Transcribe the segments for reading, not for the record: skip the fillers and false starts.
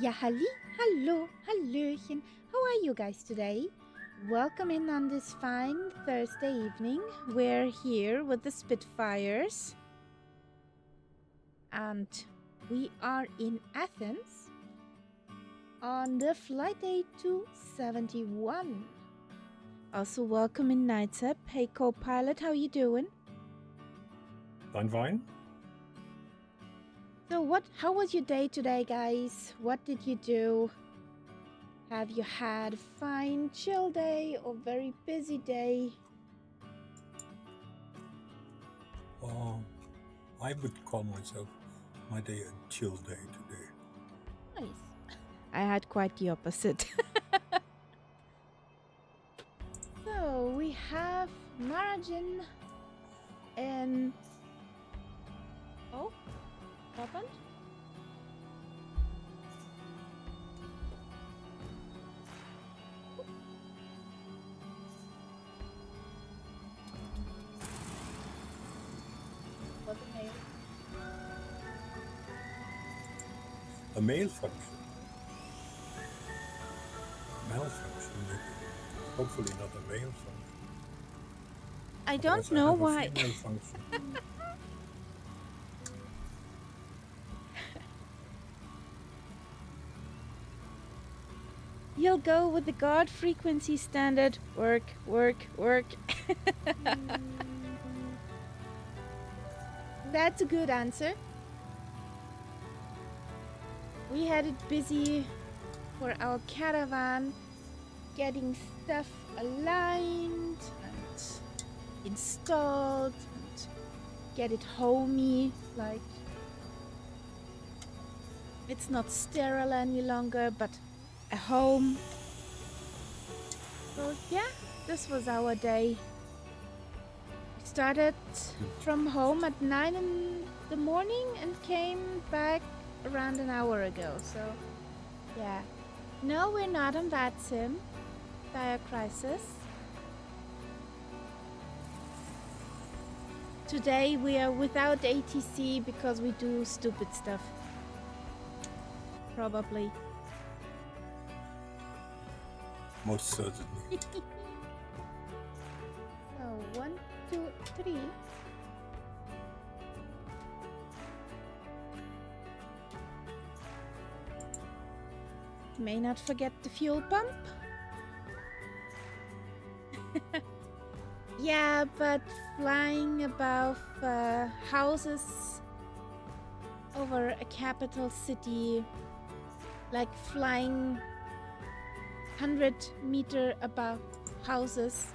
Ja, hallo, hallöchen. How are you guys today? Welcome in on this fine Thursday evening. We're here with the Spitfires. And we are in Athens on the flight day 271. Also welcome in Nightsep. Hey co-pilot, how you doing? Fine. So how was your day today, guys? What did you do? Have you had a fine chill day or very busy day? I would call myself my day a chill day today. Nice. I had quite the opposite. So we have Margin and... Oh, what happened? What's a mail? A mail function. Malfunction, maybe. Hopefully not a mail function. I don't know why. Female function. You'll go with the guard frequency standard. Work. That's a good answer. We had it busy for our caravan, getting stuff aligned and installed and get it homey, like it's not sterile any longer, but a home. So yeah, this was our day. We started from home at 9 in the morning and came back around an hour ago. So yeah, no, we're not on that sim. Dire crisis. Today we are without ATC because we do stupid stuff. Probably. Most certainly. So 1, 2, 3. May not forget the fuel pump. Yeah, but flying above houses over a capital city, like flying 100-meter above houses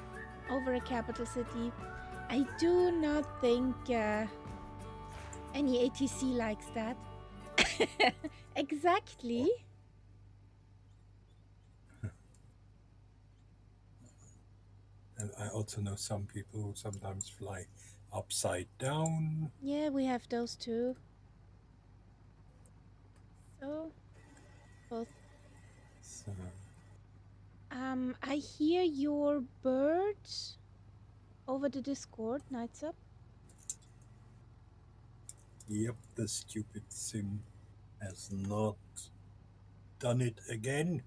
over a capital city, I do not think any ATC likes that. Exactly. And I also know some people who sometimes fly upside down. Yeah, we have those too. So, both. So, I hear your birds over the Discord, Nights Up. yep, the stupid sim has not done it again.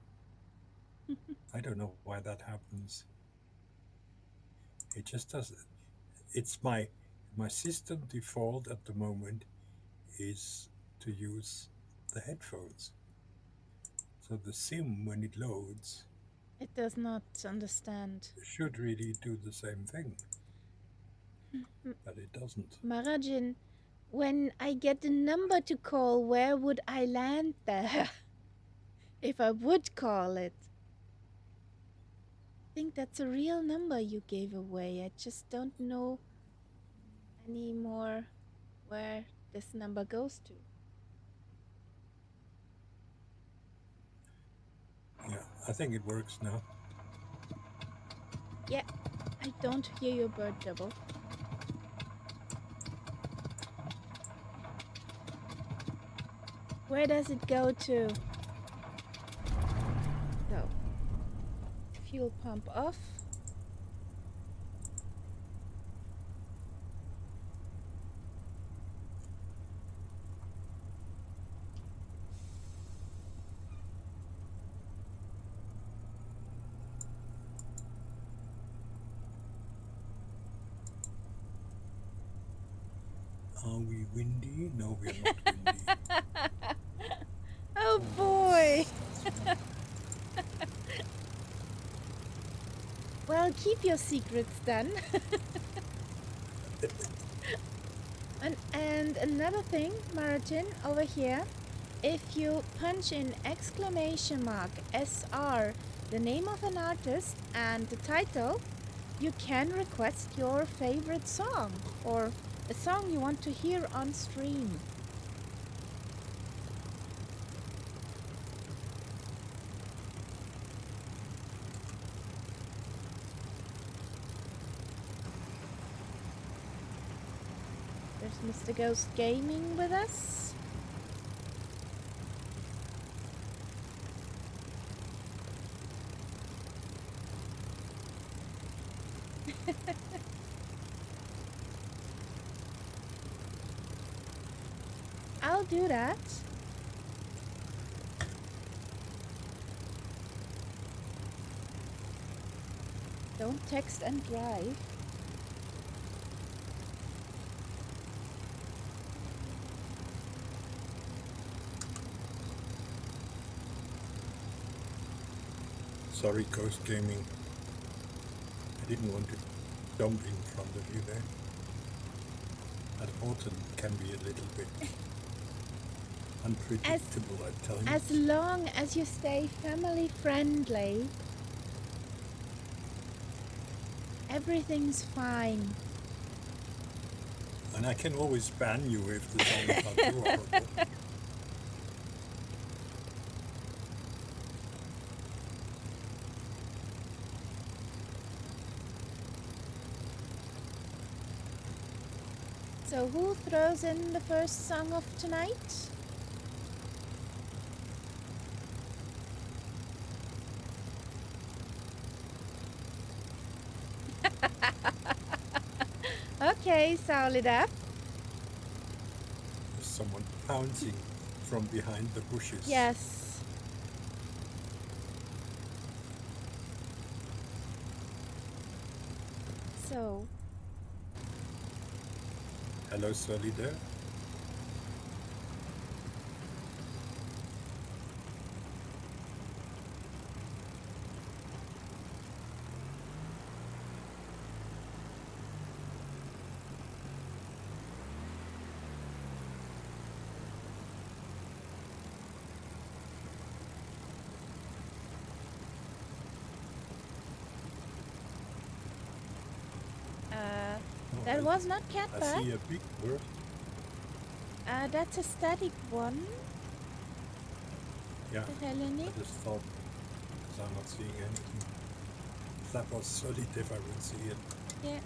I don't know why that happens. It just doesn't. It's my system default at the moment is to use the headphones. So the sim, when it loads, It does not understand. should really do the same thing, but it doesn't. Marajin, when I get a number to call, where would I land there? If I would call it. I think that's a real number you gave away. I just don't know anymore where this number goes to. Yeah, I think it works now. Yeah, I don't hear your bird double. Where does it go to? So, fuel pump off. Are we windy? No, we are not windy. Oh boy! Well, keep your secrets then. And another thing, Martin, over here, if you punch in exclamation mark SR, the name of an artist and the title, you can request your favorite song or a song you want to hear on stream. There's Mr. Ghost Gaming with us. I'll do that. Don't text and drive. Sorry, Ghost Gaming. I didn't want to jump in front of you there. That autumn can be a little bit unpredictable at times. As long as you stay family friendly, everything's fine. And I can always ban you if the song is not too horrible. So who throws in the first song of tonight? Okay, Saulida. There's someone pouncing from behind the bushes. Yes. So. Hello, Solida. That was not catbat. I see a big bird. That's a static one. Yeah, The Helene. I just thought, because I'm not seeing anything. If that was solid, if I would see it. Yeah.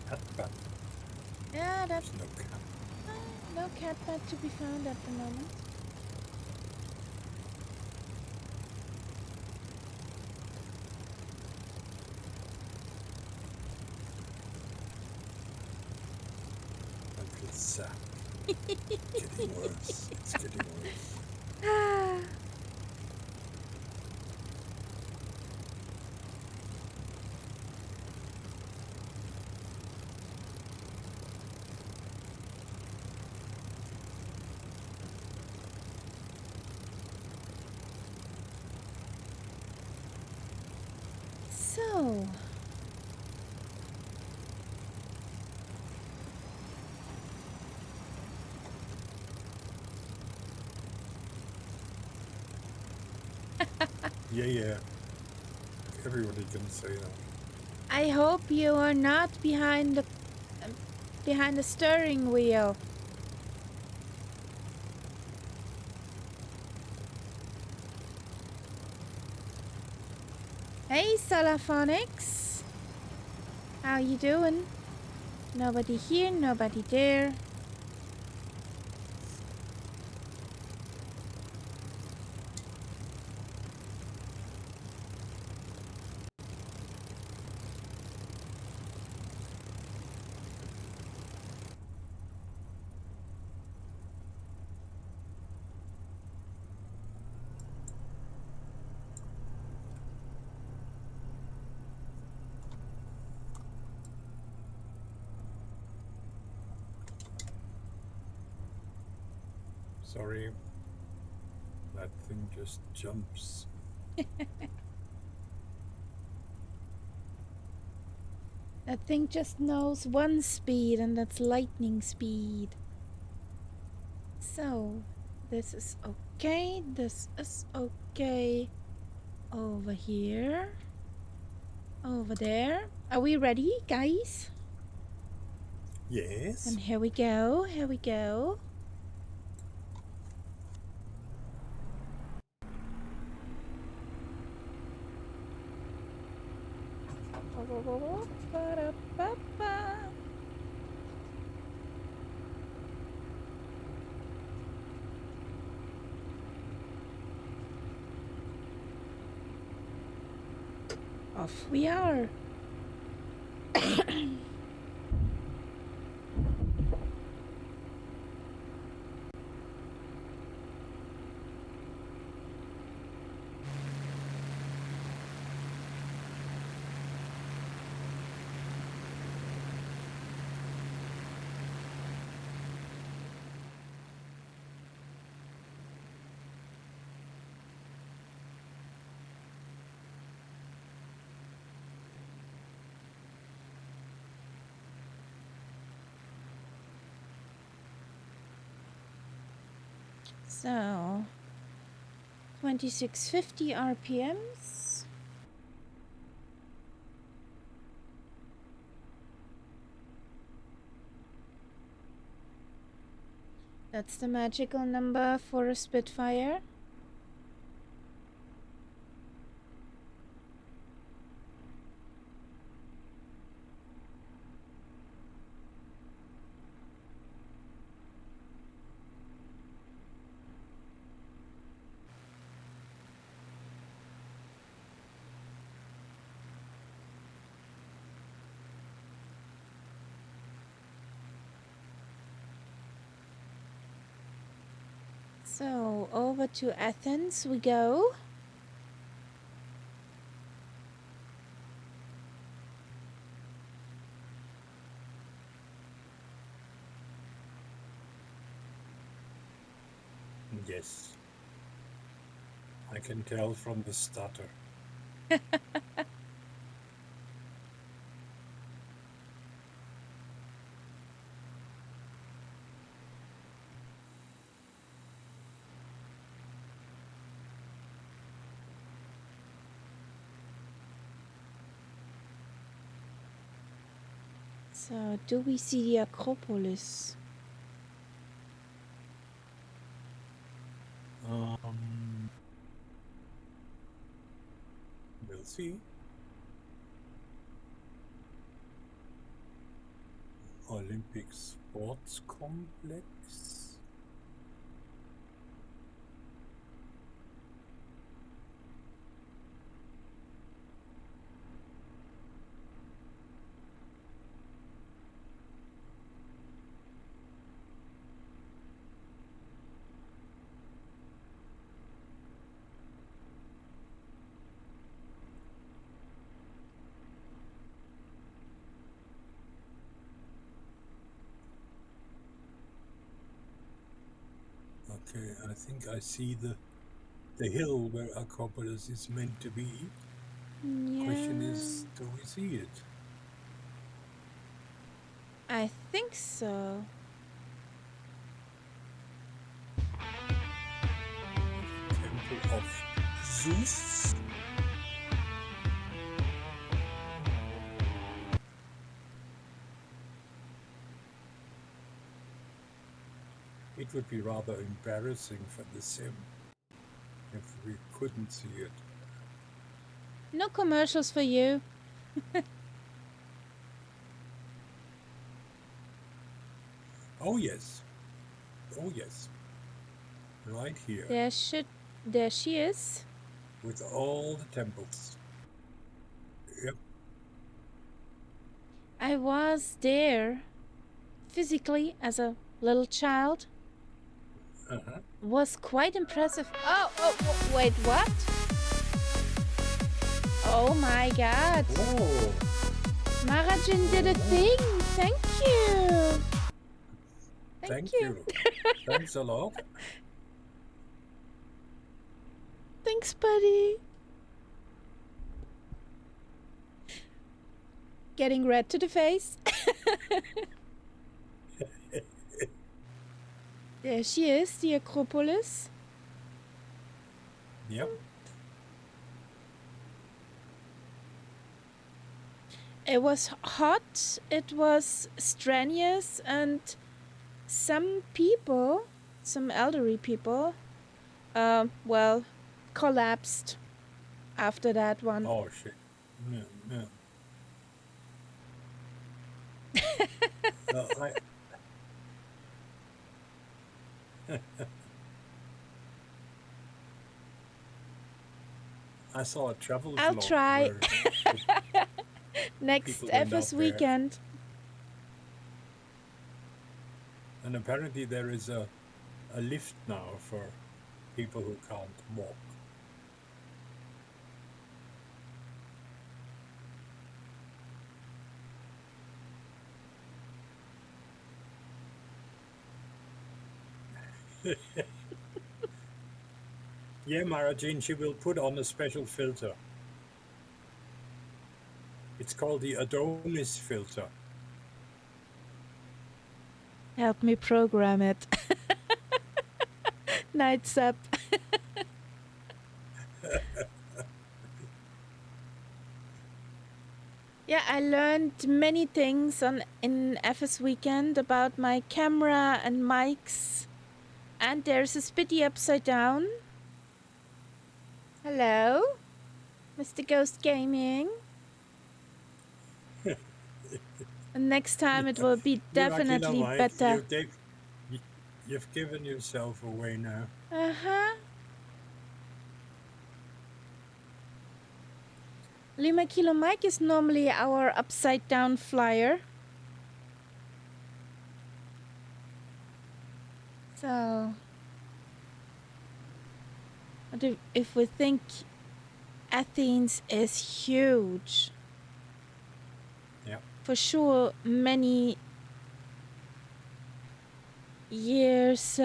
Catbat. Yeah, that's There's no cat. no catbat to be found at the moment. I feel sad. Getting worse. It's getting worse. So. Yeah. Everybody can say that. I hope you are not behind the steering wheel. Hey, Solaphonics. How you doing? Nobody here, nobody there. Sorry. That thing just jumps. That thing just knows one speed, and that's lightning speed. So, this is okay. This is okay. Over here. Over there. Are we ready, guys? Yes. And here we go. Here we go. Off we are. So, 2650 RPMs. That's the magical number for a Spitfire. So, over to Athens we go. Yes. I can tell from the stutter. So, do we see the Acropolis? We'll see. Olympic Sports Complex. Okay, I think I see the hill where Acropolis is meant to be. Yeah. Question is, do we see it? I think so. Temple of Zeus. It would be rather embarrassing for the sim if we couldn't see it. No commercials for you. Oh yes. Oh yes. Right here. There she is. With all the temples. Yep. I was there physically as a little child. Was quite impressive. Oh, wait, what? Oh my god. Oh. Marajin did a thing. Thank you. Thank you. Thanks a lot. Thanks, buddy. Getting red to the face. There she is, the Acropolis. Yep. It was hot, it was strenuous, and some people, some elderly people, well, collapsed after that one. Oh shit. No, no. No, I saw a travel I'll vlog try. where Next people went FS up there. weekend. And apparently there is a lift now for people who can't walk. Yeah, Marajin, she will put on a special filter. It's called the Adonis filter. Help me program it. Nights up. Yeah, I learned many things in FS weekend about my camera and mics. And there's a Spitty upside down. Hello, Mr. Ghost Gaming. And next time it will be definitely better. You've given yourself away now. Uh-huh. Lima Kilo Mike is normally our upside down flyer. So, but if we think Athens is huge, Yeah. for sure many years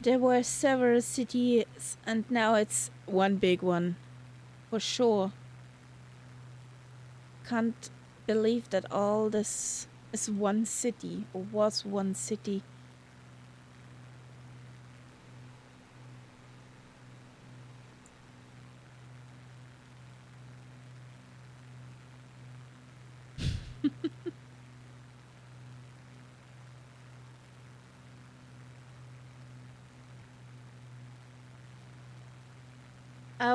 there were several cities and now it's one big one, for sure. Can't believe that all this is one city or was one city.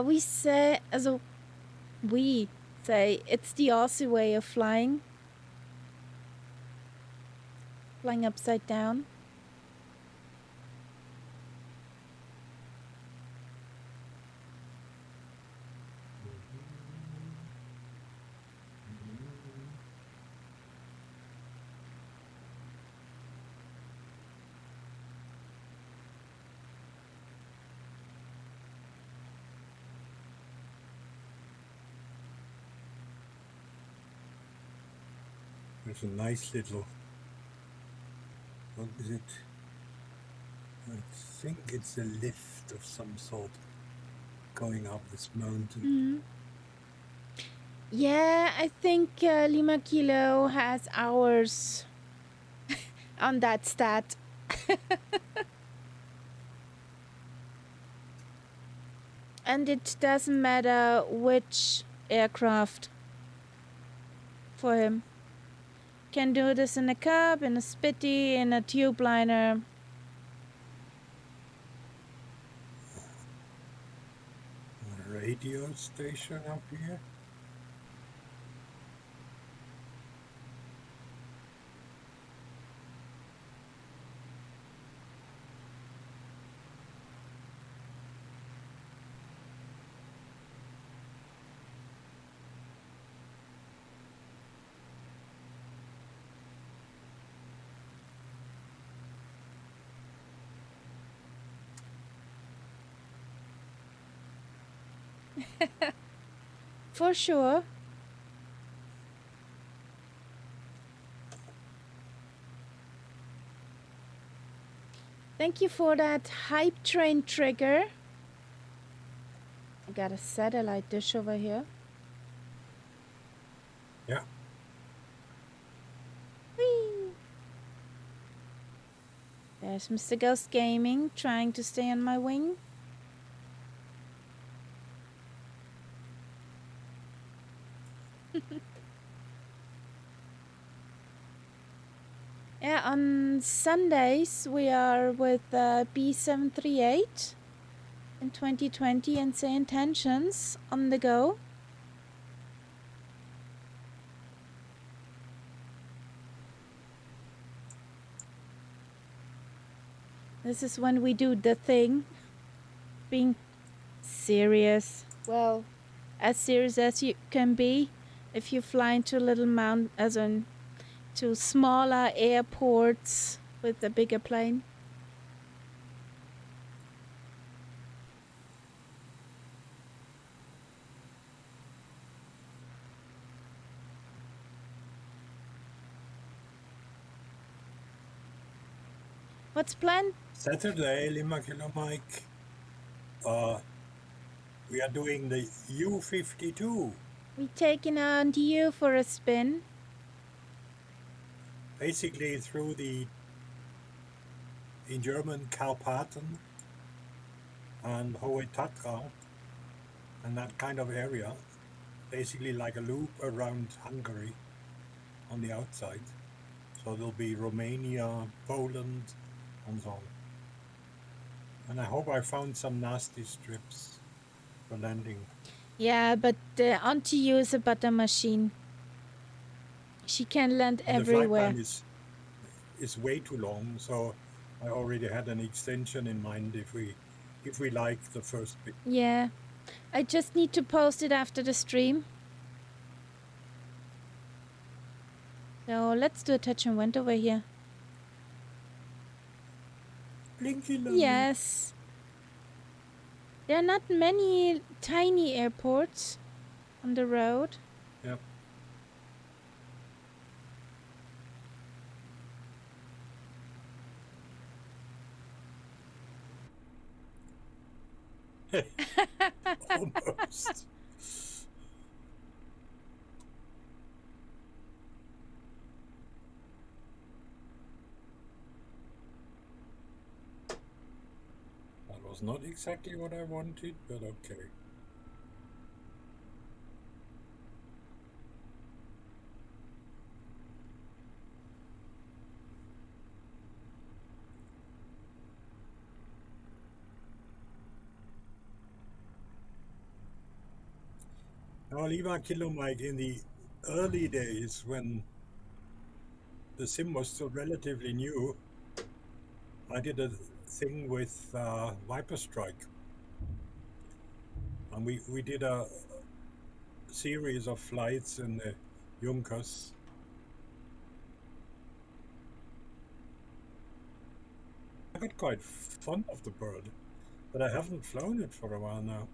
We say it's the Aussie way of flying upside down. There's a nice little, what is it? I think it's a lift of some sort going up this mountain. Mm-hmm. Yeah, I think Lima Kilo has hours on that stat. And it doesn't matter which aircraft for him. Can do this in a cub, in a Spitty, in a tube liner. A radio station up here. For sure. Thank you for that hype train trigger. I got a satellite dish over here. Yeah. Whee! There's Mr. Ghost Gaming trying to stay on my wing. Yeah, on Sundays we are with B738 in 2020 and say intentions on the go. This is when we do the thing, being serious. Well, as serious as you can be if you fly into little to smaller airports with a bigger plane. What's planned? Saturday, Lima Kilo Mike. We are doing the U-52. We taking Aunt you for a spin. Basically through in German, Karpaten and Hohe Tatra and that kind of area. Basically like a loop around Hungary on the outside. So there'll be Romania, Poland, and so on. And I hope I found some nasty strips for landing. Yeah, but Auntie you is a butter machine. She can land And the flight everywhere. plan is way too long, so I already had an extension in mind if we like the first bit. Yeah, I just need to post it after the stream. So let's do a touch and went over here. Blinky light. Yes. There are not many tiny airports on the road. Yep. Almost. That was not exactly what I wanted, but okay. Now, Lima Kilo Mike, in the early days when the sim was still relatively new, I did a thing with Viper Strike. And we did a series of flights in the Junkers. I got quite fond of the bird, but I haven't flown it for a while now.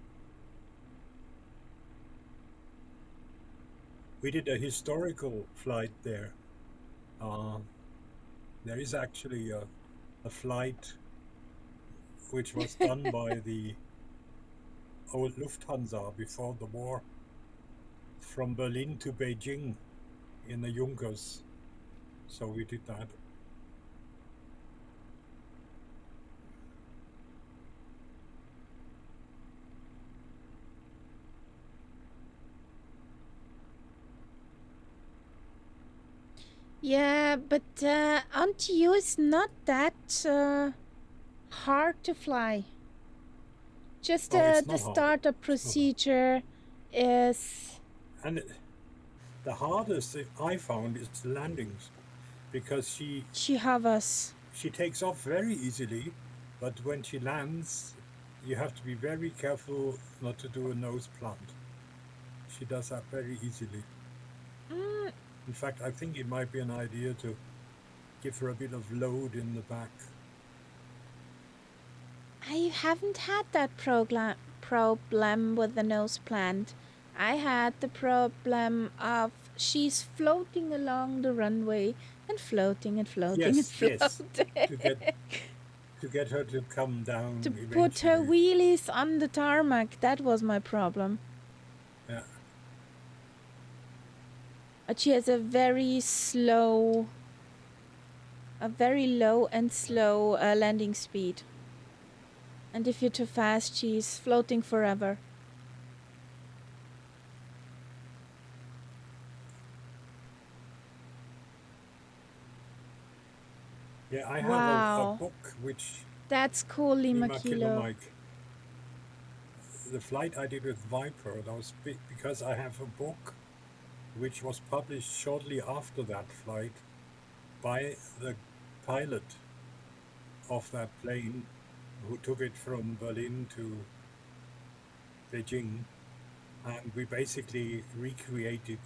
We did a historical flight there. There is actually a flight which was done by the old Lufthansa before the war from Berlin to Beijing in the Junkers. So we did that. Yeah, but Auntie you is not that hard to fly. Just it's the not hard. startup procedure is. And the hardest thing I found is the landings, because She hovers. she takes off very easily, but when she lands, you have to be very careful not to do a nose plant. She does that very easily. In fact, I think it might be an idea to give her a bit of load in the back. I haven't had that problem with the nose plant. I had the problem of she's floating along the runway and floating and floating Yes, and yes. floating. To get to get her to come down To eventually. put her wheelies on the tarmac, that was my problem. Yeah. But she has a very low and slow landing speed. And if you're too fast, she's floating forever. Yeah, I have a Wow. book which That's cool, Lima Lima Kilo Kilo. Mike. The flight I did with Viper, that was because I have a book which was published shortly after that flight by the pilot of that plane who took it from Berlin to Beijing, and we basically recreated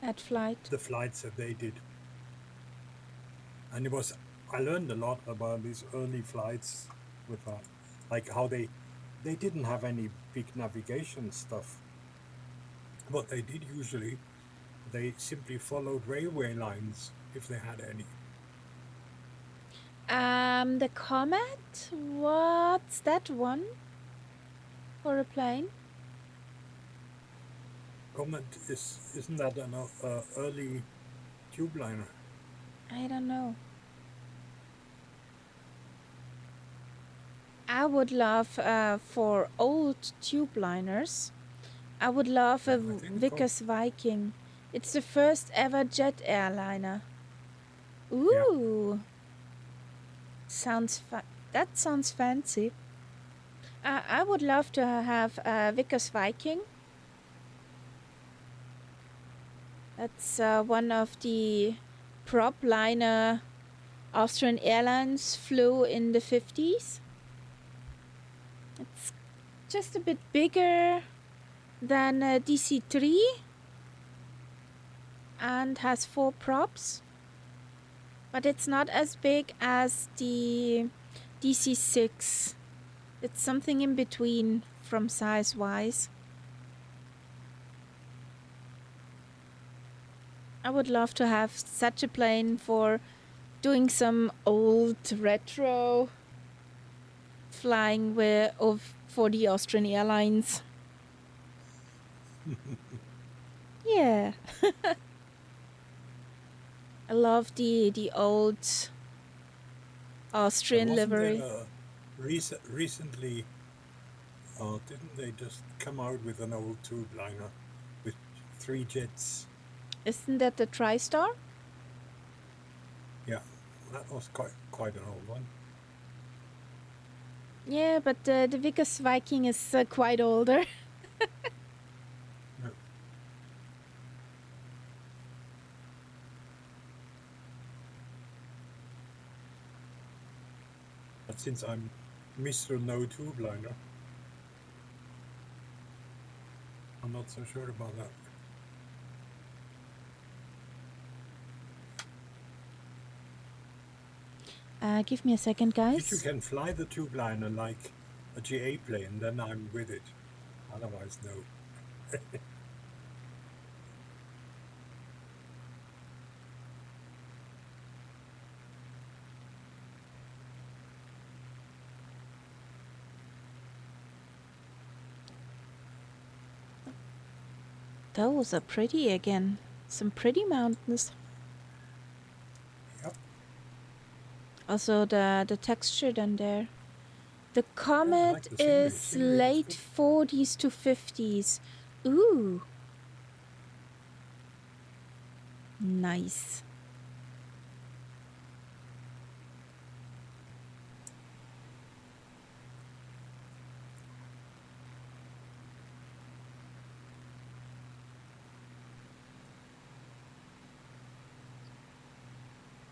That flight. the flights that they did. And I learned a lot about these early flights with that, like how they didn't have any big navigation stuff. What they did usually, they simply followed railway lines if they had any. The Comet? What's that one? For a plane? Comet isn't that an early tube liner? I don't know. I would love for old tube liners. I would love a I think Vickers Viking. It's the first ever jet airliner. Yeah. Ooh. That sounds fancy. I would love to have a Vickers Viking. That's one of the prop liner Austrian Airlines flew in the 50s. It's just a bit bigger than a DC-3 and has 4 props. But it's not as big as the DC-6. It's something in between from size-wise. I would love to have such a plane for doing some old retro flying for the Austrian Airlines. Yeah. I love the old Austrian livery. Recently, didn't they just come out with an old tube liner with 3 jets? Isn't that the TriStar? Yeah, that was quite an old one. Yeah, but the Vickers Viking is quite older. Yeah. But since I'm Mr. No Tube Liner, I'm not so sure about that. Give me a second, guys. If you can fly the tube liner like a GA plane, then I'm with it. Otherwise, no. Those are pretty again. Some pretty mountains. Yep. Also the texture down there. The Comet I like the scenery. is Scenery late is 40s to 50s. Ooh. Nice.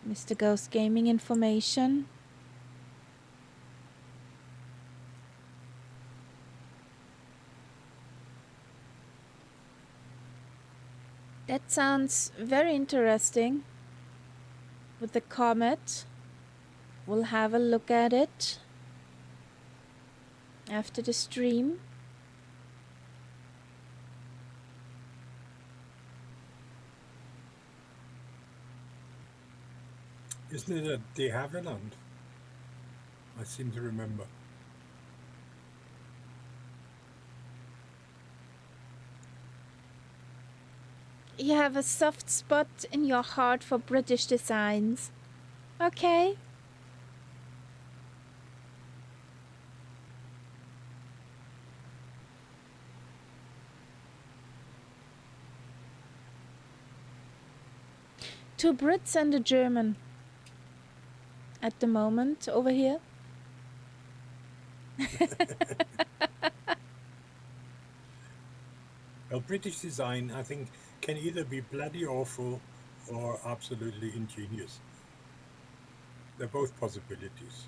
Mr. Ghost Gaming information. That sounds very interesting. With the Comet. We'll have a look at it after the stream. Isn't it a de Havilland? I seem to remember. You have a soft spot in your heart for British designs. Okay. Two Brits and a German at the moment over here. Well, British design, I think, can either be bloody awful or absolutely ingenious. They're both possibilities.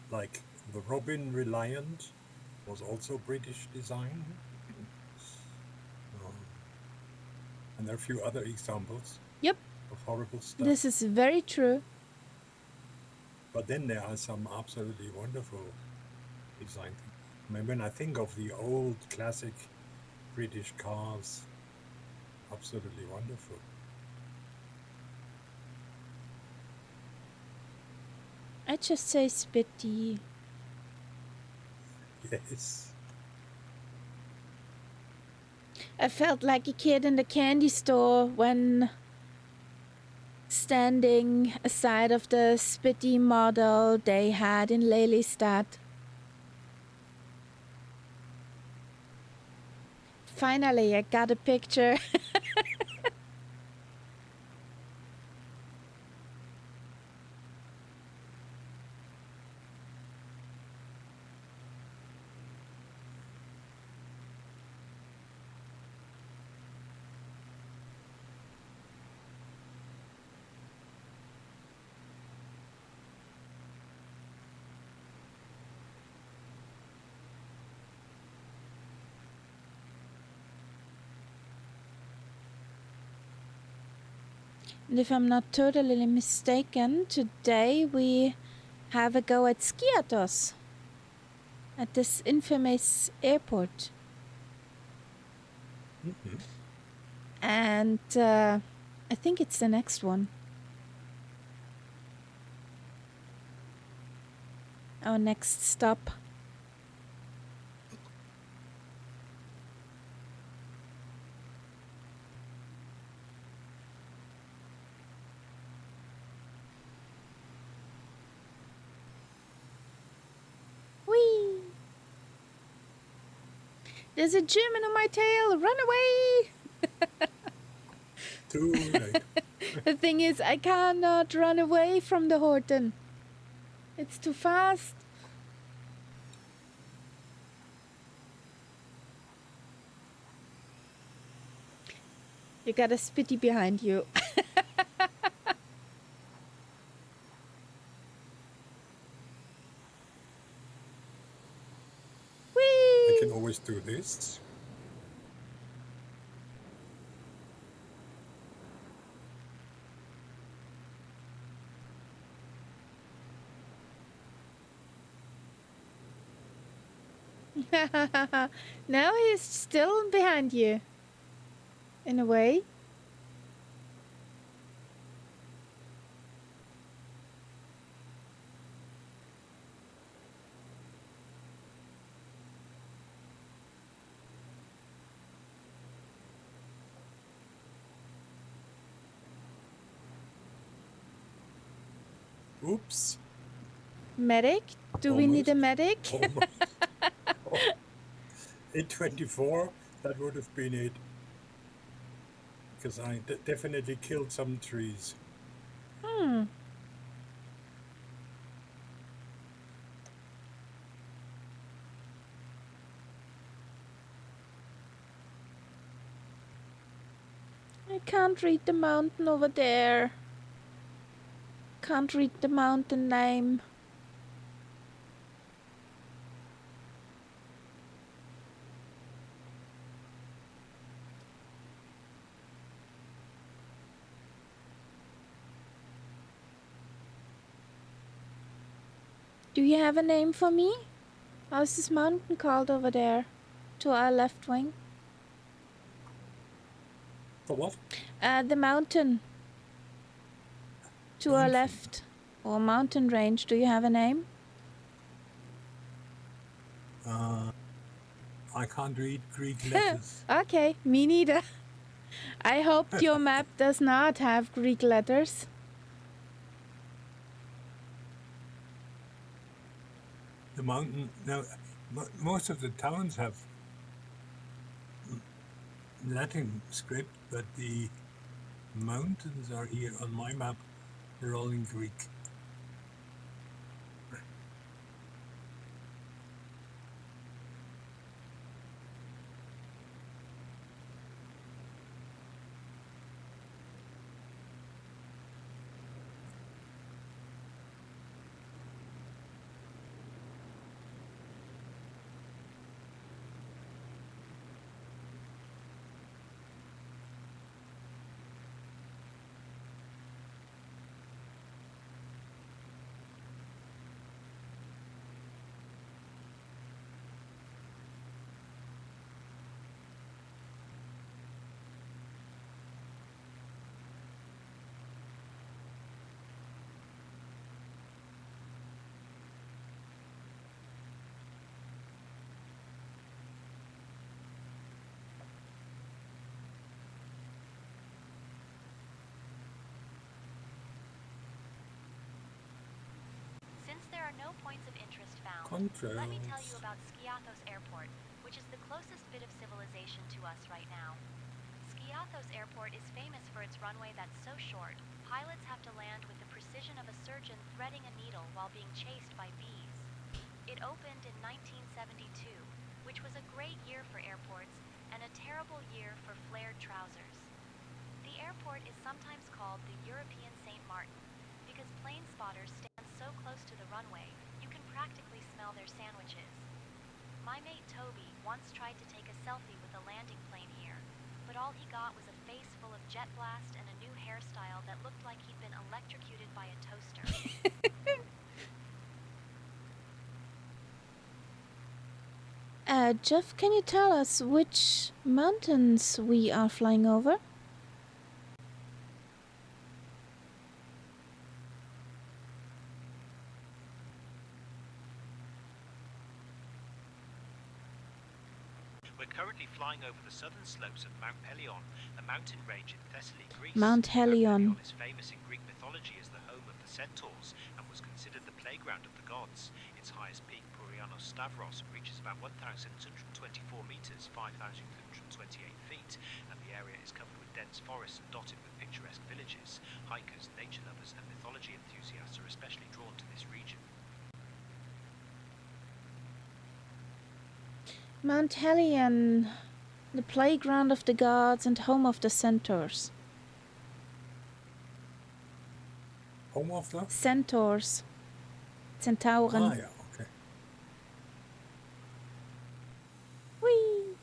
Like the Robin Reliant was also British design. And there are a few other examples Yep. of horrible stuff. This is very true. But then there are some absolutely wonderful design things. I mean, when I think of the old classic British cars, absolutely wonderful. I just say Spitty. Yes. I felt like a kid in the candy store when standing aside of the Spitty model they had in Lelystad. Finally, I got a picture. And if I'm not totally mistaken, today we have a go at Skiatos at this infamous airport. Mm-hmm. And I think it's the next one. Our next stop. Whee! There's a German on my tail! Run away! Too late. The thing is, I cannot run away from the Horton. It's too fast. You got a Spitty behind you. Whee! I can always do this. Now he's still behind you. In a way. Oops. Medic? Do we need a medic? Almost. 824, that would have been it. Because I definitely killed some trees. I can't read the mountain over there. Can't read the mountain name. Do you have a name for me? How's this mountain called over there? To our left wing? For what? The mountain. to our left, or mountain range, do you have a name? I can't read Greek letters. Okay, me neither. I hoped your map does not have Greek letters. The mountain, now, most of the towns have Latin script, but the mountains are here on my map. They're all in Greek. Since there are no points of interest found, Contrails. let me tell you about Skiathos Airport, which is the closest bit of civilization to us right now. Skiathos Airport is famous for its runway that's so short, pilots have to land with the precision of a surgeon threading a needle while being chased by bees. It opened in 1972, which was a great year for airports and a terrible year for flared trousers. The airport is sometimes called the European St. Martin because plane spotters stand so close to the runway, you can practically smell their sandwiches. My mate Toby once tried to take a selfie with a landing plane here, but all he got was a face full of jet blast and a new hairstyle that looked like he'd been electrocuted by a toaster. Jeff, can you tell us which mountains we are flying over? We're currently flying over the southern slopes of Mount Pelion, a mountain range in Thessaly, Greece. Mount Helion. Mount Pelion is famous in Greek mythology as the home of the centaurs and was considered the playground of the gods. Its highest peak, Porianos Stavros, reaches about 1,624 meters, 5,328 feet, and the area is covered with dense forests and dotted with picturesque villages. Hikers, nature lovers, and mythology enthusiasts are especially drawn to this region. Mount Helion, the playground of the gods and home of the centaurs. Home of the? Centaurs. Centauren. Ah, yeah, okay. Whee!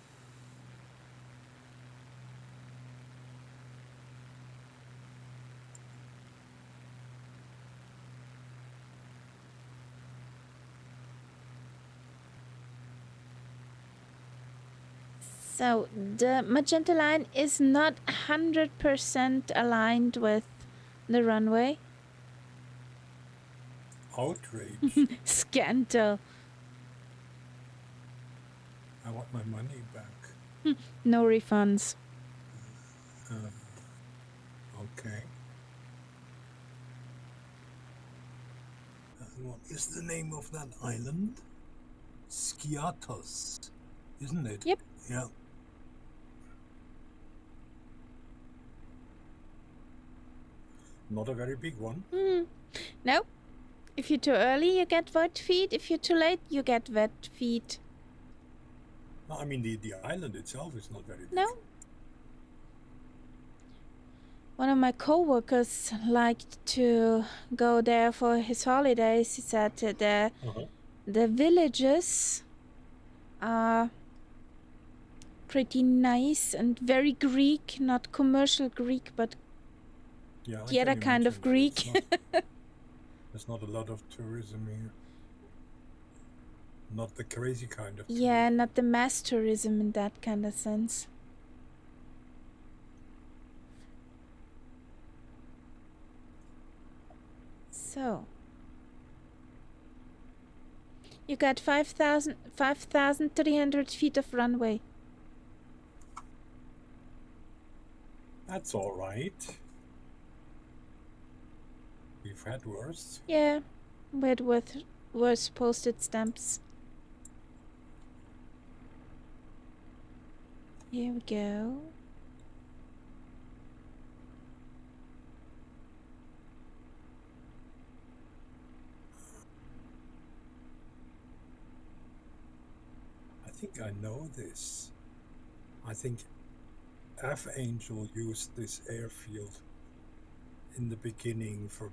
So the magenta line is not 100% aligned with the runway. Outrage. Scandal. I want my money back. No refunds. Okay. What is the name of that island? Skiathos, isn't it? Yep. Yeah. Not a very big one. No. If you're too early, you get wet feet. If you're too late, you get wet feet. No, I mean the island itself is not very big. No. One of my co-workers liked to go there for his holidays. He said the villages are pretty nice and very Greek, not commercial Greek, but Yeah, I the other can kind of imagine Greek. there's not a lot of tourism here. Not the crazy kind of Yeah, tourism. not the mass tourism in that kind of sense. So. You got 5,300 feet of runway. That's all right. We've had worse. Yeah, with worse posted stamps. Here we go. I think I know this. I think Angel used this airfield in the beginning for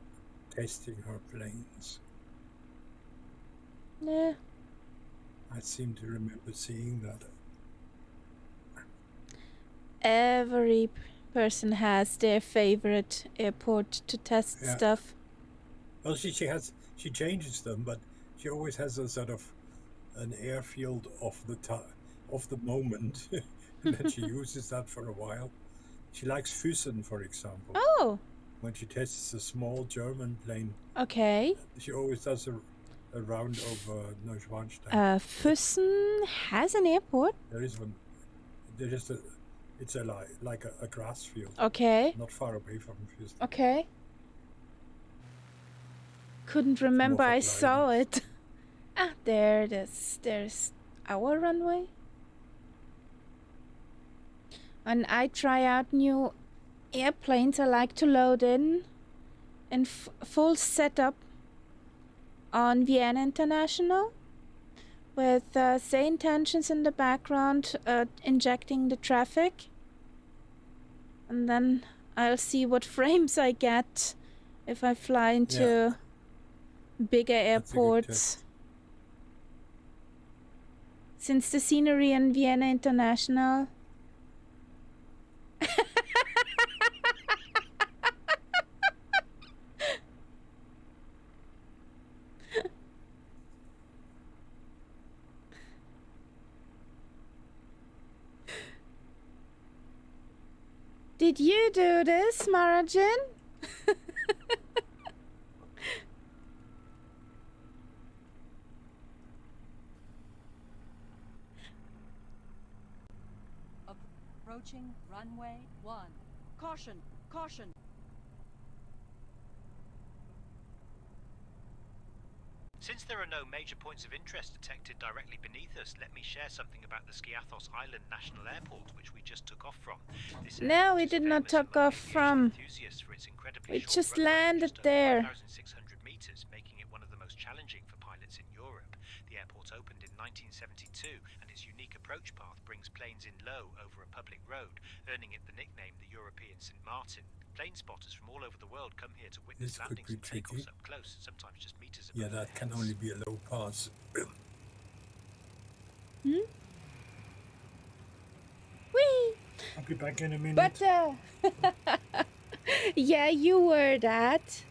testing her planes. Yeah. I seem to remember seeing that. Every person has their favorite airport to test stuff. Well, she changes them, but she always has a sort of an airfield of the moment that she uses that for a while. She likes Füssen, for example. Oh. When she tests a small German plane. Okay. She always does a round of Neuschwanstein. Füssen has an airport? There is one. It's like a grass field. Okay. Not far away from Füssen. Okay. Couldn't remember I saw it. Ah, there it is. There's our runway. When I try out new airplanes, I like to load in full setup on Vienna International with say intentions in the background, injecting the traffic, and then I'll see what frames I get if I fly into bigger airports. Since the scenery in Vienna International Did you do this, Marajin? Approaching runway 1. Caution! Caution! Since there are no major points of interest detected directly beneath us, let me share something about the Skiathos Island National Airport, which we just took off from. No, we did not take off from. We just landed there. 5,600 meters, making it one of the most challenging for pilots in Europe. The airport opened in 1972, and its unique approach path brings planes in low over a public road, earning it the nickname the European St. Martin. Plane spotters from all over the world come here to witness landings and takeoffs up close, sometimes just meters above. Yeah, that can only be a low pass. Hmm? Whee! I'll be back in a minute. But yeah, you were that.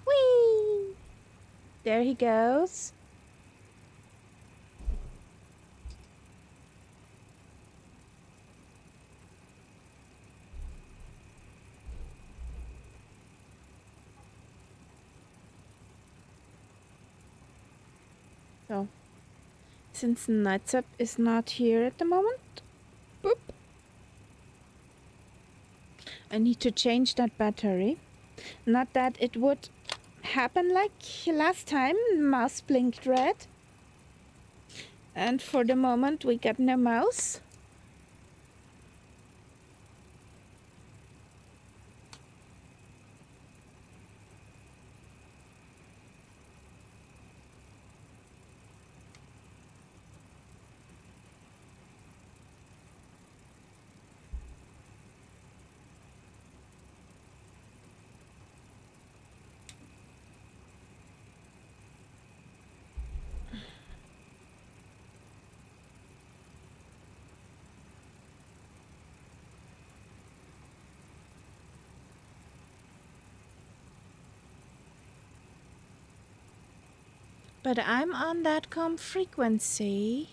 Whee! There he goes. So, since Nightsap is not here at the moment, boop, I need to change that battery. Not that it would happen like last time, mouse blinked red. And for the moment we got no mouse. But I'm on that com frequency.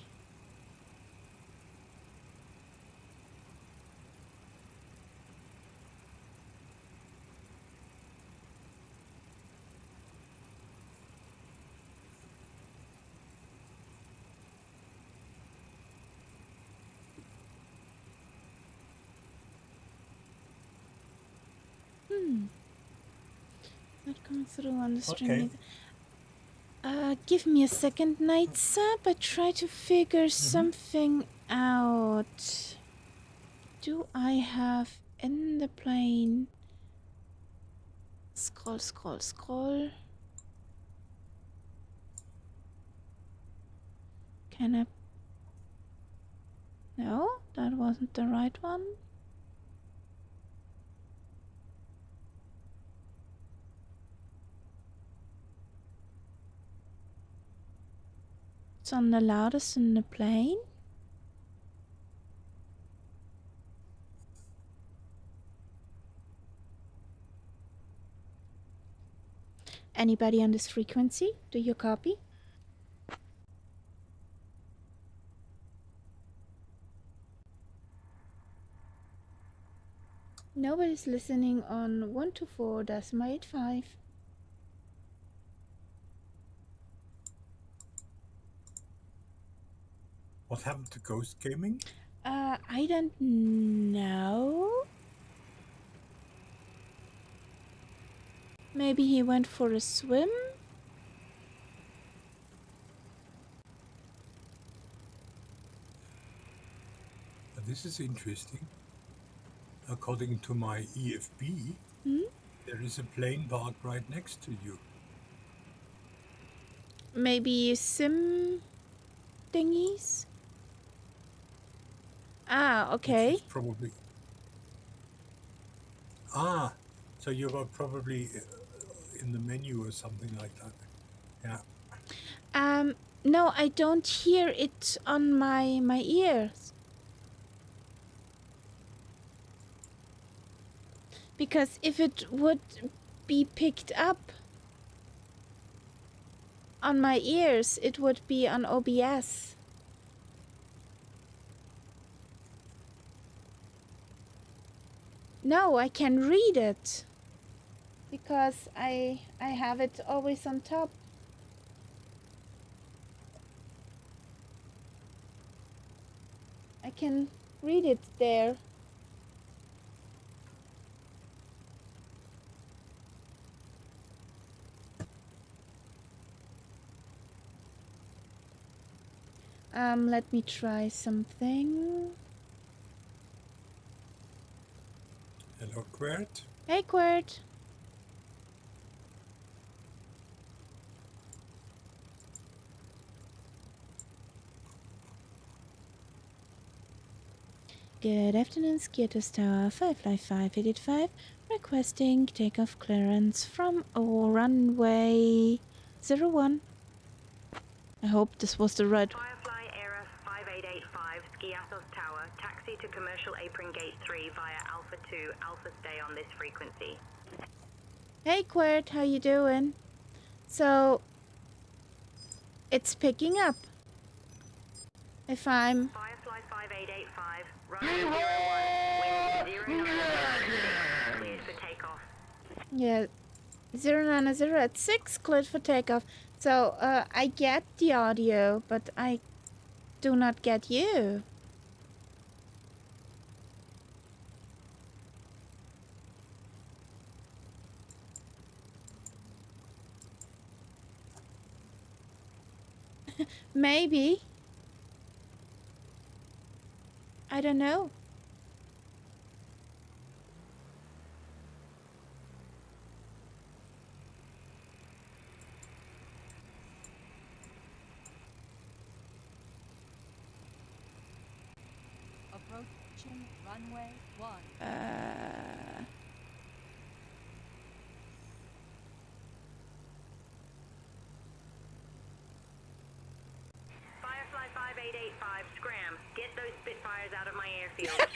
Not coming through on the stream Okay. either. Give me a second, Night Sub. I try to figure something out. Do I have in the plane? Scroll, scroll, scroll. Can I? No, that wasn't the right one. It's on the loudest in the plane. Anybody on this frequency? Do you copy? Nobody's listening on 124.85. What happened to Ghost Gaming? I don't know. Maybe he went for a swim? This is interesting. According to my EFB, there is a plane parked right next to you. Maybe sim thingies? Ah, okay. Which is probably... Ah, so you were probably in the menu or something like that. Yeah. No, I don't hear it on my ears. Because if it would be picked up on my ears, it would be on OBS. No, I can read it. Because I have it always on top. I can read it there. Let me try something. Hello, Quert. Hey, Quert. Good afternoon, Skiatos Tower 55585, requesting takeoff clearance from runway 01. I hope this was the right... Firefly Era 5885, Skiathos Tower, taxi to Commercial Apron Gate 3 via Alpha 2, Alpha stay on this frequency. Hey, Quert, how you doing? So, it's picking up. If I'm... Firefly 5885, runway 01, wind 090 cleared for takeoff. Yeah, 090 at 6, cleared for takeoff. So, I get the audio, but I do not get you. Maybe. I don't know. Approaching runway 1. Firefly 5885, scram. Get those Spitfires out of my airfield.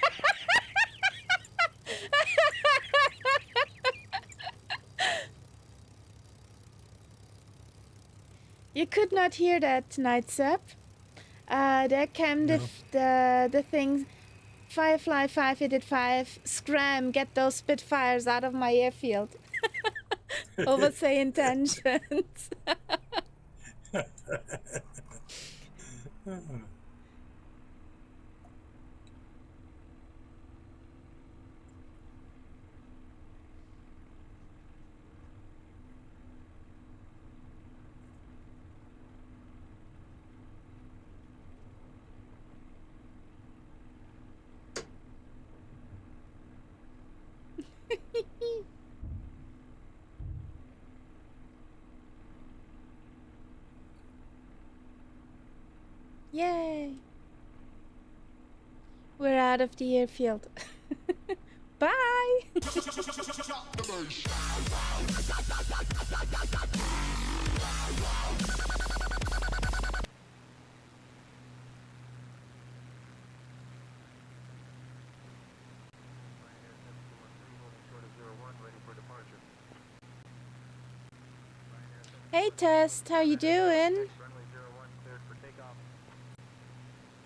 You could not hear that tonight, Seb. There came No. the thing, Firefly 585, scram, get those Spitfires out of my airfield. Oversay intentions. Yay! We're out of the airfield. Bye! Hey Test, how you doing?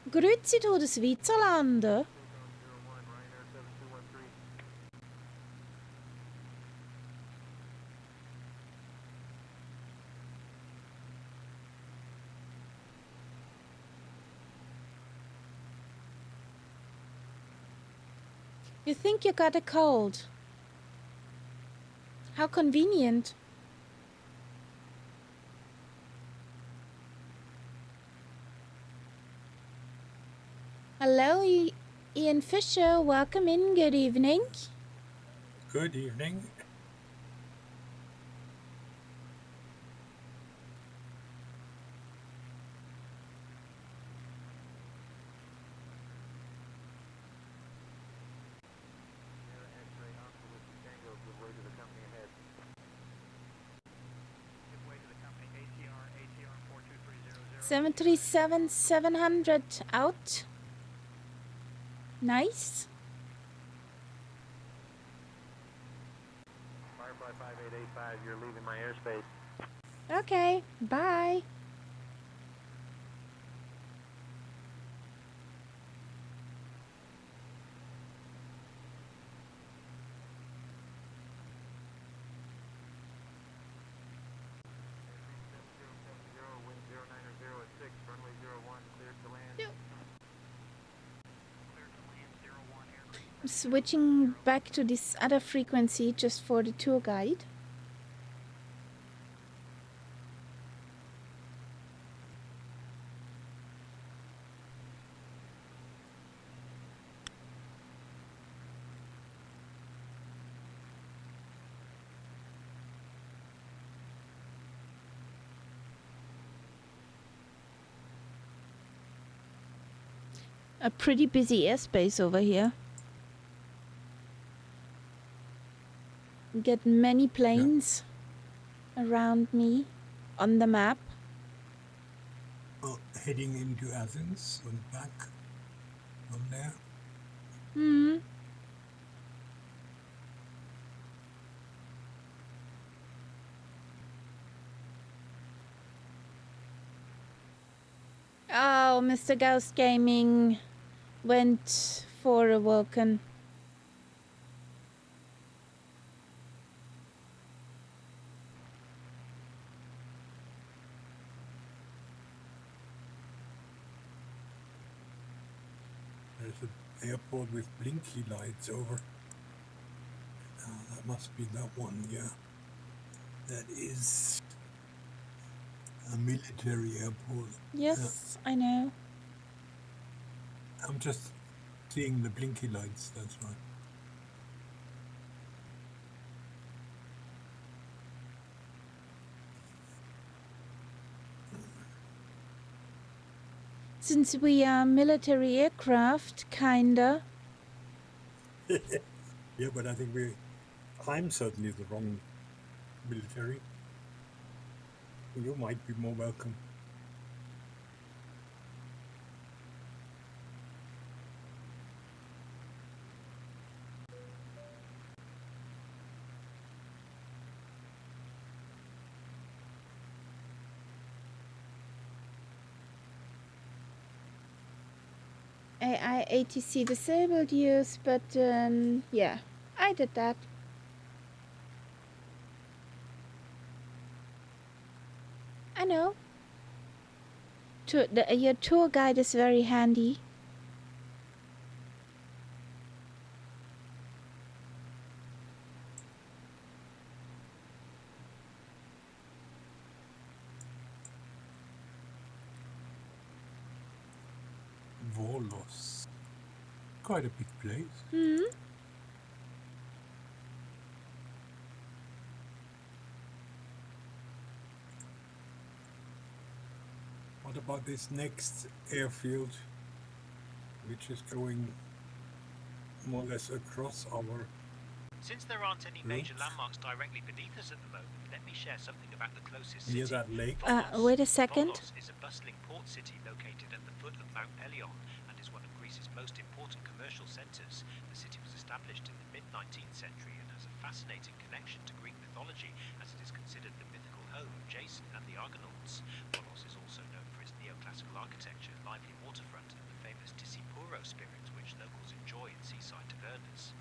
Grüezi du das Switzerland. You think you got a cold? How convenient. Hello, Ian Fisher. Welcome in. Good evening. Good evening. Seven 700 out. Nice. Firefly 5885, you're leaving my airspace. Okay, bye. I'm switching back to this other frequency just for the tour guide. A pretty busy airspace over here. Get many planes around me on the map. Well, heading into Athens and back from there. Hmm. Oh, Mr. Ghost Gaming went for a Vulcan. There's an airport with blinky lights over. That must be that one, yeah. That is a military airport. Yes, I know. I'm just seeing the blinky lights, that's right. Since we are military aircraft, kinda. Yeah, but I think I'm certainly the wrong military. You might be more welcome. AI ATC disabled use, but yeah, I did that. I know. Your tour guide is very handy. Volos. Quite a big place. Hmm. What about this next airfield, which is going more or less across our... Since there aren't any major Routes. landmarks directly beneath us at the moment, let me share something about the closest Near city. that lake? Wait a second. Volos is a bustling port city located at the foot of Mount Elion and is one of Greece's most important commercial centres. The city was established in the mid-19th century and has a fascinating connection to Greek mythology, as it is considered the mythical home of Jason and the Argonauts. Volos is also known for its neoclassical architecture, lively waterfront, and the famous Tisipuro spirit, which locals enjoy in seaside tavernas.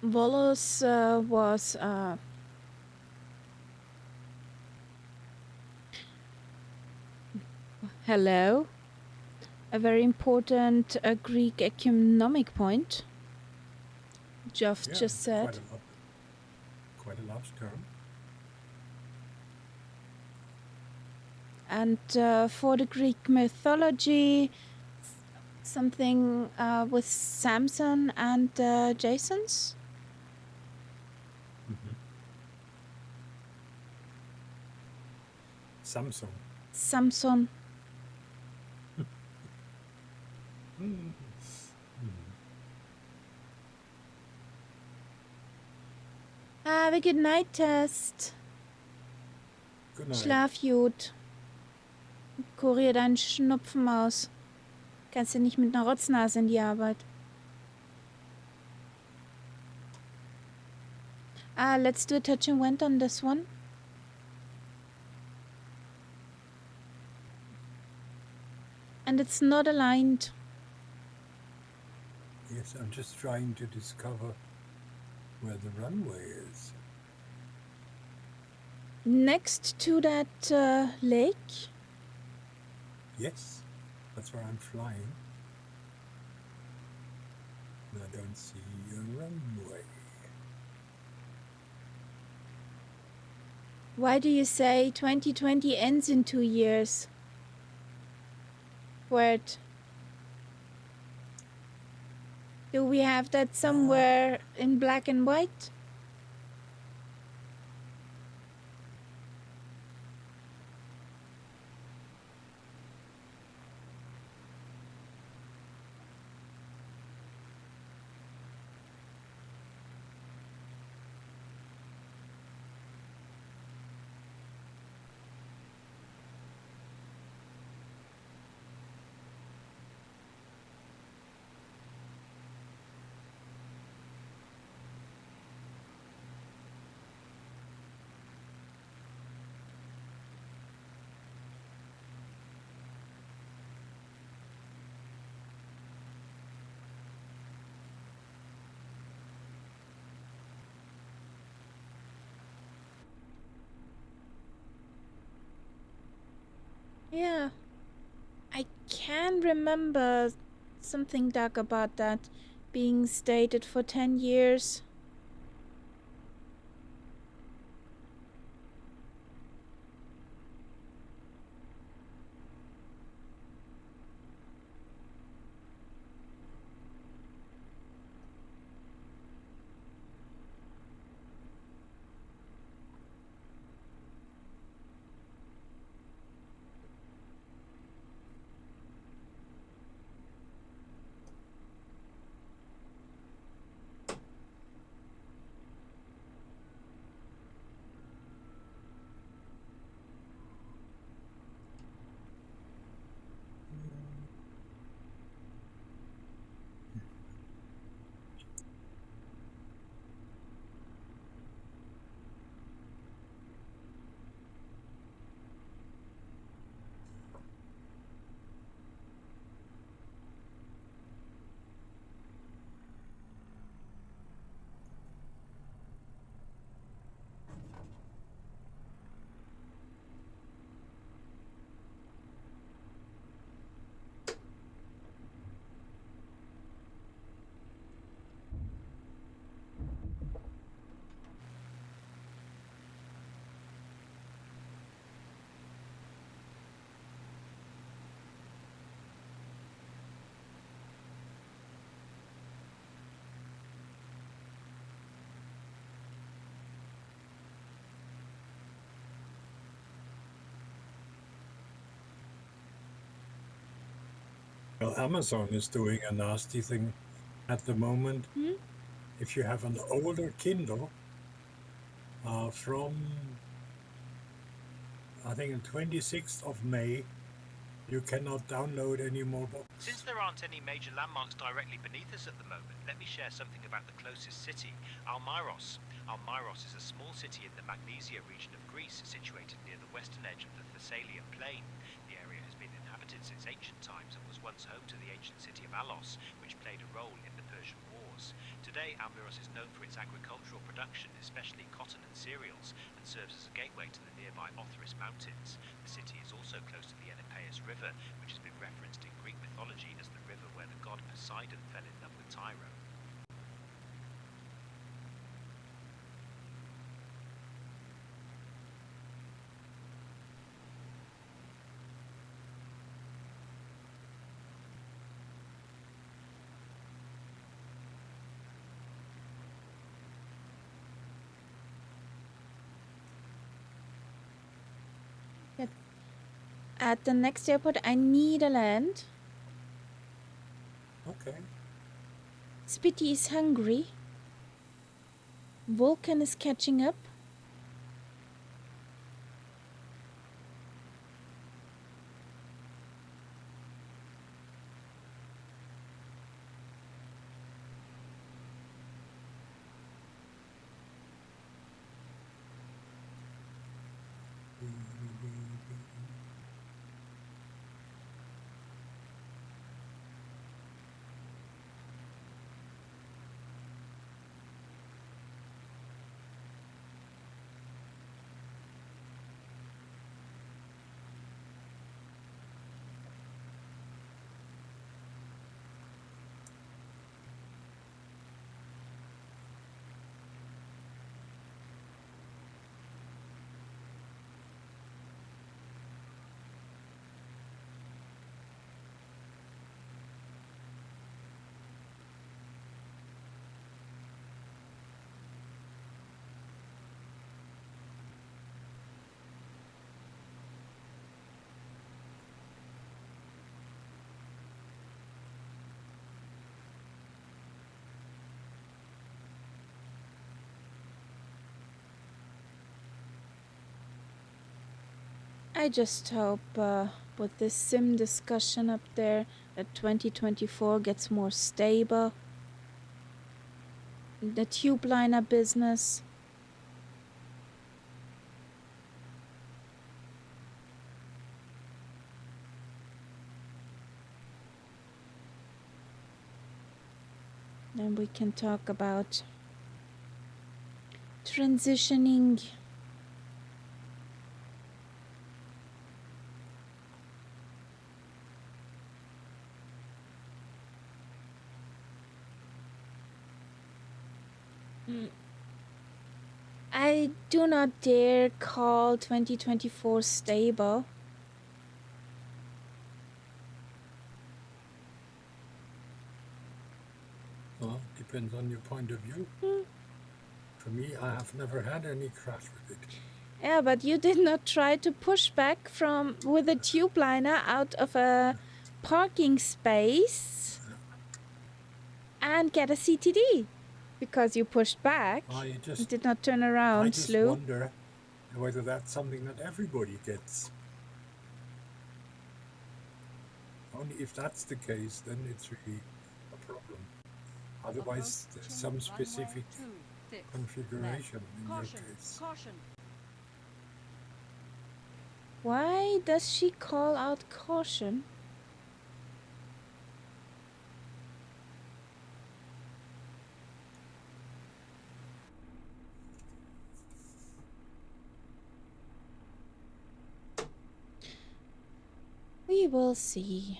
Volos was hello, a very important Greek economic point. Geoff just said. Quite a large town. And for the Greek mythology, something with Samson and Jason's. Mm-hmm. Samsung. Samson. Have a good night, Test. Good night. Schlaf gut. Kurier deinen Schnupfen aus. Kannst du nicht mit einer Rotznase in die Arbeit. Let's do a touch and went on this one. And it's not aligned. Yes, I'm just trying to discover where the runway is. Next to that lake. Yes, that's where I'm flying. And I don't see a runway. Why do you say 2020 ends in 2 years? Word. Do we have that somewhere in black and white? Yeah. I can remember something dark about that being stated for 10 years. Well, Amazon is doing a nasty thing at the moment. Hmm? If you have an older Kindle from, I think, the 26th of May, you cannot download any more books. Since there aren't any major landmarks directly beneath us at the moment, let me share something about the closest city, Almyros. Almyros is a small city in the Magnesia region of Greece, situated near the western edge of the Thessalian plain. The area has been inhabited since ancient times and was once home to the ancient city of Alos, which played a role in the Persian Wars. Today, Almyros is known for its agricultural production, especially cotton and cereals, and serves as a gateway to the nearby Othrys Mountains. The city is also close to the Enipeus River, which has been referenced in Greek mythology as the river where the god Poseidon fell in love with Tyro. At the next airport, I need a land. Okay. Spitty is hungry. Vulcan is catching up. I just hope with this sim discussion up there that 2024 gets more stable. The tube liner business. Then we can talk about transitioning. I do not dare call 2024 stable. Well, depends on your point of view. For me, I have never had any crash with it. Yeah, but you did not try to push back with a tube liner out of a parking space and get a CTD because you pushed back. I You did not turn around, just Slew. wonder whether that's something that everybody gets. Only if that's the case, then it's really a problem. Otherwise, there's some specific configuration in your case. Caution. Why does she call out caution? We will see.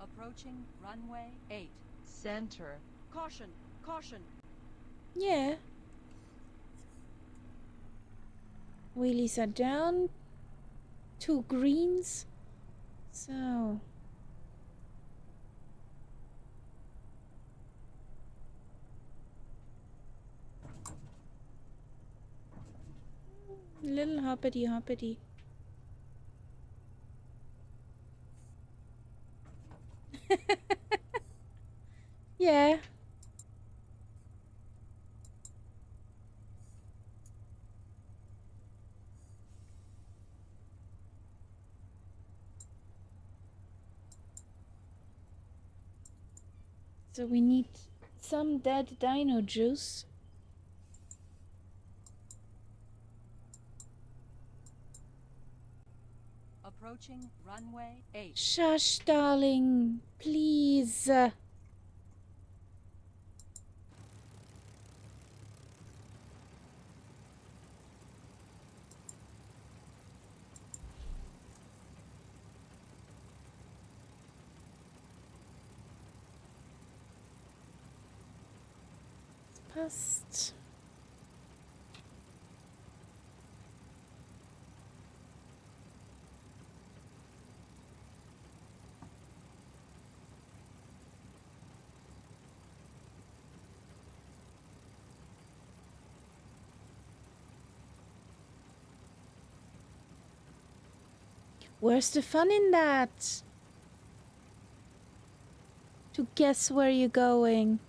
Approaching runway 8. Center. Caution. Caution. Yeah. Wheelies are down. 2 greens. So... little hoppity hoppity. Yeah. So we need some dead dino juice. Approaching runway 8. Shush, darling. Please. Past. Where's the fun in that? To guess where you're going.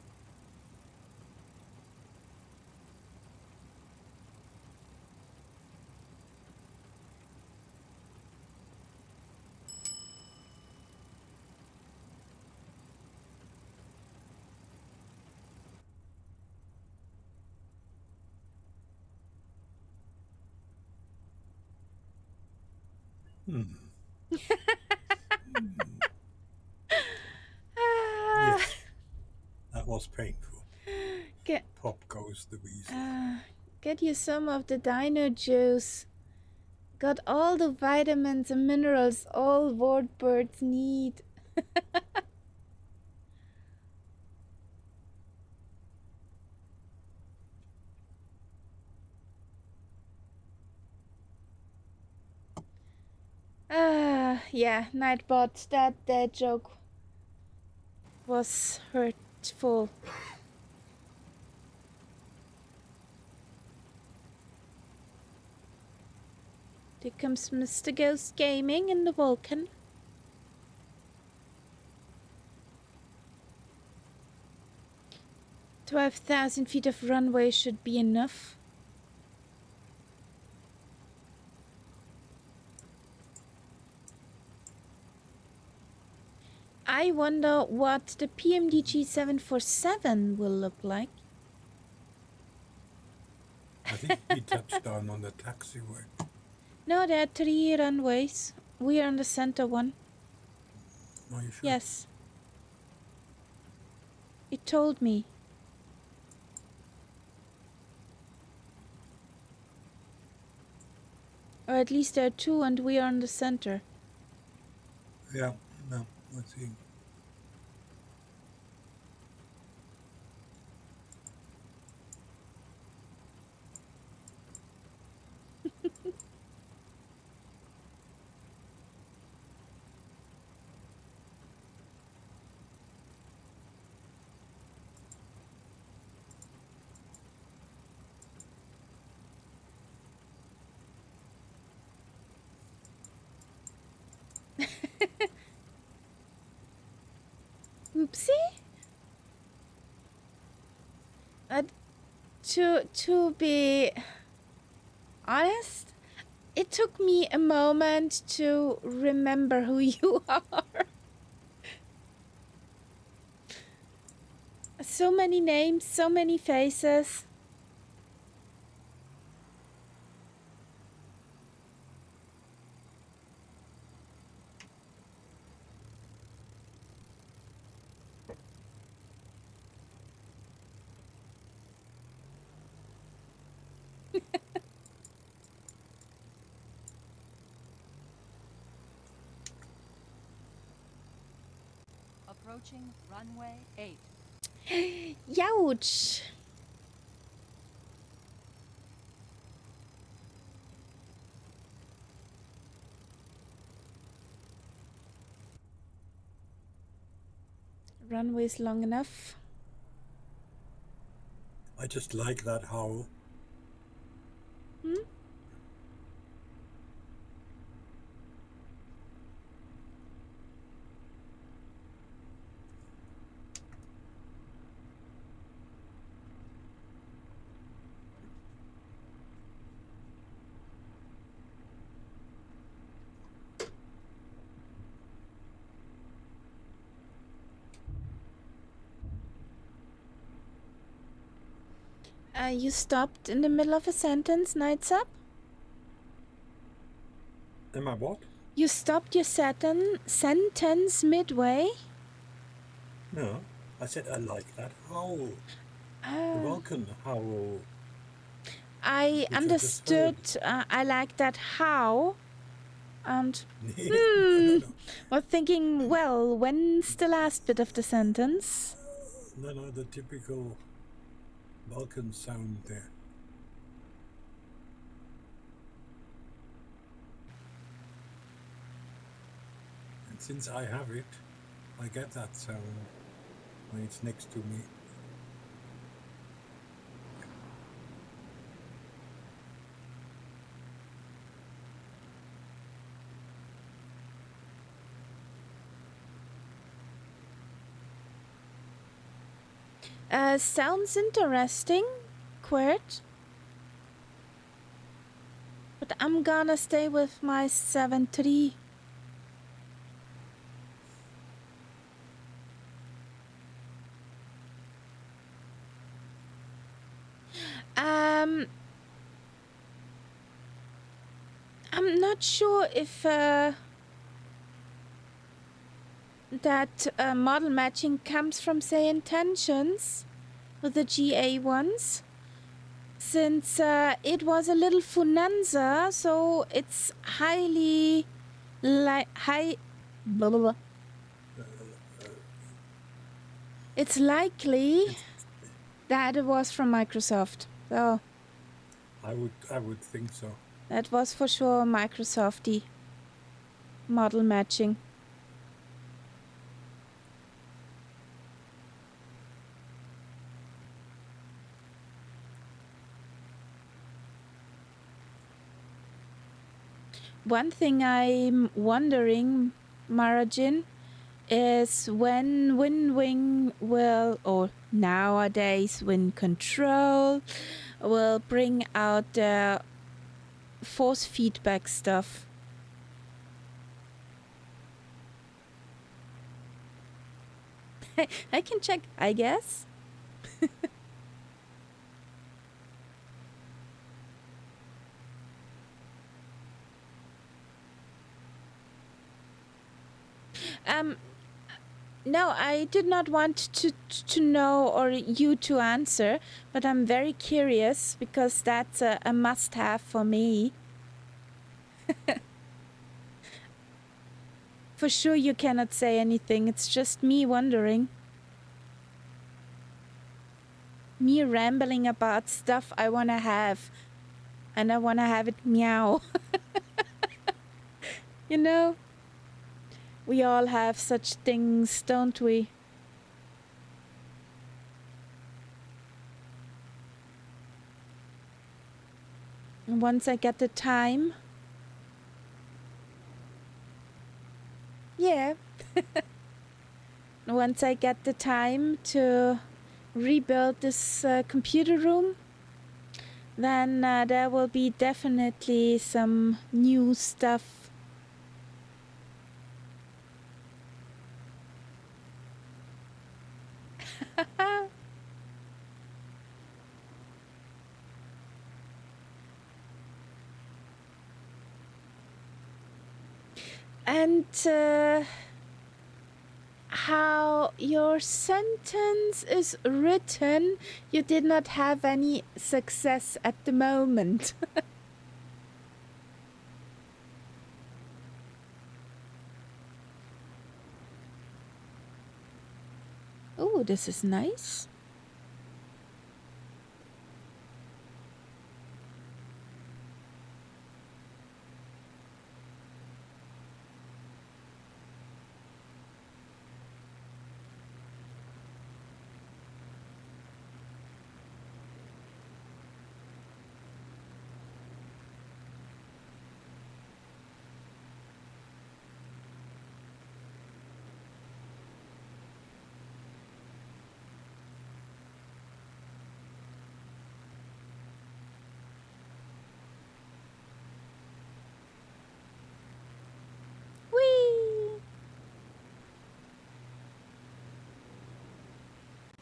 Yes, that was painful. Get, Pop goes the weasel. get you some of the dino juice. Got all the vitamins and minerals all warbirds need. Yeah, Nightbot, that joke was hurtful. Here comes Mr. Ghost Gaming in the Vulcan. 12,000 feet of runway should be enough. I wonder what the PMDG 747 will look like. I think we touched down on the taxiway. No, there are 3 runways. We are on the center one. Are you sure? Yes. It told me. Or at least there are 2 and we are on the center. Yeah, no, let's see. Oopsie? To be honest, it took me a moment to remember who you are. So many names, so many faces. Approaching runway 8. Youch! Runway's long enough. I just like that howl. Hmm? You stopped in the middle of a sentence, Nights Up? Am I what? You stopped your sentence midway? No, I said I like that howl. The Vulcan howl. I Which understood. I like that how. And No. was thinking, well, when's the last bit of the sentence? No, the typical Vulcan sound there. And since I have it, I get that sound when it's next to me. Sounds interesting, Quirt. But I'm gonna stay with my 7-3. I'm not sure if that model matching comes from, say, intentions with the GA ones, since it was a little funanza, so it's highly blah, blah, blah. It's likely that it was from Microsoft. So I would think so. that was for sure Microsofty model matching. One thing I'm wondering, Marajin, is when WinWing will, or nowadays Wind Control, will bring out the force feedback stuff. I can check, I guess. No, I did not want to know or you to answer, but I'm very curious because that's a must-have for me. For sure you cannot say anything, it's just me wondering. Me rambling about stuff I want to have, and I want to have it meow. You know? We all have such things, don't we? And once I get the time... Yeah. Once I get the time to rebuild this computer room, then there will be definitely some new stuff. And how your sentence is written, you did not have any success at the moment. Oh, this is nice.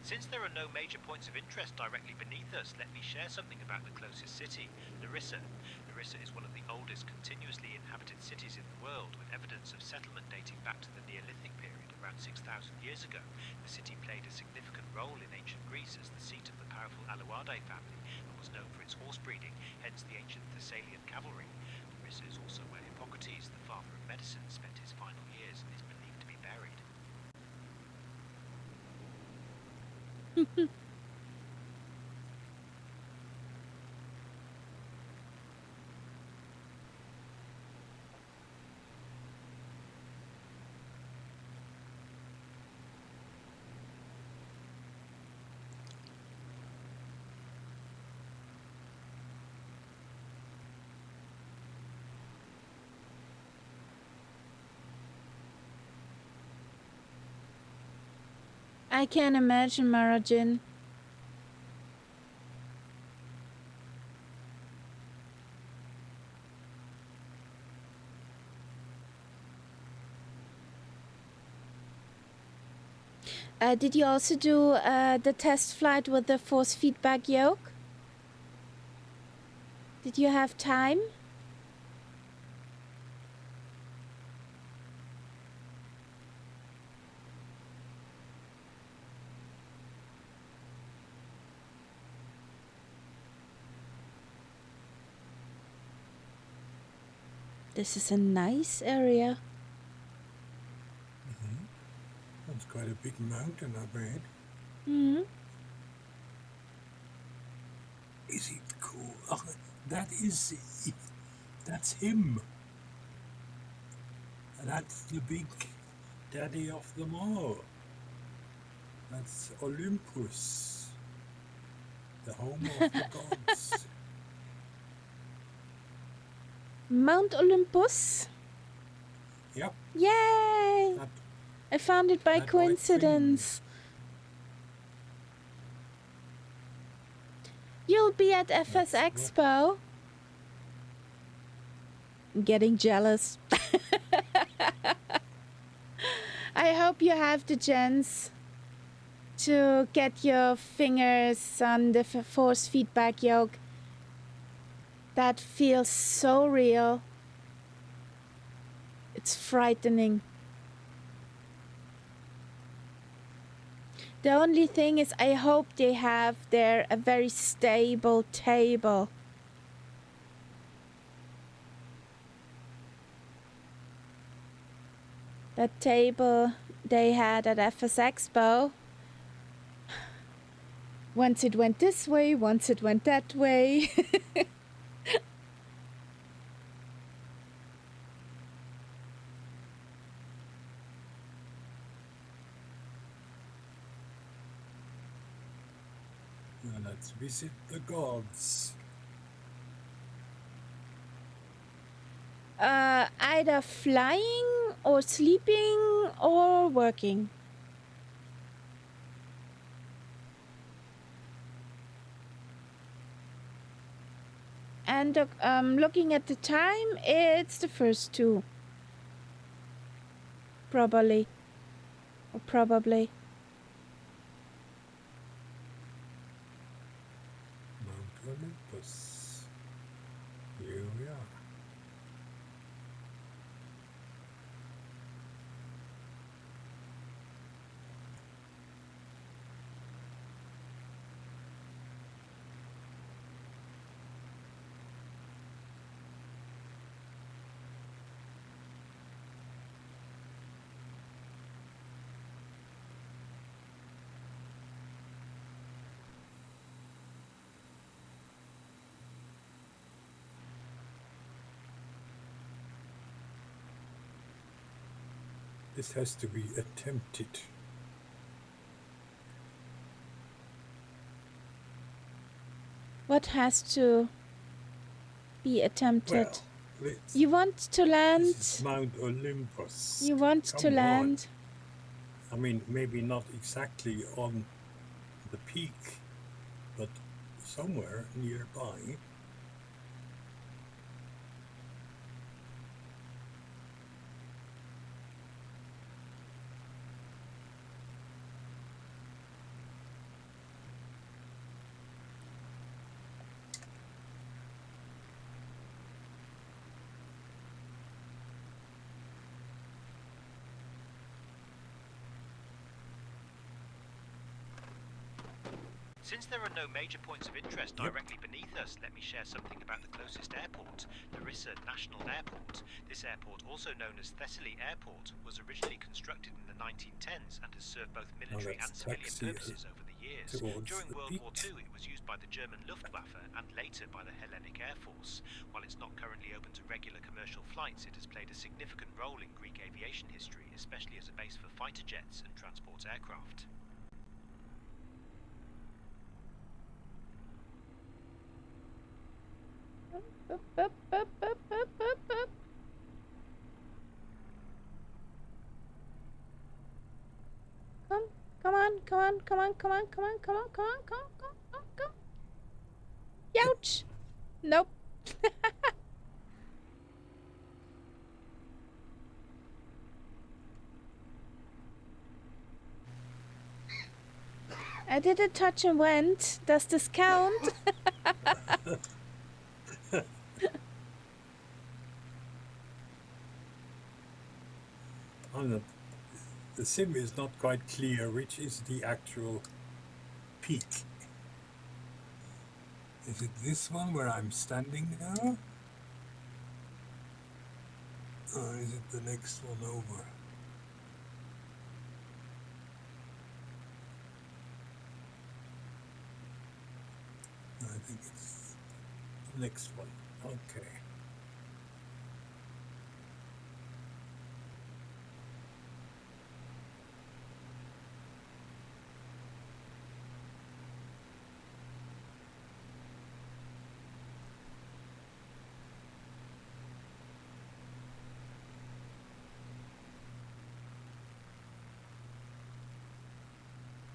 Since there are no major points of interest directly beneath us, let me share something about the closest city, Larissa. Larissa is one of the oldest continuously inhabited cities in the world, with evidence of settlement dating back to the Neolithic period, around 6,000 years ago. The city played a significant role in ancient Greece as the seat of the powerful Alauadae family, and was known for its horse breeding, hence the ancient Thessalian cavalry. Larissa is also where Hippocrates, the father of medicine, spent his final years and is believed to be buried. I can imagine, Marajin. Did you also do the test flight with the force feedback yoke? Did you have time? This is a nice area. That's quite a big mountain up ahead. Hmm. Is it cool? Oh, that's him. That's the big daddy of them all. That's Olympus, the home of the gods. Mount Olympus. Yep. Yay! That, I found it by that white coincidence. You'll be at FS That's Expo. I'm getting jealous. I hope you have the chance to get your fingers on the force feedback yoke. That feels so real. It's frightening. The only thing is I hope they have there a very stable table. That table they had at FS Expo. Once it went this way, once it went that way. Let's visit the gods. Either flying or sleeping or working. And looking at the time, it's the first two. Probably. Or probably. Mount Olympus. Here we are. This has to be attempted. What has to be attempted? Well, You want to land? this is Mount Olympus. You want Come to on. land? I mean, maybe not exactly on the peak, but somewhere nearby. Since there are no major points of interest directly beneath us, let me share something about the closest airport, Larissa National Airport. This airport, also known as Thessaly Airport, was originally constructed in the 1910s and has served both military and civilian purposes over the years. During World War II, it was used by the German Luftwaffe and later by the Hellenic Air Force. While it's not currently open to regular commercial flights, it has played a significant role in Greek aviation history, especially as a base for fighter jets and transport aircraft. Up, up, up, up, up, up, up. Come on, come on, come on, come on, come on, come on, come on, come on, come on, come on. Ouch! Nope. I did a touch and went. Does this count? The sim is not quite clear which is the actual peak. Is it this one where I'm standing now? Or is it the next one over? I think it's the next one. Okay.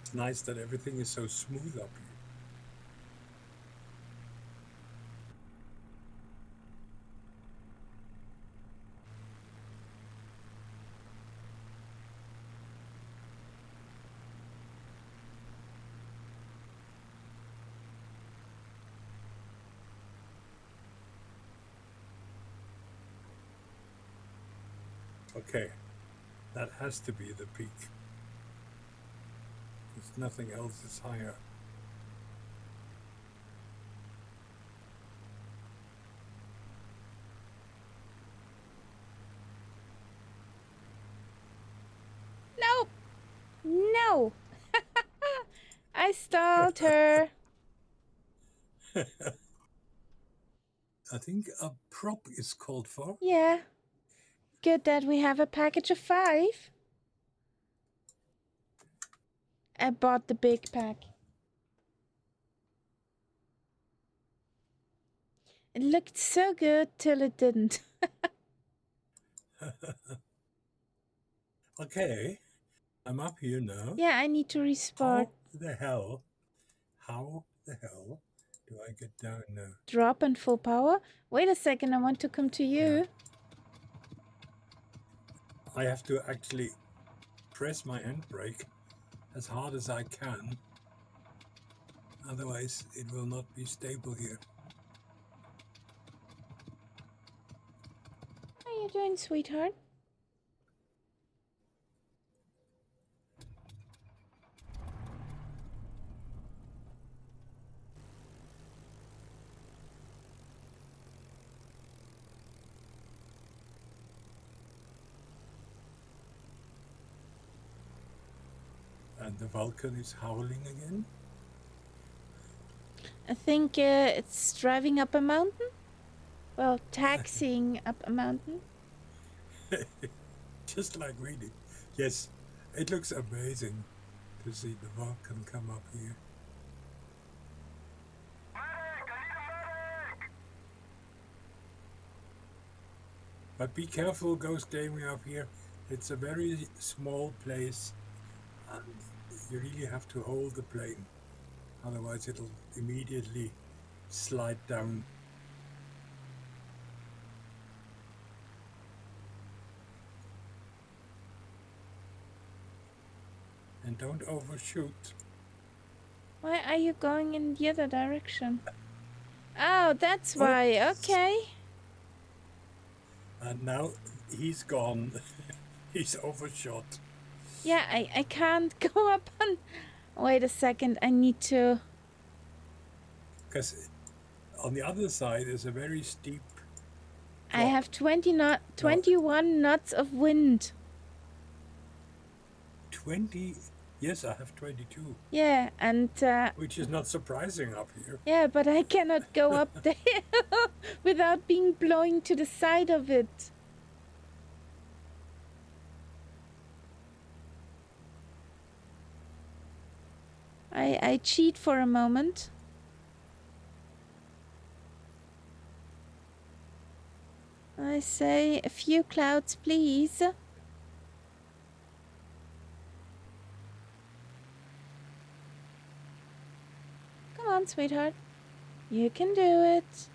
It's nice that everything is so smooth up here. Okay, that has to be the peak. Because nothing else is higher. Nope. No. I stalled her. I think a prop is called for. Yeah. Good that we have a package of 5. I bought the big pack. It looked so good till it didn't. Okay, I'm up here now. Yeah, I need to respawn. How the hell do I get down now? Drop and full power. Wait a second, I want to come to you. Yeah. I have to actually press my handbrake as hard as I can. Otherwise, it will not be stable here. How are you doing, sweetheart? And the Vulcan is howling again. I think it's driving up a mountain. Well, taxiing up a mountain. Just like we did. Yes, it looks amazing to see the Vulcan come up here. But be careful, Ghost Gaming up here. It's a very small place and you really have to hold the plane. Otherwise it'll immediately slide down. And don't overshoot. Why are you going in the other direction? Oh, that's why. Okay. And now he's gone. He's overshot. Yeah, I can't go up on... Wait a second, I need to Because on the other side is a very steep I drop. have 21 knots of wind. 20. Yes, I have 22, Yeah, and which is not surprising up here. yeah, but I cannot go up there without being blown to the side of it. I cheat for a moment. I say a few clouds, please. Come on, sweetheart. You can do it.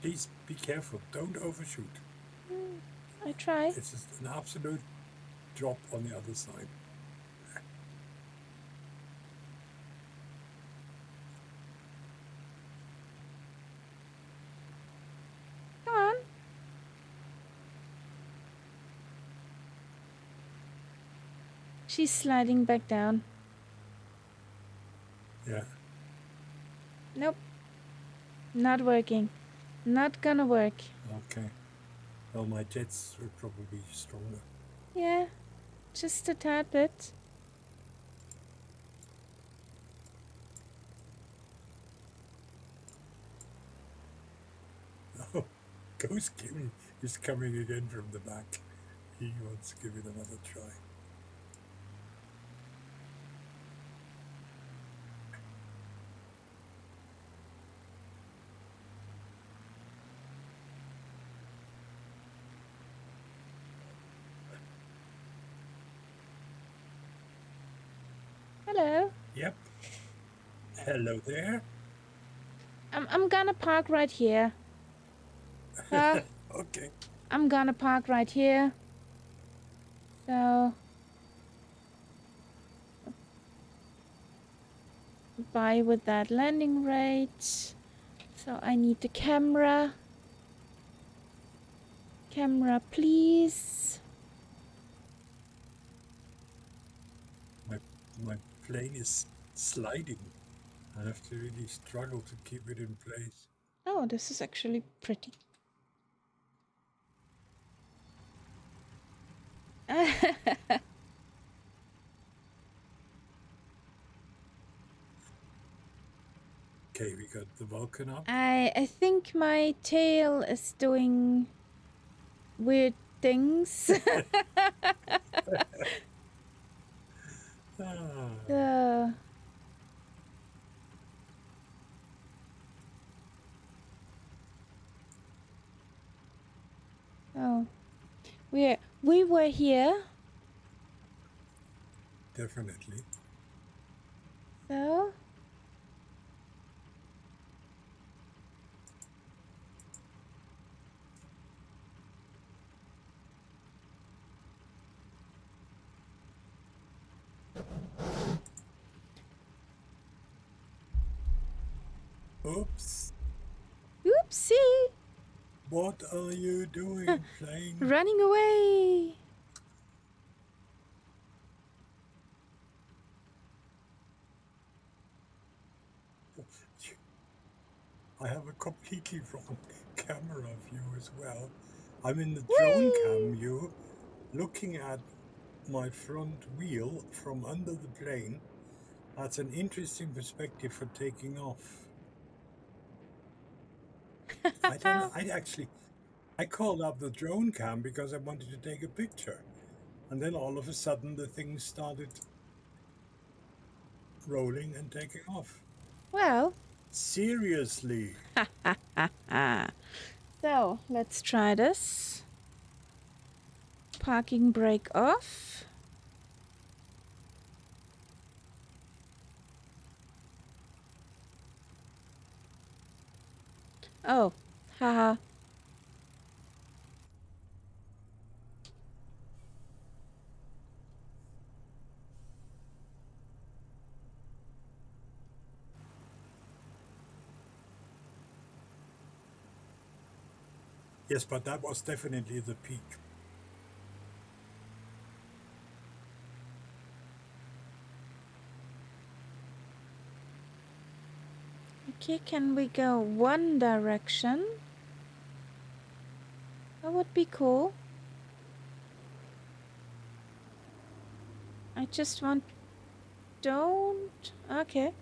Please be careful. Don't overshoot. I try. It's just an absolute drop on the other side. Come on. She's sliding back down. Yeah. Nope. Not working. Not gonna work. Okay. Well, my jets will probably be stronger. Yeah, just a tad bit. Oh, Ghost Kim is coming again from the back. He wants to give it another try. Hello. Yep. Hello there. I'm gonna park right here. Okay. I'm gonna park right here. So by with that landing rate. So I need the camera. Camera, please. My plane is sliding. I have to really struggle to keep it in place. Oh, this is actually pretty. Okay, we got the Vulcan up. I think my tail is doing weird things. Ah, Oh, we were here. definitely. So Oops. oopsie, What are you doing, plane? running away. I have a completely wrong camera view as well. I'm in the drone cam view, looking at my front wheel from under the plane. That's an interesting perspective for taking off. I don't know. I called up the drone cam because I wanted to take a picture. And then all of a sudden the thing started rolling and taking off. Well, Seriously. so let's try this. Parking brake off. Oh, haha. Yes, but that was definitely the peak. Okay, can we go one direction? That would be cool. I just want... Don't... Okay.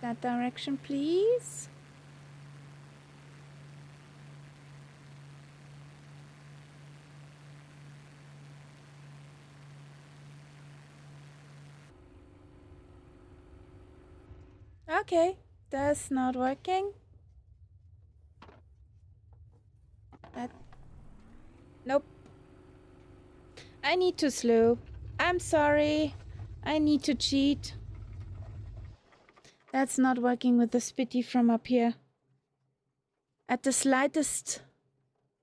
That direction, please. Okay, that's not working. That... Nope. I need to slow. I'm sorry. I need to cheat. That's not working with the Spitty from up here. At the slightest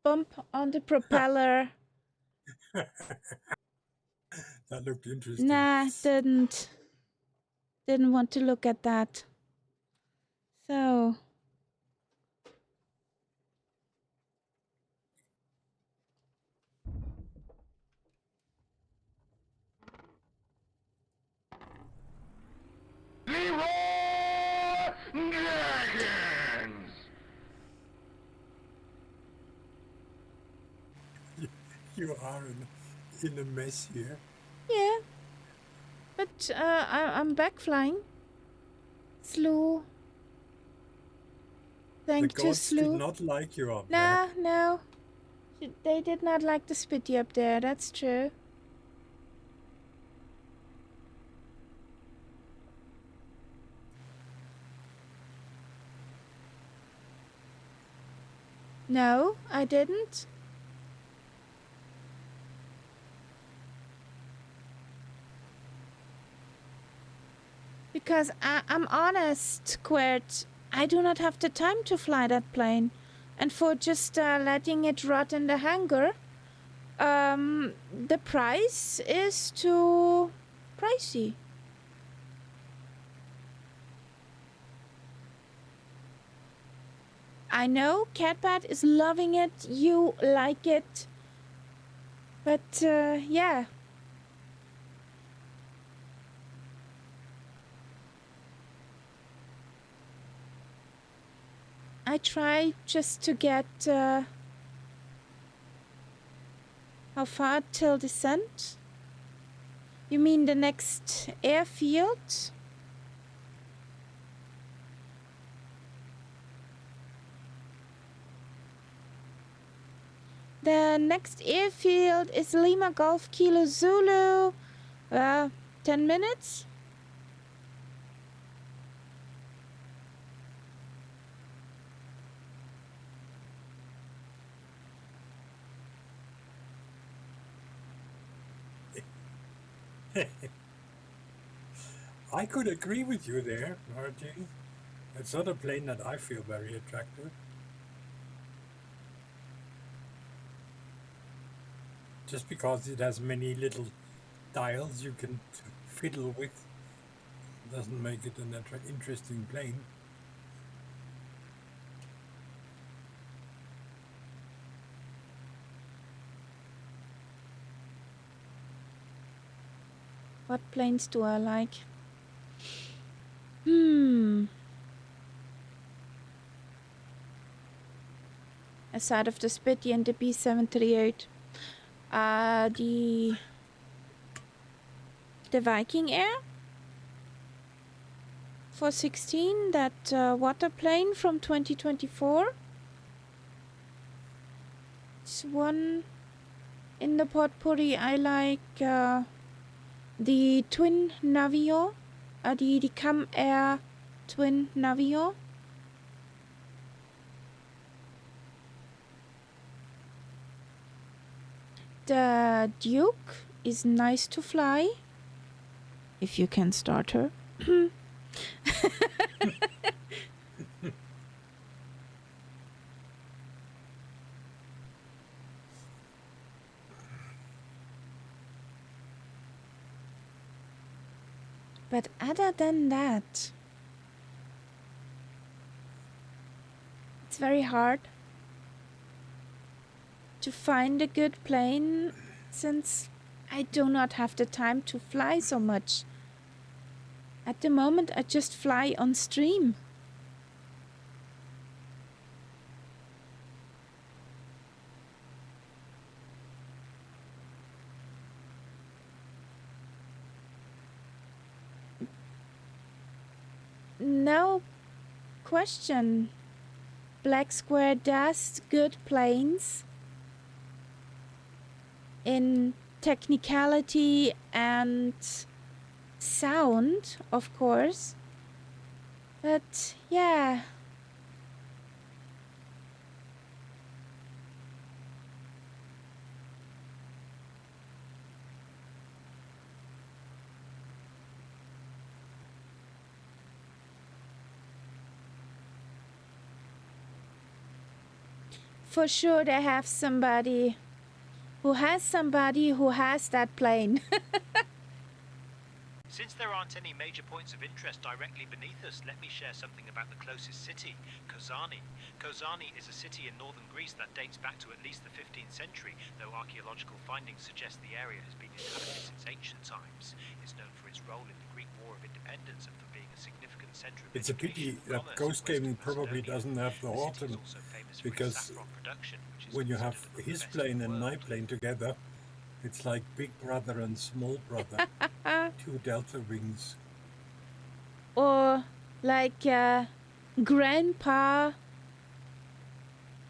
bump on the propeller. That looked interesting. Nah, didn't want to look at that. So... Dragons! You are in a mess here. Yeah. But I'm back flying. Slew. Thank The you, gods did Slew. not like you up Nah, there. no. They did not like the Spitty up there, that's true. No, I didn't. Because I'm honest, Quert. I do not have the time to fly that plane. And for just letting it rot in the hangar, the price is too pricey. I know Catbat is loving it, you like it. But yeah. I try just to get how far till descent? You mean the next airfield? The next airfield is Lima Golf Kilo Zulu. 10 minutes? I could agree with you there, Martin. It's not a plane that I feel very attractive. Just because it has many little dials you can fiddle with doesn't make it an interesting plane. What planes do I like? Aside of the Spitty and the B738. The Viking Air 416, that water plane from 2024. It's one in the potpourri. I like the Twin Navio, the Cam Air Twin Navio. The Duke is nice to fly, if you can start her. But other than that, it's very hard to find a good plane since I do not have the time to fly so much. At the moment, I just fly on stream. No question. Black Square does good planes in technicality and sound, of course. But yeah. For sure they have somebody who has that plane. Since there aren't any major points of interest directly beneath us, let me share something about the closest city, Kozani. Kozani is a city in northern Greece that dates back to at least the 15th century, though archaeological findings suggest the area has been inhabited since ancient times. It's known for its role in the Greek War of Independence and for being a significant centre of It's a pity education and that commerce Ghost in Western Gaming probably Macedonia. doesn't have the The city autumn, is also famous for its because saffron production, which is when you have considered among the his best in plane the and my world. plane together, it's like Big Brother and Small Brother, two Delta Wings. Or like grandpa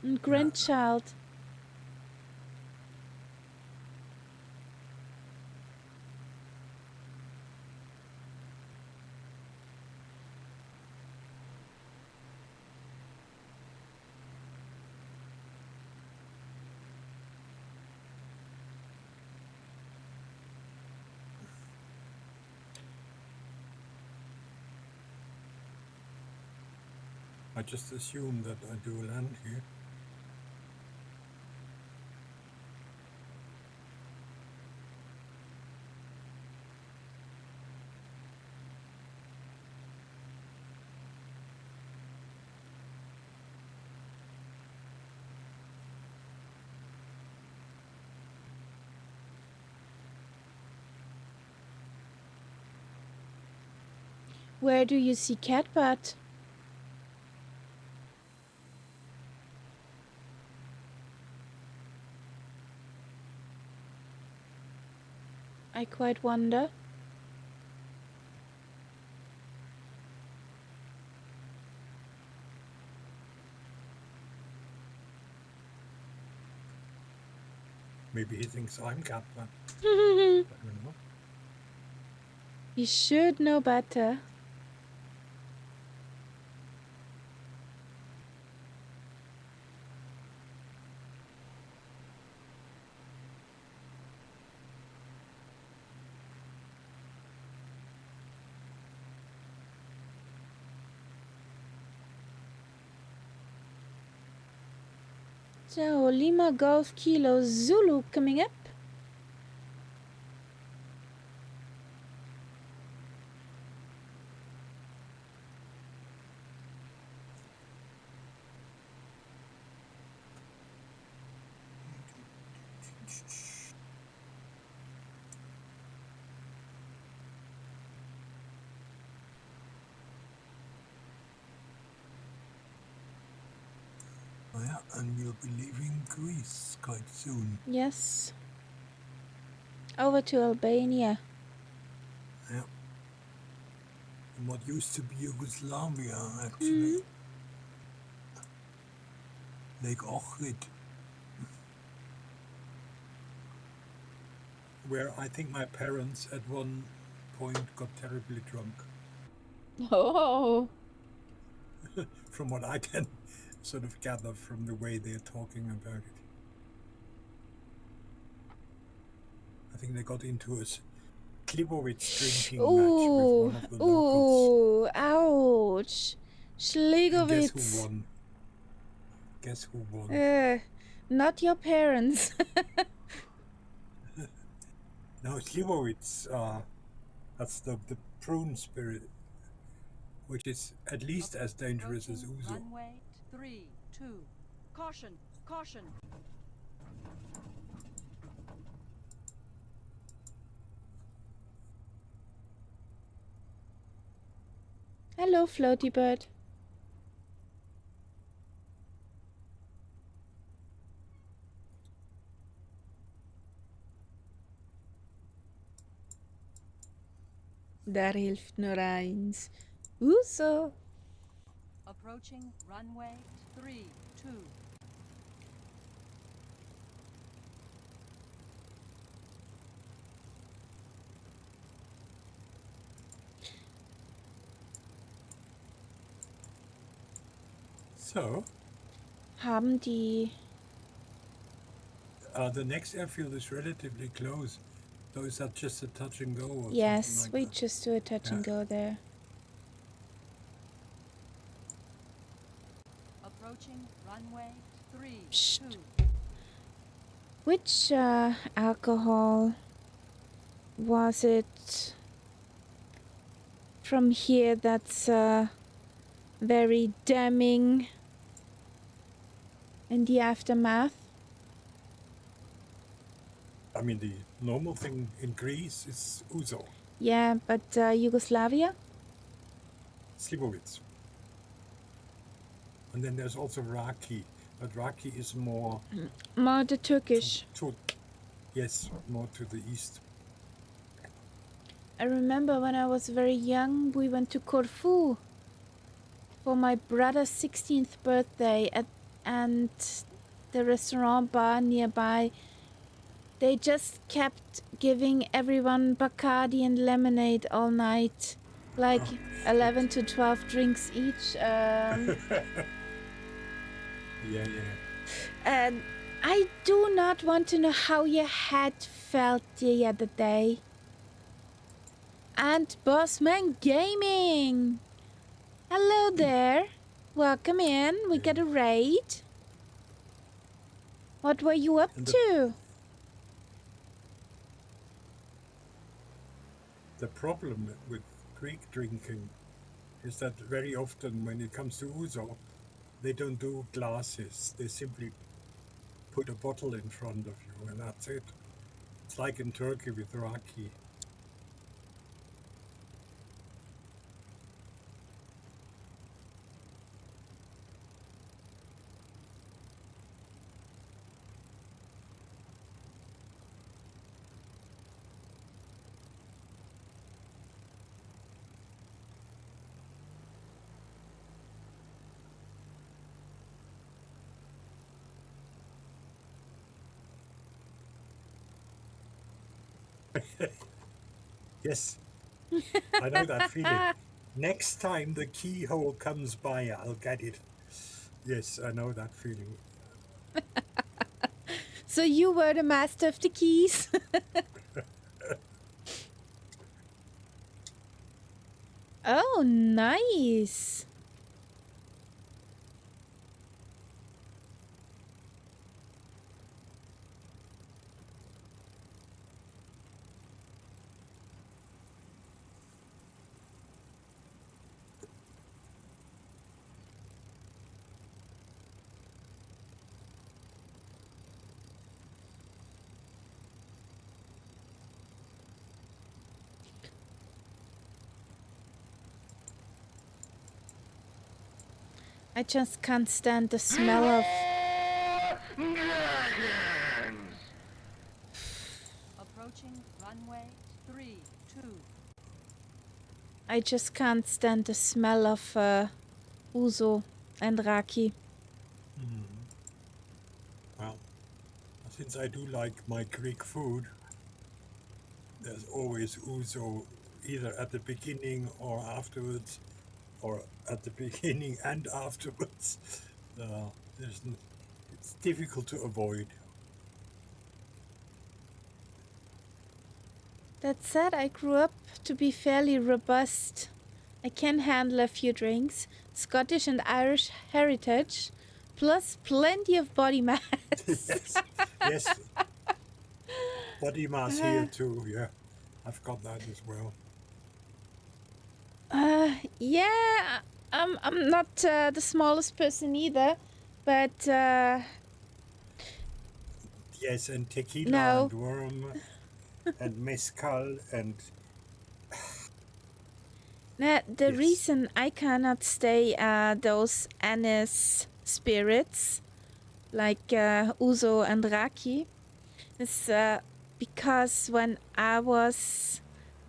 and grandchild. I just assume that I do land here. Where do you see Catbot? I quite wonder. Maybe he thinks I'm Catman. I don't know. You should know better. So, Lima Golf Kilo Zulu coming up. Oh yeah, and we'll be leaving Greece quite soon. Yes. Over to Albania. Yeah. And what used to be Yugoslavia, actually. Lake Ohrid. Where I think my parents at one point got terribly drunk. Oh. From what I can sort of gather from the way they're talking about it. I think they got into a Klibowitz drinking match with one of the locals. Ooh, ouch. And Schligowitz. guess who won? Guess who won? Not your parents. No, Slivovitz, that's the prune spirit, which is at least as dangerous as Approaching ouzo. runway 32. Caution, caution. Hello, floaty bird. Daar hilft nur eins. Uso. Approaching runway 32. So, Haben die... the next airfield is relatively close. So is that just a touch and go or Yes, something we like that? just do a touch and go there. Approaching runway 32. Psst. Which alcohol was it from here that's very damning in the aftermath? I mean, the normal thing in Greece is ouzo, Yeah, but Yugoslavia? Slivovitz. And then there's also raki, but raki is more More the Turkish. yes, more to the east. I remember when I was very young, we went to Corfu for my brother's 16th birthday and the restaurant bar nearby. They just kept giving everyone Bacardi and lemonade all night. Like 11 to 12 drinks each. Yeah. And I do not want to know how your head felt the other day. And Bossman Gaming! Hello there. Welcome in. We got a raid. What were you up to? The problem with Greek drinking is that very often when it comes to ouzo, they don't do glasses. They simply put a bottle in front of you and that's it. It's like in Turkey with raki. Yes, I know that feeling. Next time the keyhole comes by, I'll get it. Yes, I know that feeling. So you were the master of the keys? Oh, nice. I just can't stand the smell of... Dragons! Approaching runway 32. I just can't stand the smell of ouzo and raki. Well, since I do like my Greek food, there's always ouzo either at the beginning or afterwards, or at the beginning and afterwards. It's difficult to avoid. That said, I grew up to be fairly robust. I can handle a few drinks, Scottish and Irish heritage, plus plenty of body mass. Yes. Body mass here too, yeah. I've got that as well. Yeah, I'm not the smallest person either, but Yes, and tequila no. and worm and mezcal and The yes. reason I cannot stay those anise spirits like Uzo and Raki is because when I was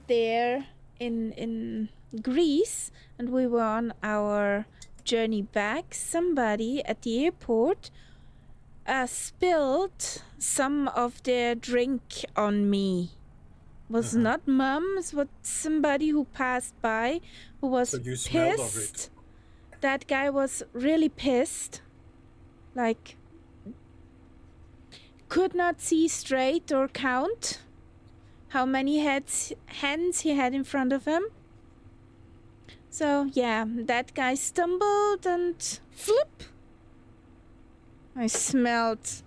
there in Greece and we were on our journey back, somebody at the airport spilled some of their drink on me. Was not mums, but somebody who passed by who was So you smelled of pissed. it. That guy was really pissed. Like, could not see straight or count how many hands he had in front of him. So, yeah, that guy stumbled and flip. I smelled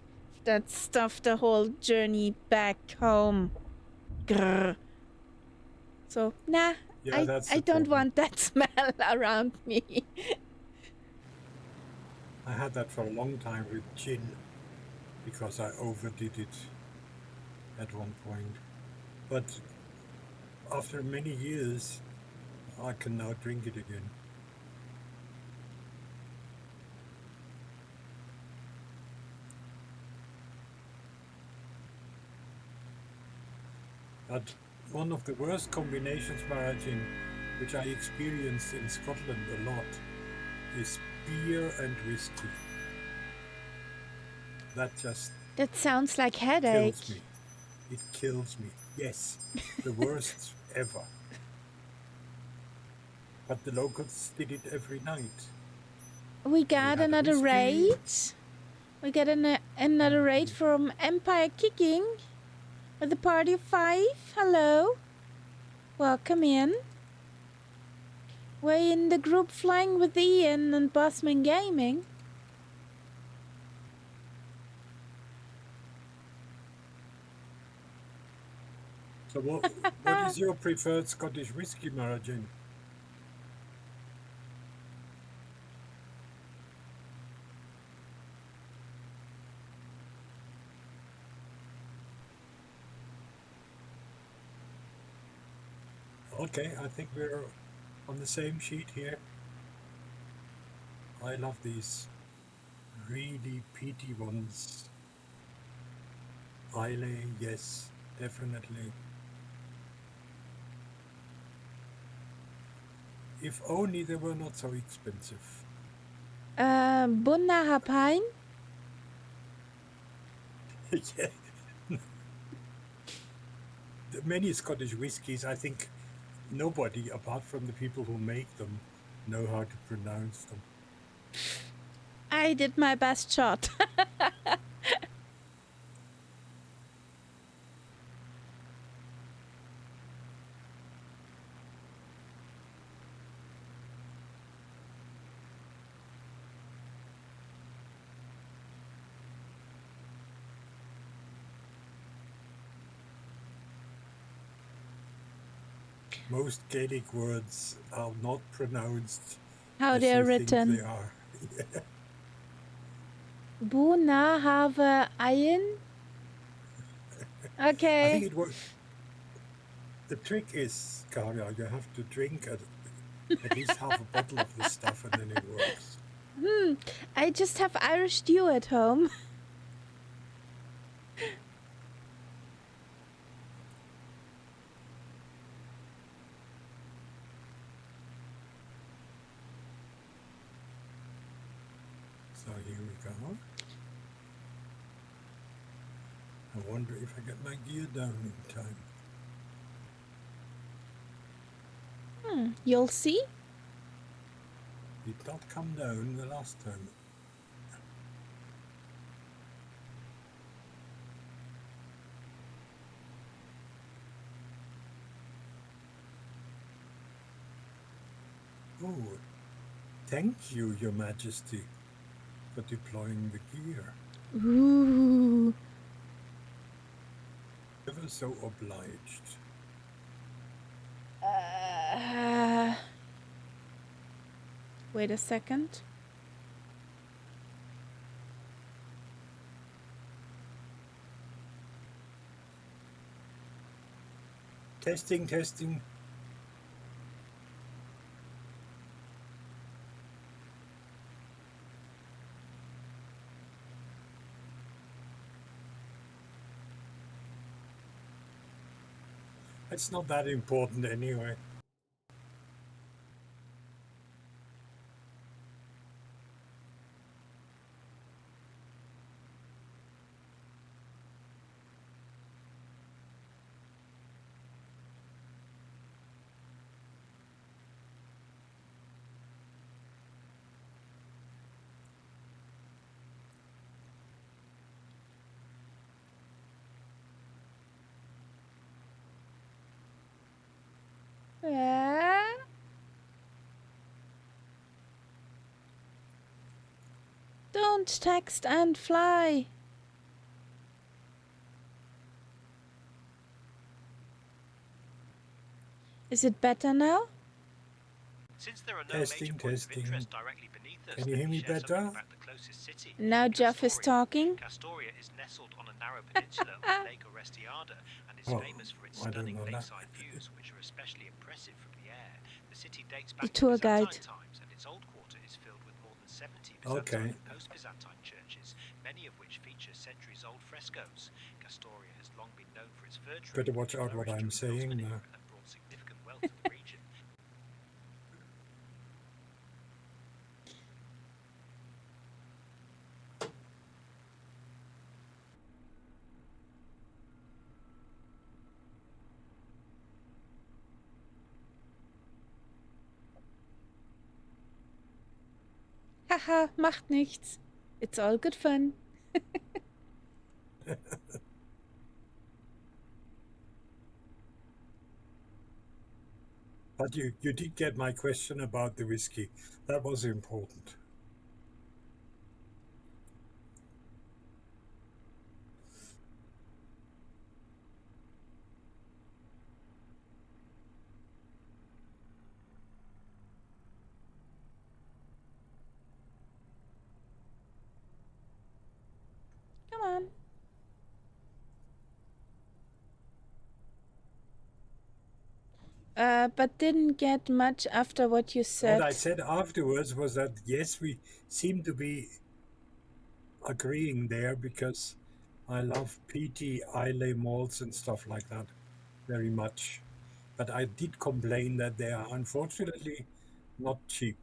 that stuff the whole journey back home. Grrr. So, nah, Yeah, that's I the don't problem. want that smell around me. I had that for a long time with gin because I overdid it at one point. But after many years, I can now drink it again. But one of the worst combinations, Marajin, which I experienced in Scotland a lot, is beer and whiskey. That just That sounds like headache. kills me. It kills me. Yes, the worst ever. But the locals did it every night. We got had a another whiskey. raid. We got another raid from Empire Kicking with a party of 5. Hello. Welcome in. We're in the group Flying with Ian and Bossman Gaming. So what is your preferred Scottish whiskey, Marajin? Okay, I think we're on the same sheet here. I love these really peaty ones. Islay, yes, definitely. If only they were not so expensive. Bunna Hapain. Yeah. Many Scottish whiskies, I think nobody, apart from the people who make them, know how to pronounce them. I did my best shot. Most Gaelic words are not pronounced How as they're you written. think they are. Buna have iron. I think Okay. it works. The trick is, Karia, you have to drink at least half a bottle of this stuff and then it works. I just have Irish stew at home. So here we go. I wonder if I get my gear down in time. You'll see. It did not come down the last time. Oh, thank you, Your Majesty, for deploying the gear. Ooh. Ever so obliged. Wait a second. Testing, testing. It's not that important anyway. Yeah. Don't text and fly. Is it better now? Since there are no Testing, major points of testing. interest directly beneath us, Can you let hear me share something better? about the closest city. Now Jeff is Castoria. talking. Castoria is nestled on a narrow peninsula on Lake Orestiada and is Oh, famous for its I don't stunning know that. lakeside views, which are especially impressive from the air. The city dates The back to tour Byzantine guide. times, and its old quarter is filled with more than 70 Byzantine Okay. and post-Byzantine churches, many of which feature centuries-old frescoes. Castoria has long been known for its fur trade, Better watch which out what flourished I'm during the saying Ottoman now. era and brought significant wealth to the region. Haha, macht nichts. It's all good fun. But you did get my question about the whiskey. That was important. Come on. But didn't get much after what you said. What I said afterwards was that, yes, we seem to be agreeing there because I love peaty Islay malts and stuff like that very much. But I did complain that they are unfortunately not cheap.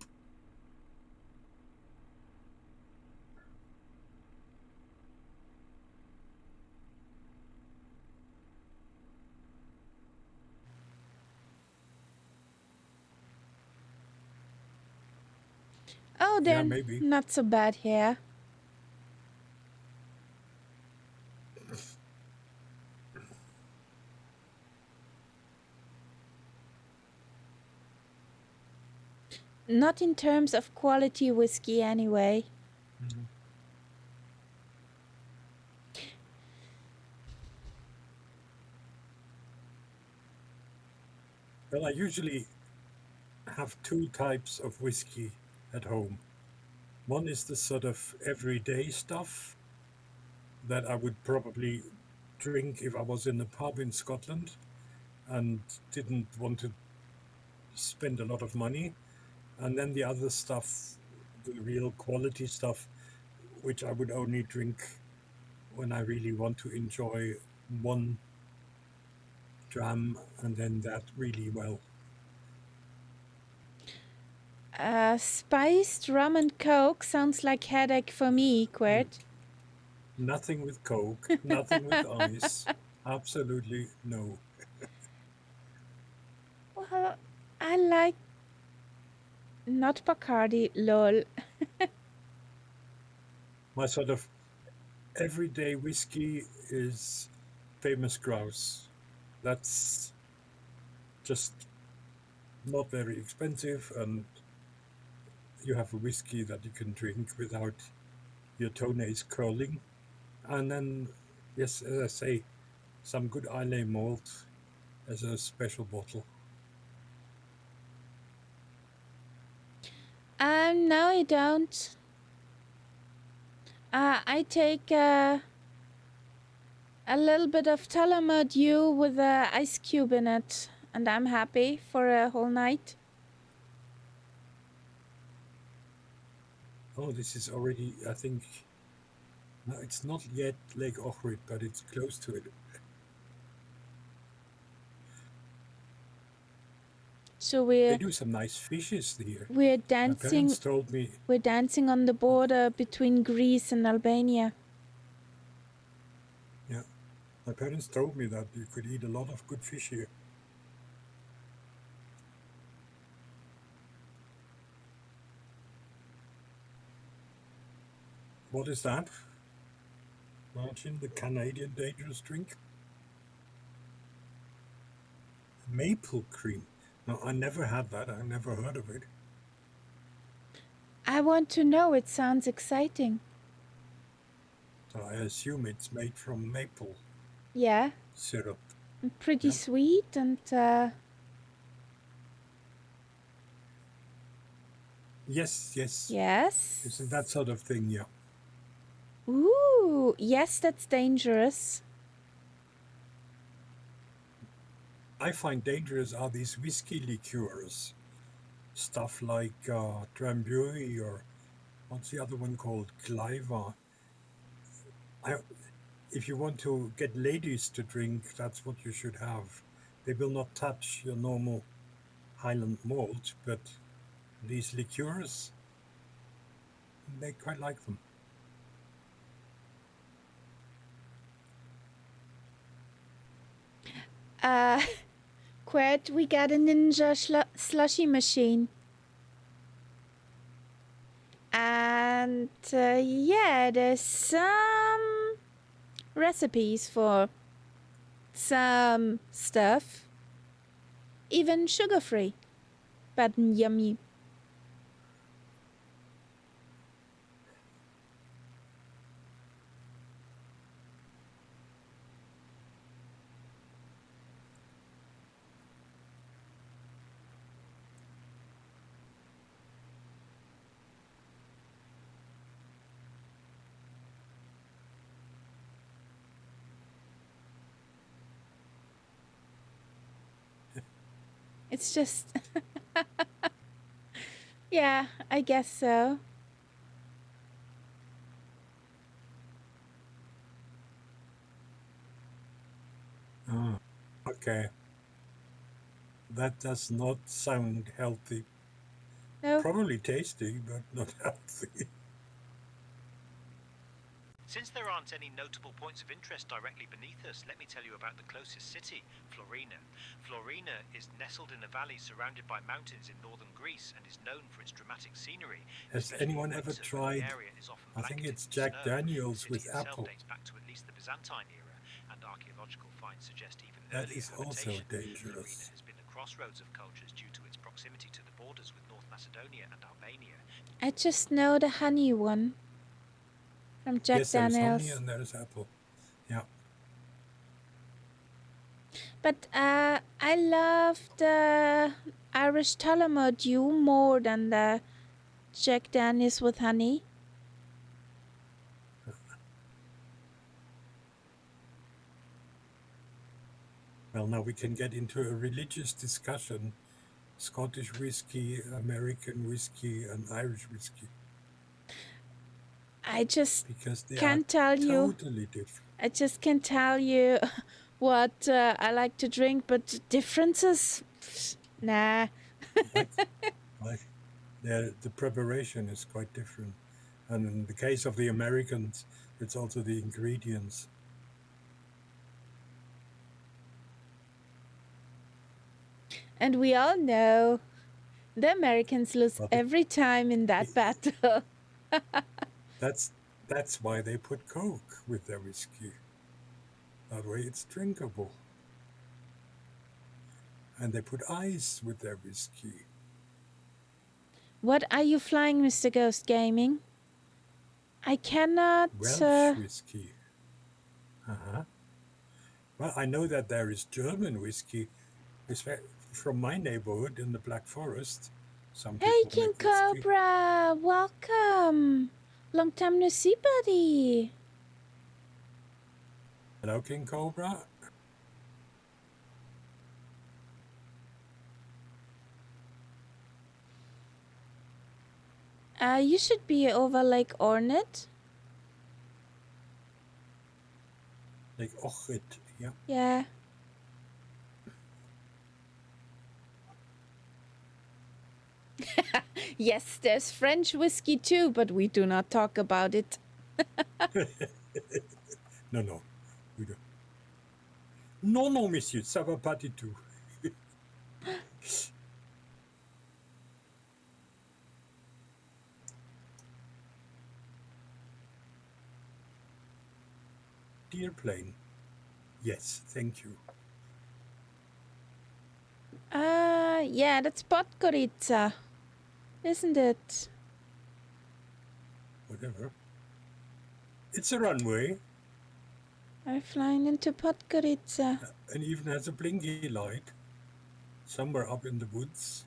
Oh, they're Yeah, maybe. not so bad here. Not in terms of quality whiskey, anyway. Mhm. Well, I usually have two types of whiskey at home. One is the sort of everyday stuff that I would probably drink if I was in a pub in Scotland and didn't want to spend a lot of money. And then the other stuff, the real quality stuff, which I would only drink when I really want to enjoy one dram and then that really well. Spiced rum and coke sounds like headache for me, Quert. Nothing with Coke, nothing with ice. Absolutely no. Well, I like not Bacardi, lol. My sort of everyday whiskey is Famous Grouse. That's just not very expensive, and you have a whiskey that you can drink without your toenails curling. And then, yes, as I say, some good Islay malt as a special bottle. No, I don't. I take a little bit of Tullamore Dew with a ice cube in it, and I'm happy for a whole night. Oh, this is already, I think, no, it's not yet Lake Ohrid, but it's close to it. So They do some nice fishes here. we're My dancing. parents told me, We're dancing on the border between Greece and Albania. yeah, my parents told me that you could eat a lot of good fish here. What is that? Martin, the Canadian dangerous drink? Maple cream. No, I never had that. I never heard of it. I want to know. It sounds exciting. So I assume it's made from maple Yeah, syrup. pretty Yeah. sweet and. Yes, yes. Yes. Isn't that sort of thing, yeah. Ooh, yes, that's dangerous. I find dangerous are these whiskey liqueurs. Stuff like Drambuie or what's the other one called? Cliver. If you want to get ladies to drink, that's what you should have. They will not touch your normal Highland malt, but these liqueurs, they quite like them. Quet, we got a ninja slushy machine. And yeah, there's some recipes for some stuff. Even sugar-free. But yummy. It's just... yeah, I guess so. Oh, okay. That does not sound healthy. No. Probably tasty, but not healthy. Since there aren't any notable points of interest directly beneath us, let me tell you about the closest city, Florina. Florina is nestled in a valley surrounded by mountains in northern Greece and is known for its dramatic scenery. Has anyone ever tried, I think it's Jack Daniels with apple. Dates back to at least the Byzantine era, and archaeological finds suggest even That earlier is also habitation. Florina dangerous. has been a crossroads of cultures due to its proximity to the borders with North Macedonia and Albania. I just know the honey one. From Jack Yes, there's Daniels. honey and there's apple. Yeah. But I love the Irish Tullamore Dew more than the Jack Daniels with honey. Well, now we can get into a religious discussion. Scottish whiskey, American whiskey, and Irish whiskey. I just because they can't are tell you. totally different. I just can't tell you what I like to drink, but differences? Nah. Like the preparation is quite different. And in the case of the Americans, it's also the ingredients. And we all know the Americans lose every time in that battle. That's why they put Coke with their whiskey. That way it's drinkable. And they put ice with their whiskey. What are you flying, Mr. Ghost Gaming? I cannot... Welsh whiskey. Uh-huh. Well, I know that there is German whiskey from my neighborhood in the Black Forest. Some Hey, people King make that skill. Cobra! Welcome! Long time no see, buddy. Hello, King Cobra. You should be over Lake Ornit. Like Ochit, yeah. Yeah. Yes, there's French whiskey too, but we do not talk about it. No, we don't. Non, monsieur, ça va pas du tout. Dear plane. Yes, thank you. Yeah, that's Podgorica, isn't it? Whatever. It's a runway I'm flying into Podgorica. and even has a blinky light somewhere up in the woods.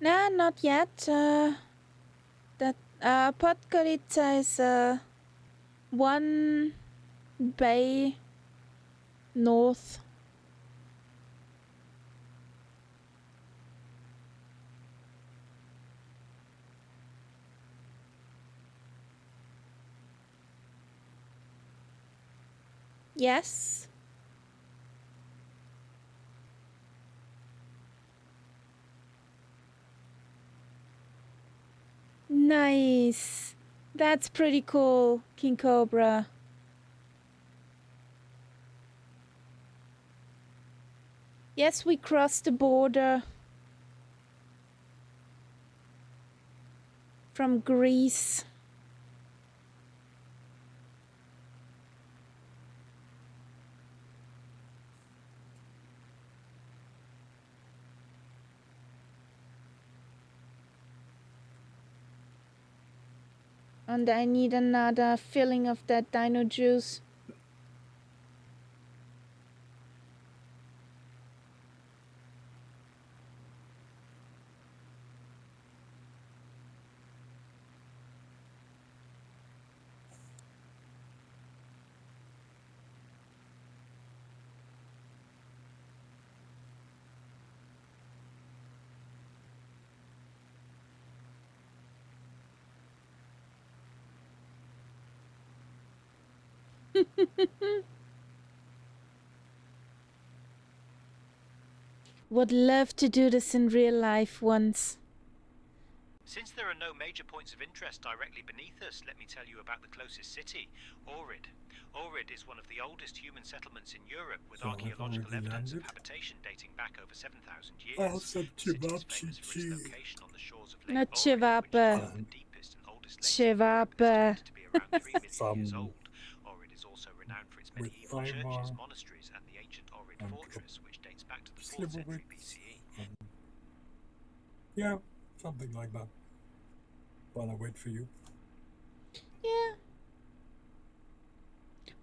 Nah, not yet. Podgorica is one bay north. Yes. Nice. That's pretty cool, King Cobra. Yes, we crossed the border from Greece. And I need another filling of that dino juice. Would love to do this in real life once. Since there are no major points of interest directly beneath us, let me tell you about the closest city, Ohrid. Ohrid is one of the oldest human settlements in Europe, with So I've archaeological already evidence of landed. habitation dating back over 7,000 years. Oh, some The city is famous for its chivapchichi. location on the shores of Lake Not Ohrid, which is chivapa. one of the deepest and oldest lakes in Europe, Chivapa. estimated to be around 3 million years Some old. Ohrid is also renowned for its with medieval churches, Imar monasteries, and the ancient Ohrid and fortress, which dates back to the 4th century Slivovitz. BCE. Yeah, something like that. While I wait for you. Yeah.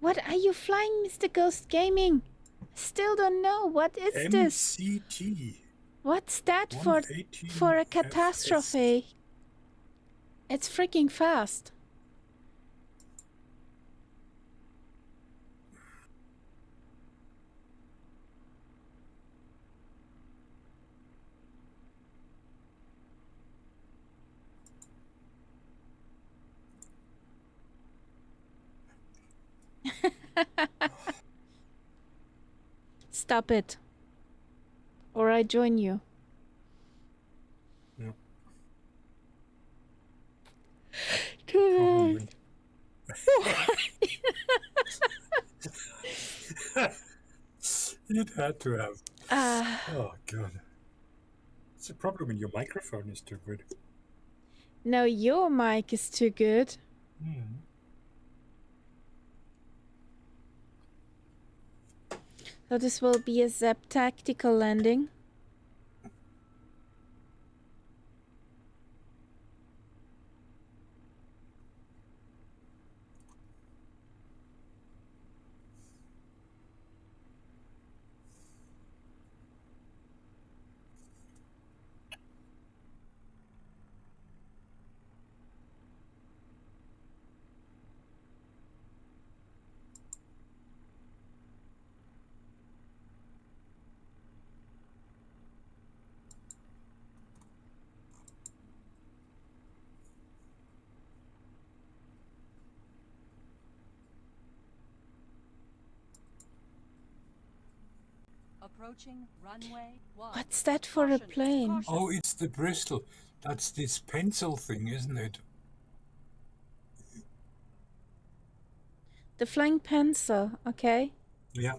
What are you flying, Mr. Ghost Gaming? Still don't know. What is this? MCT. What's that for 118 a FS. catastrophe? It's freaking fast. Stop it. Or I join you. Yeah. Too You'd had to have. Oh, God. It's a problem when your microphone is too good. No, your mic is too good. So this will be a Zep tactical landing. Approaching runway 1. What's that for a Caution, plane? caution. Oh, it's the Bristol. That's this pencil thing, isn't it? The flying pencil, okay. Yeah.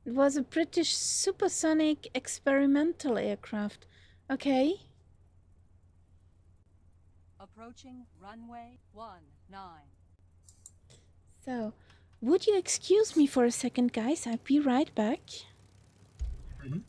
It was a British supersonic experimental aircraft. Okay. Approaching runway 19. So, would you excuse me for a second, guys? I'll be right back. Mhm.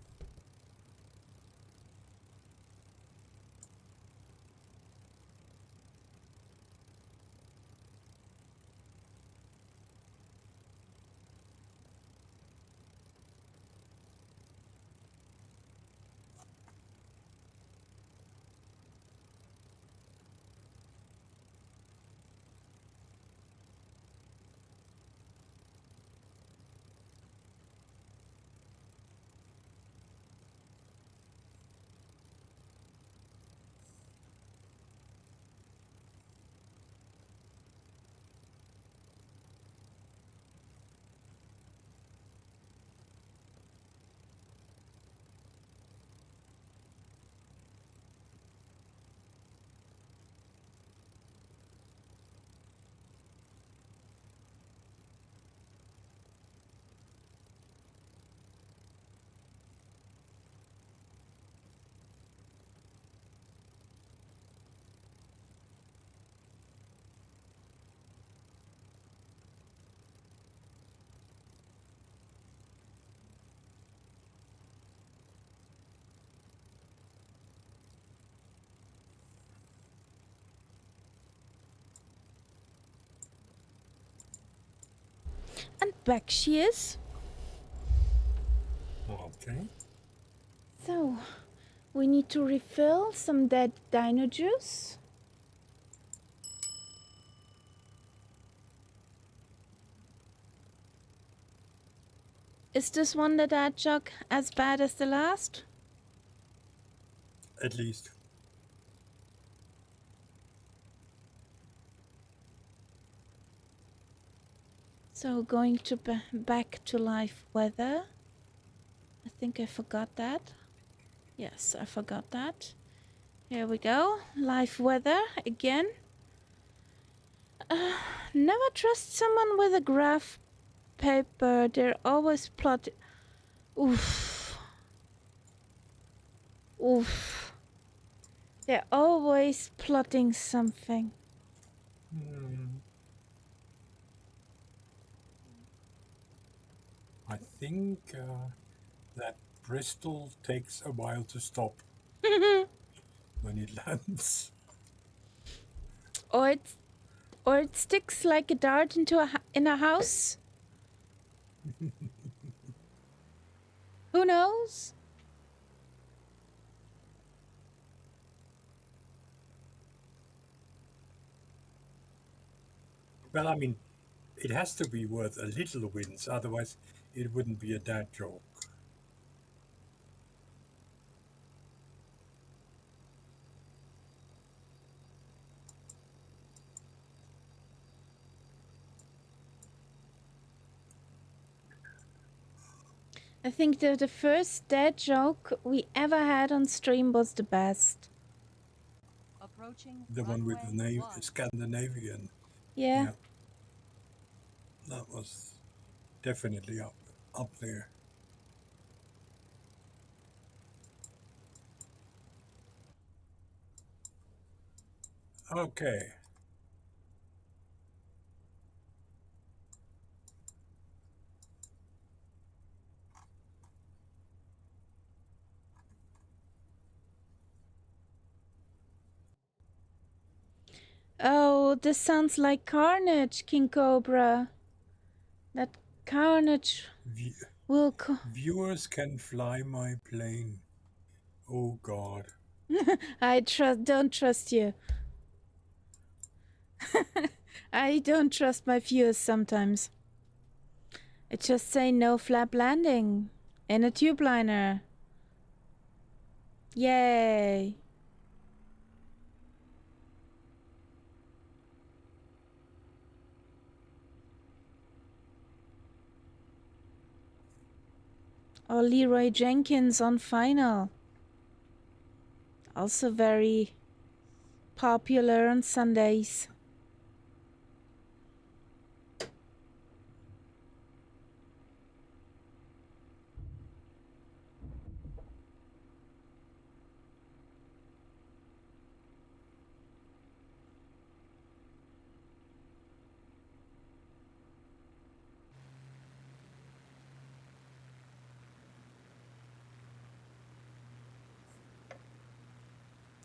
And back she is. Okay. So, we need to refill some dead dino juice. Is this one that I chug as bad as the last? At least. So going to back to live weather. I think I forgot that. Yes, I forgot that. Here we go. Live weather again. Never trust someone with a graph paper. They're always plotting. Oof. Oof. They're always plotting something. I think that Bristol takes a while to stop when it lands. Or it sticks like a dart into in a house. Who knows? Well, I mean, it has to be worth a little wins, otherwise it wouldn't be a dad joke. I think that the first dad joke we ever had on stream was the best. Approaching The one with the runway 1. Scandinavian. Yeah. Yeah. That was definitely up there. Okay. Oh, this sounds like carnage, King Cobra. That carnage will Viewers can fly my plane. Oh God. I don't trust you. I don't trust my viewers sometimes. I just say no flap landing. In a tube liner. Yay. Oh, Leroy Jenkins on final. Also very popular on Sundays.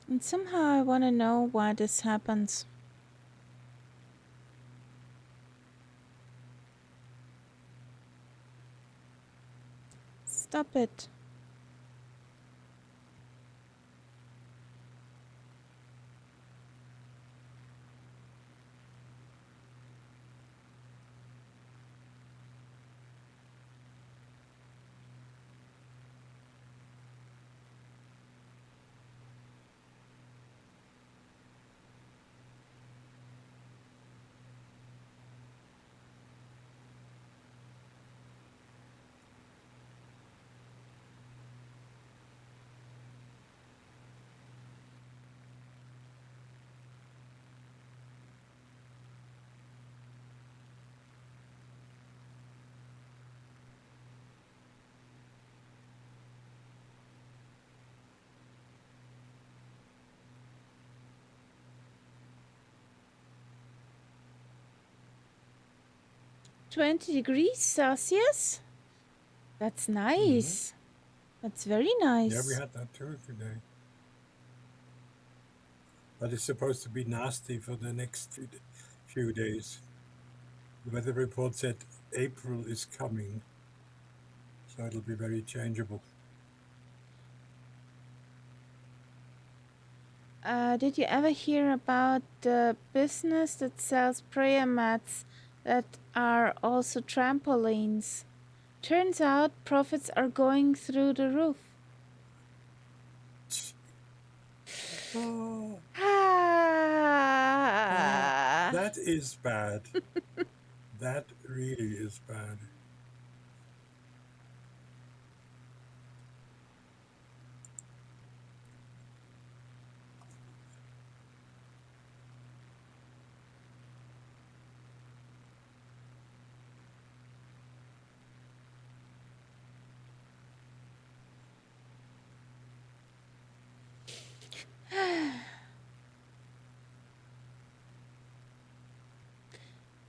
And somehow I want to know why this happens. Stop it. $20 degrees Celsius? That's nice. That's very nice. Yeah, we had that too today. But it's supposed to be nasty for the next few days. The weather report said April is coming, so it'll be very changeable. Did you ever hear about the business that sells prayer mats that are also trampolines? Turns out profits are going through the roof. Oh, Ah. that is bad. That really is bad.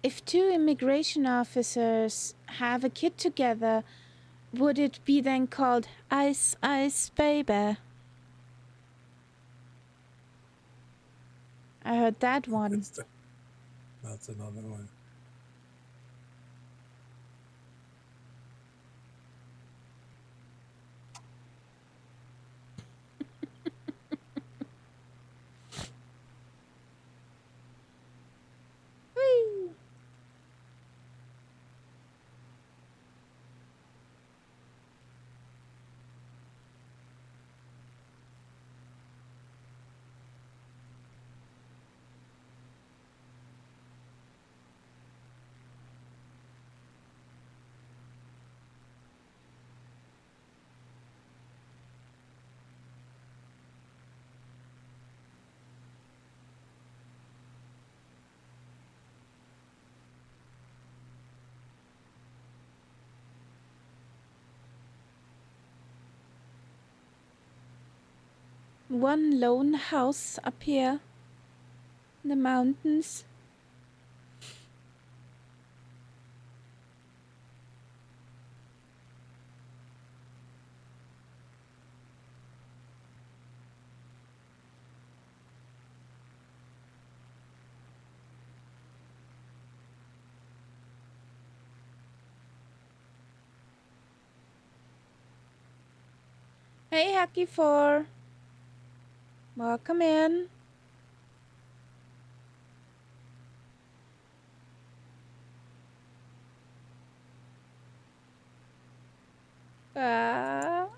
If two immigration officers have a kid together, would it be then called Ice Ice Baby? I heard that one. That's another one. Whee! One lone house up here in the mountains. Hey, Hacky 4. Welcome in. Ah.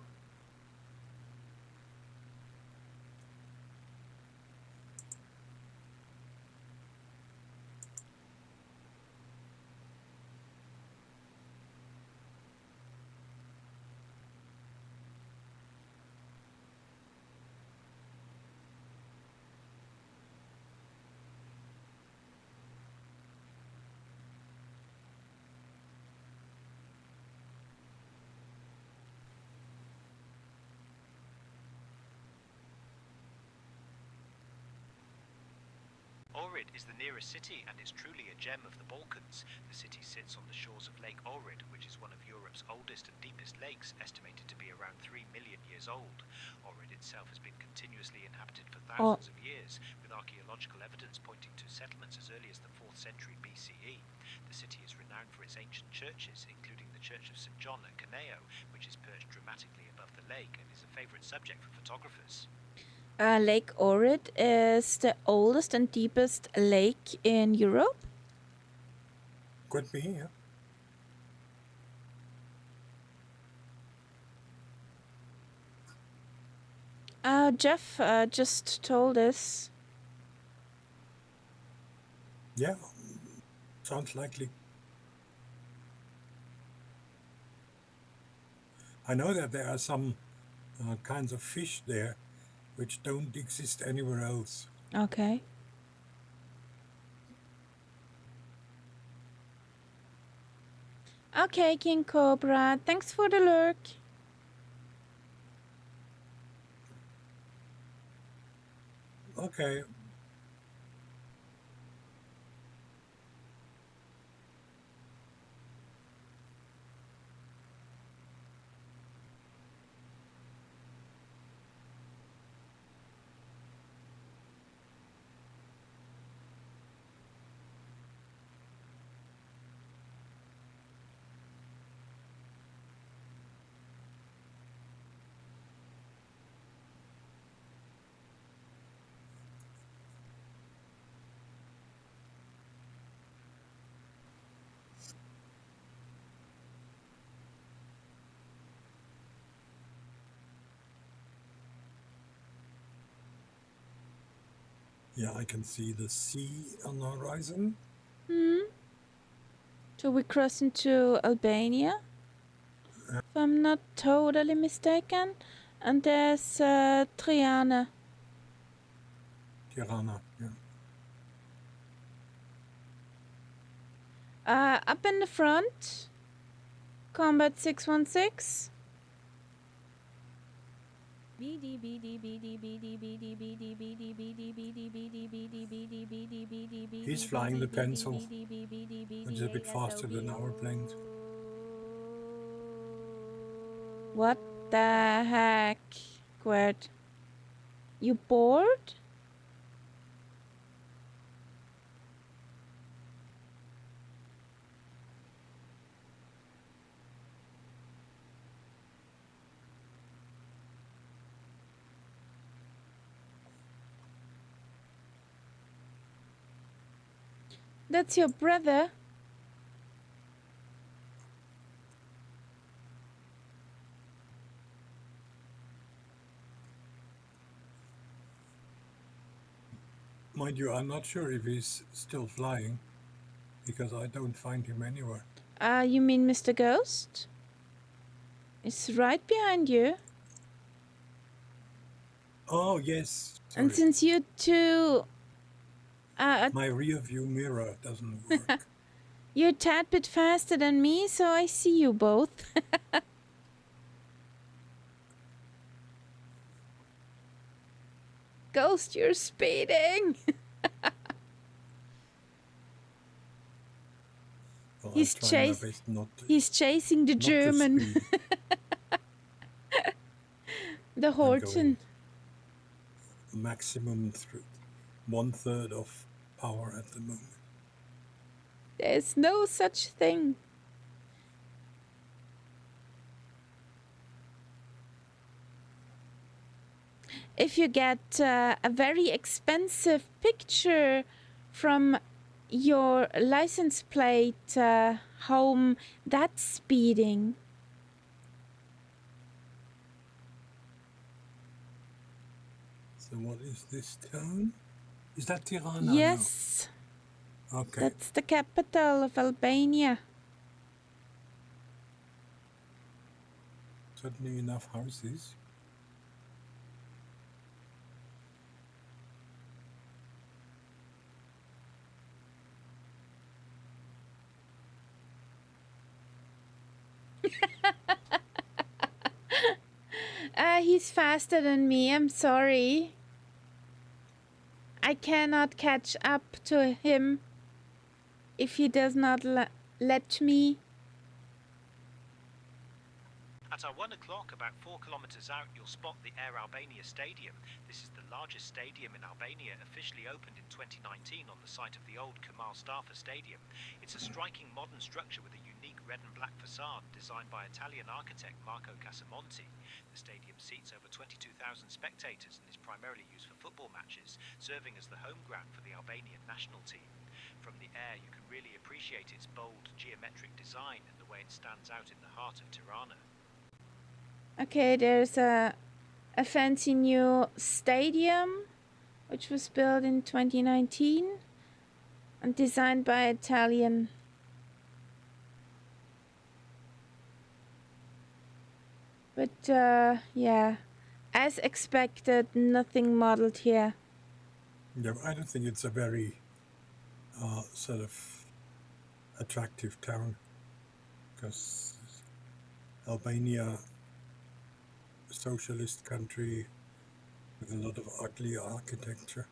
Ohrid is the nearest city and is truly a gem of the Balkans. The city sits on the shores of Lake Ohrid, which is one of Europe's oldest and deepest lakes, estimated to be around 3 million years old. Ohrid itself has been continuously inhabited for thousands of years, with archaeological evidence pointing to settlements as early as the 4th century BCE. The city is renowned for its ancient churches, including the Church of St. John at Caneo, which is perched dramatically above the lake and is a favourite subject for photographers. Lake Ohrid is the oldest and deepest lake in Europe. Could be, yeah. Jeff just told us. Yeah, sounds likely. I know that there are some kinds of fish there which don't exist anywhere else. Okay. Okay, King Cobra. Thanks for the lurk. Okay. Yeah, I can see the sea on the horizon. So we cross into Albania, if I'm not totally mistaken. And there's Tirana. Tirana, yeah. Up in the front, Combat 616. He's flying the pencil, which is a bit faster than our planes. What the heck, Quert? You bored? That's your brother? Mind you, I'm not sure if he's still flying, because I don't find him anywhere. You mean Mr. Ghost? It's right behind you. Oh, yes. Sorry. And since you two... My rear view mirror doesn't work. You're a tad bit faster than me, so I see you both. Ghost, you're speeding! Well, He's he's chasing the German. The Horton. Maximum through 1/3 of power at the moment. There's no such thing. If you get a very expensive picture from your license plate home, that's speeding. So what is this town? Is that Tirana? Yes, No. Okay. that's the capital of Albania. Certainly enough houses. He's faster than me, I'm sorry. I cannot catch up to him if he does not let me. At our 1 o'clock, about 4 kilometres out, you'll spot the Air Albania Stadium. This is the largest stadium in Albania, officially opened in 2019 on the site of the old Kemal Stafa Stadium. It's a striking modern structure with a unique red and black facade designed by Italian architect Marco Casamonti. The stadium seats over 22,000 spectators and is primarily used for football matches, serving as the home ground for the Albanian national team. From the air, you can really appreciate its bold geometric design and the way it stands out in the heart of Tirana. Okay, there's a fancy new stadium which was built in 2019 and designed by Italian. But yeah, as expected, nothing modeled here. Yeah, I don't think it's a very sort of attractive town, because Albania, a socialist country with a lot of ugly architecture.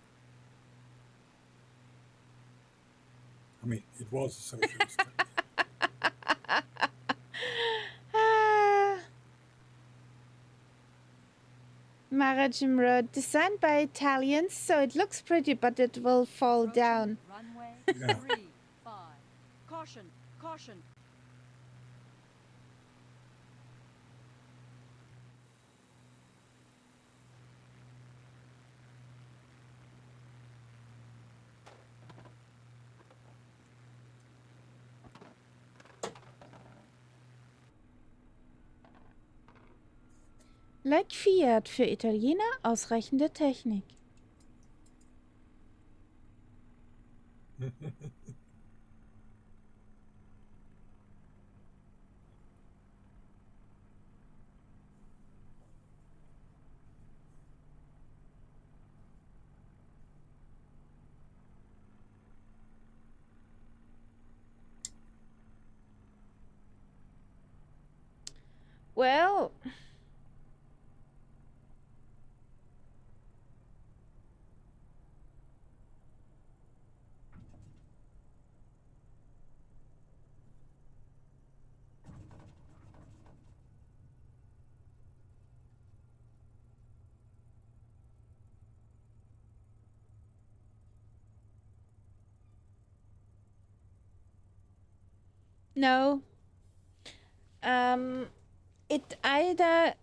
I mean, it was a socialist country. Marajim Road, designed by Italians, so it looks pretty, but it will fall down. Runway Yeah. 35. Caution, caution. Like Fiat, für Italiener ausreichende Technik. Well, no. It either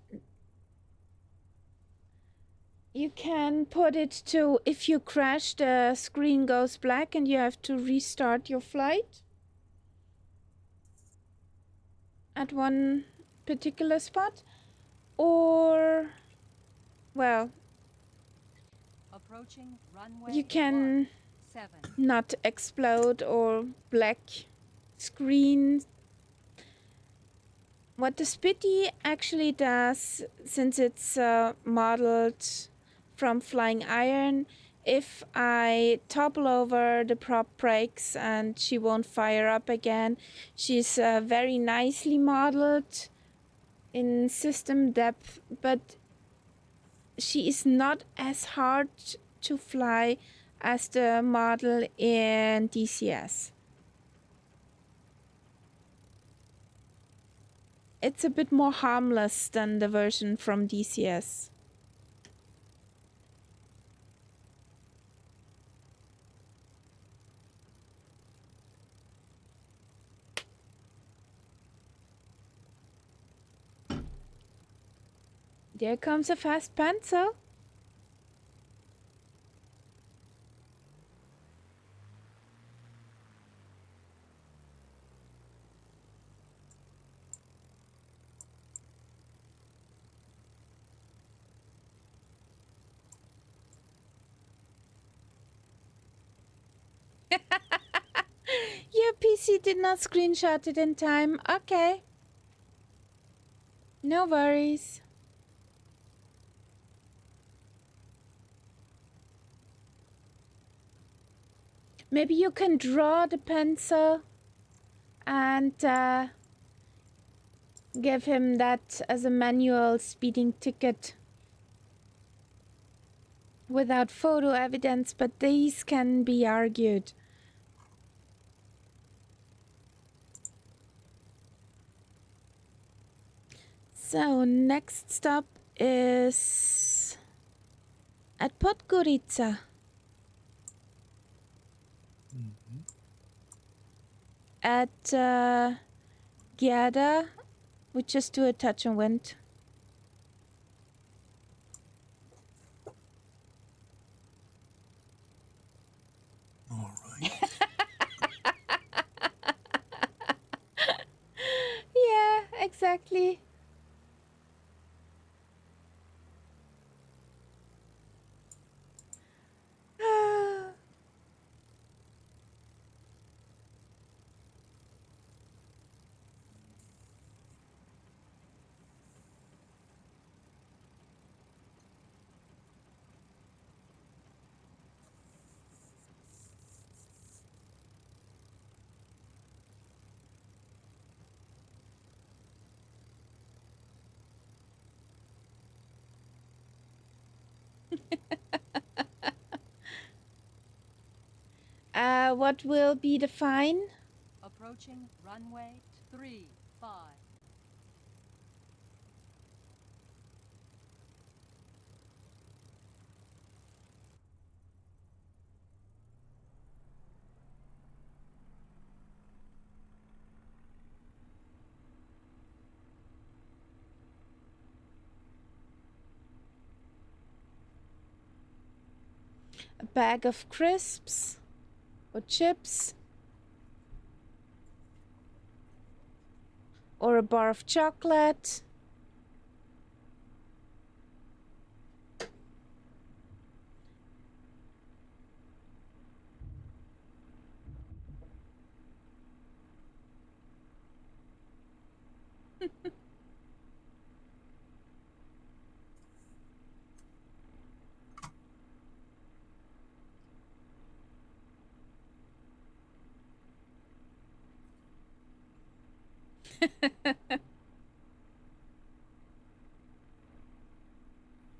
you can put it to, if you crash, the screen goes black and you have to restart your flight at one particular spot, or, well, Approaching runway you can 17. not explode or black screen. What the Spitty actually does, since it's modeled from flying iron, if I topple over the prop brakes and she won't fire up again, she's very nicely modeled in system depth, but she is not as hard to fly as the model in DCS. It's a bit more harmless than the version from DCS. There comes a fast pencil. PC did not screenshot it in time. Okay. No worries. Maybe you can draw the pencil and give him that as a manual speeding ticket without photo evidence, but these can be argued. So next stop is at Podgorica. At Giada, we just do a touch and went. All right. Yeah, exactly. What will be the fine? Approaching runway 35. A bag of crisps or chips or a bar of chocolate.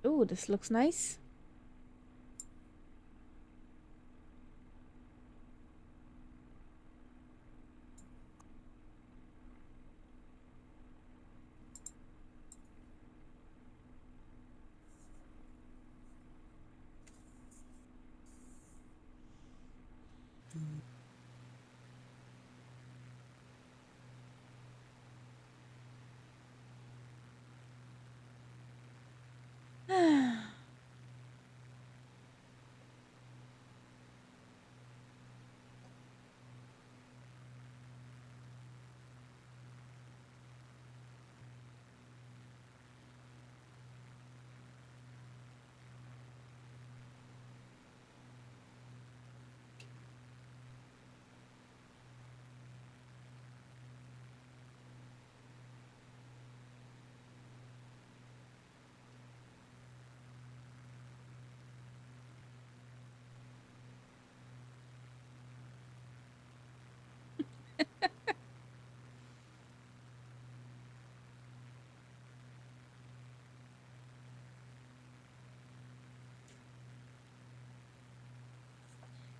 Ooh, this looks nice.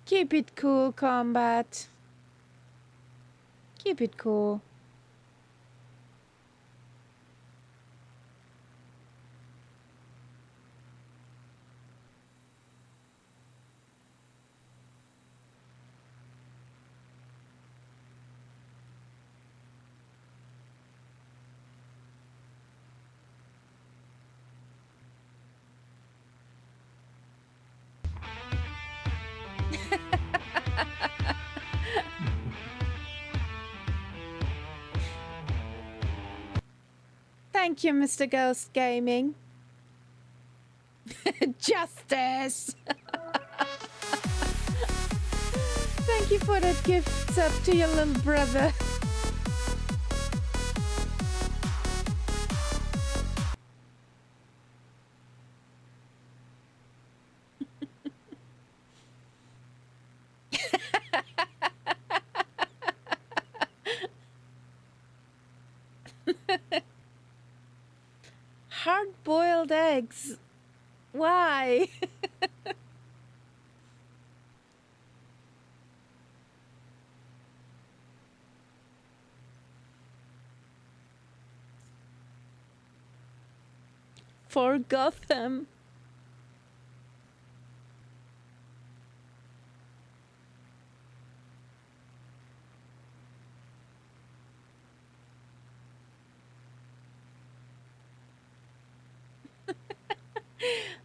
Keep it cool, combat. Keep it cool. Thank you, Mr. Ghost Gaming. Justice! Thank you for that gift sub to your little brother. Hard-boiled eggs. Why? For Gotham.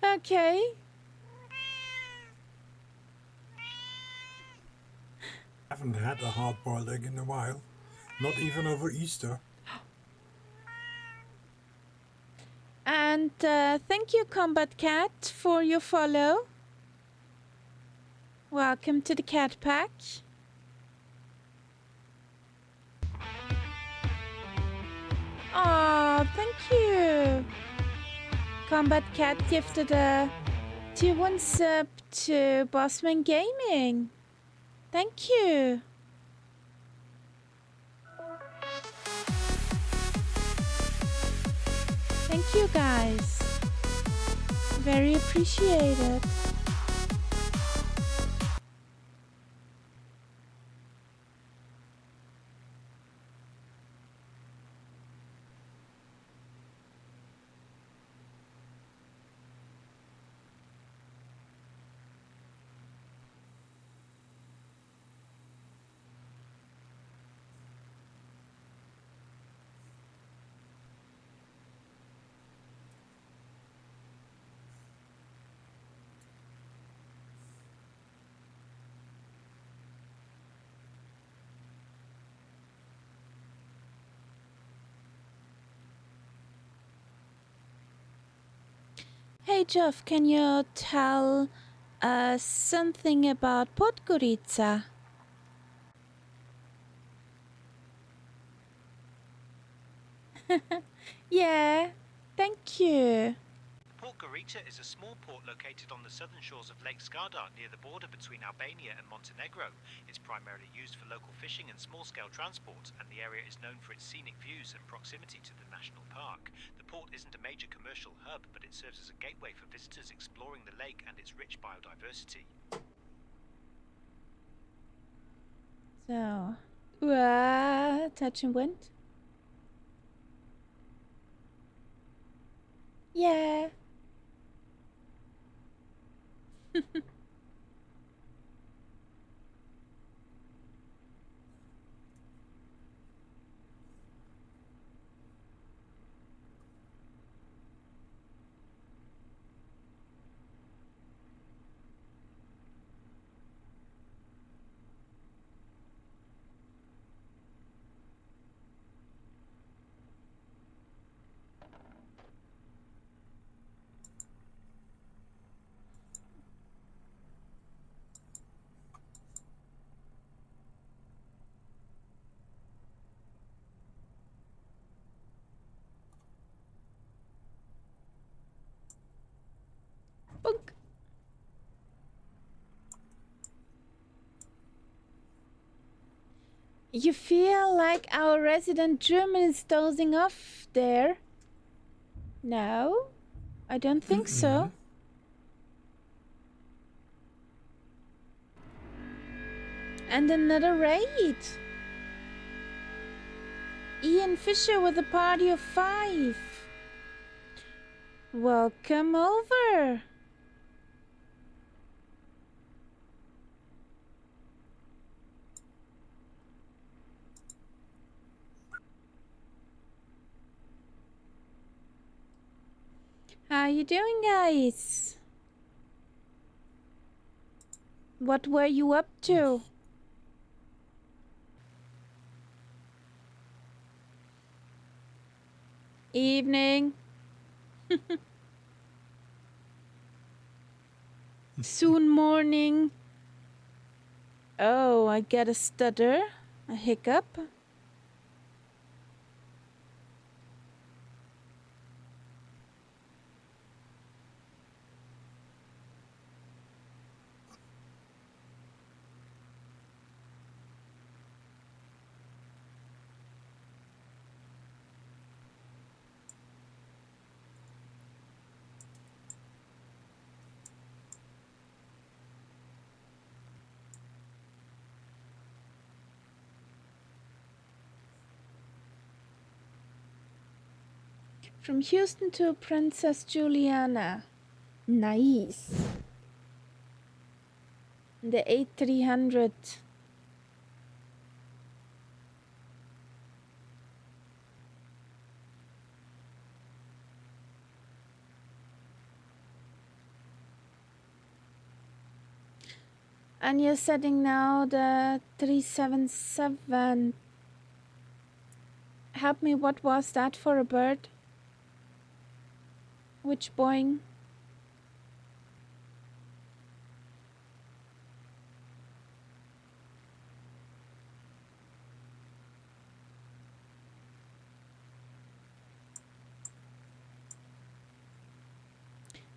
Okay. Haven't had a hard-boiled egg in a while. Not even over Easter. And thank you, Combat Cat, for your follow. Welcome to the Cat Pack. Oh, thank you. Combat Cat gifted a tier 1 sub to Bossman Gaming. Thank you. Thank you, guys. Very appreciated. Hey Jeff, can you tell us something about Podgorica? Yeah, thank you. Port Gorita is a small port located on the southern shores of Lake Skadar near the border between Albania and Montenegro. It's primarily used for local fishing and small-scale transport, and the area is known for its scenic views and proximity to the national park. The port isn't a major commercial hub, but it serves as a gateway for visitors exploring the lake and its rich biodiversity. So, touch and wind. Yeah. Book. You feel like our resident German is dozing off there? No, I don't think so. And another raid. Ian Fisher with a party of 5. Welcome over. How you doing, guys? What were you up to? Evening. Soon morning. Oh, I get a stutter, a hiccup. From Houston to Princess Juliana. Nice. The A300. And you're setting now the 377. Help me, what was that for a bird? Which Boeing?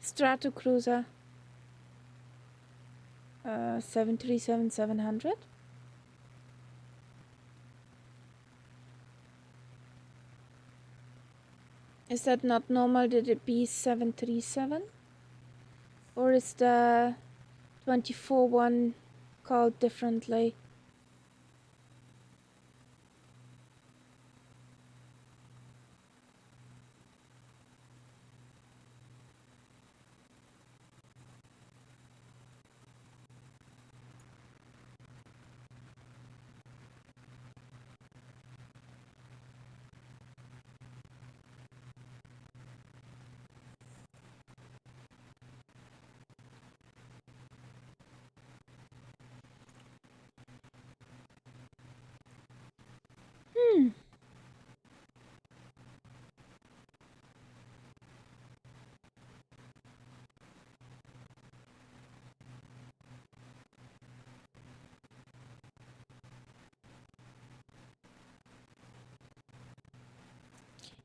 Stratocruiser. 737-700. Is that not normal? Did it be 737? Or is the 24 one called differently?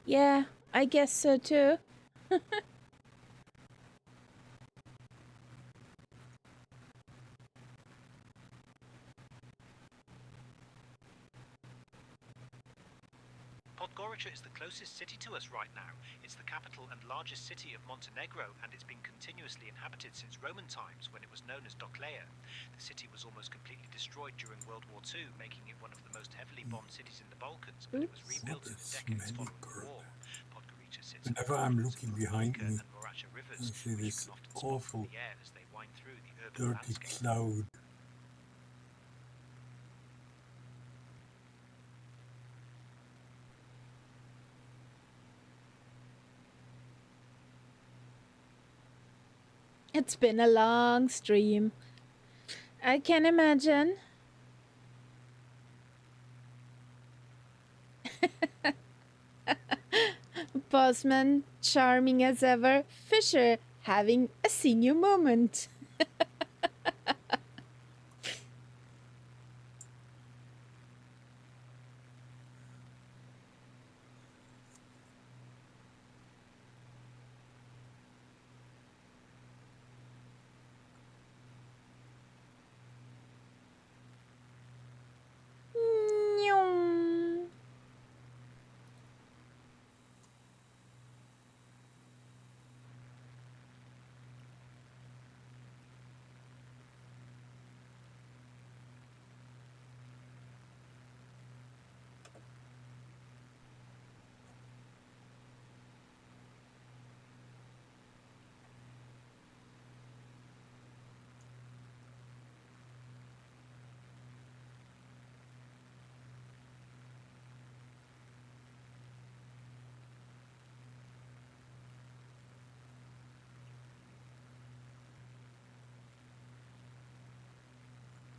Yeah, I guess so too. Podgorica is the closest city to us right now. It's the capital and largest city of Montenegro, and it's been continuously inhabited since Roman times when it was known as Doclea. The city was almost completely destroyed during World War II, making it one of the most heavily bombed cities in the Balkans, but it was rebuilt in the decades following the war. Podgorica sits at the Whenever I'm confluence looking of the behind Vulica me, and Moracha I rivers, see which you this can often spot awful from the air as they wind through the urban dirty landscape. cloud. It's been a long stream. I can imagine. Bosman, charming as ever. Fisher, having a senior moment. Nyong.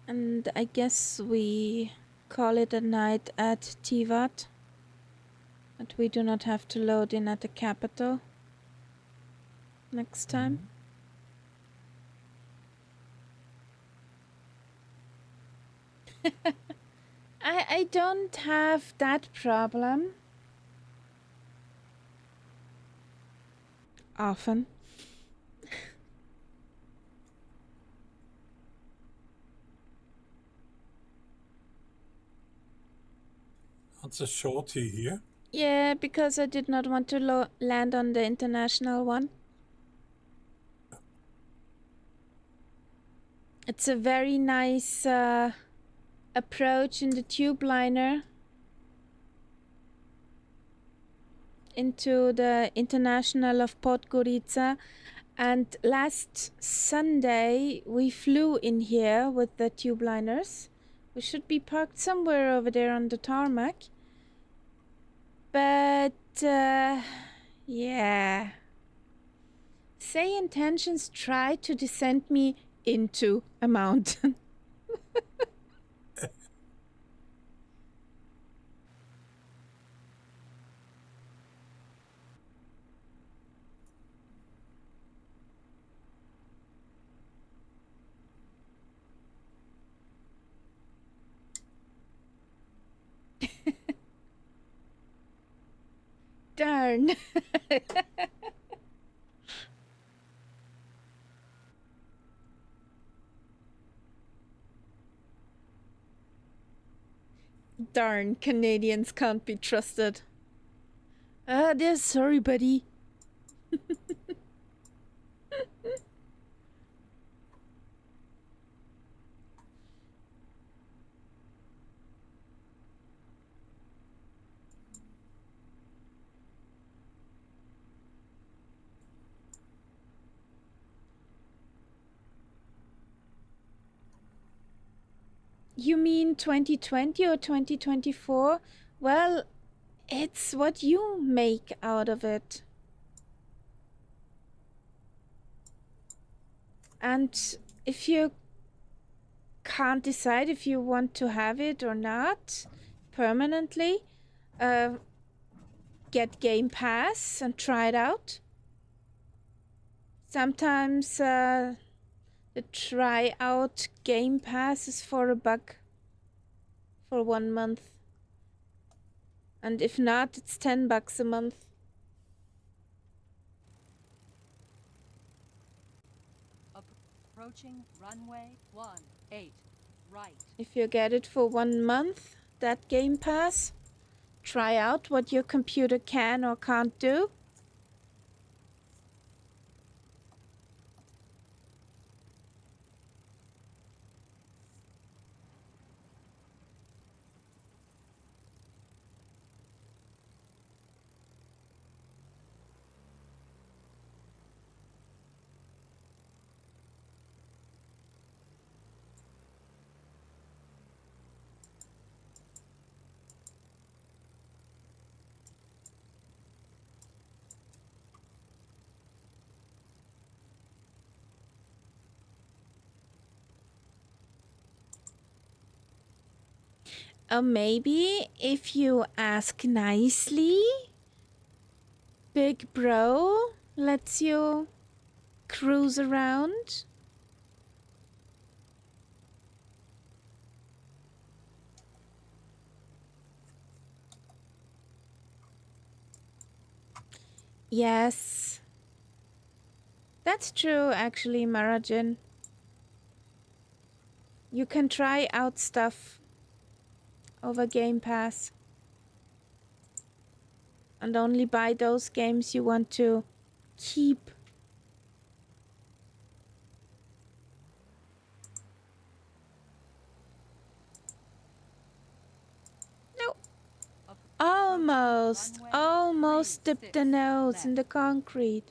And I guess we call it a night at Tivat. That we do not have to load in at the capital next time. I don't have that problem. Often. That's a shorty here. Yeah, because I did not want to land on the international one. It's a very nice approach in the tube liner into the International of Podgorica. And last Sunday we flew in here with the tube liners. We should be parked somewhere over there on the tarmac. But yeah. Say intentions try to descend me into a mountain. Darn. Darn, Canadians can't be trusted. They're sorry, buddy. You mean 2020 or 2024? Well, it's what you make out of it. And if you can't decide if you want to have it or not permanently, get Game Pass and try it out. Sometimes the try out Game Pass is for $1 for 1 month. And if not, it's $10 a month. Approaching runway 18, right. If you get it for 1 month, that Game Pass, try out what your computer can or can't do. Or maybe if you ask nicely, Big Bro lets you cruise around. Yes. That's true, actually, Marajin. You can try out stuff over Game Pass. And only buy those games you want to keep. No. Almost dipped the nose in the concrete.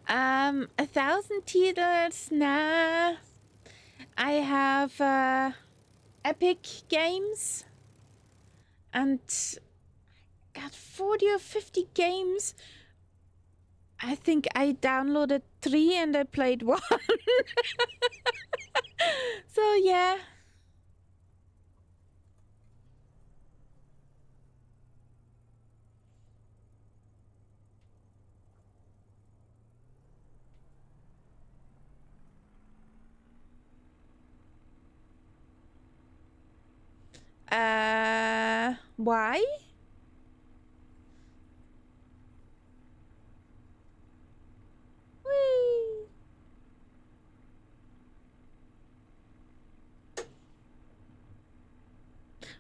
1,000 titles? Nah. I have Epic Games and got 40 or 50 games. I think I downloaded 3 and I played 1. So yeah. Why? Whee!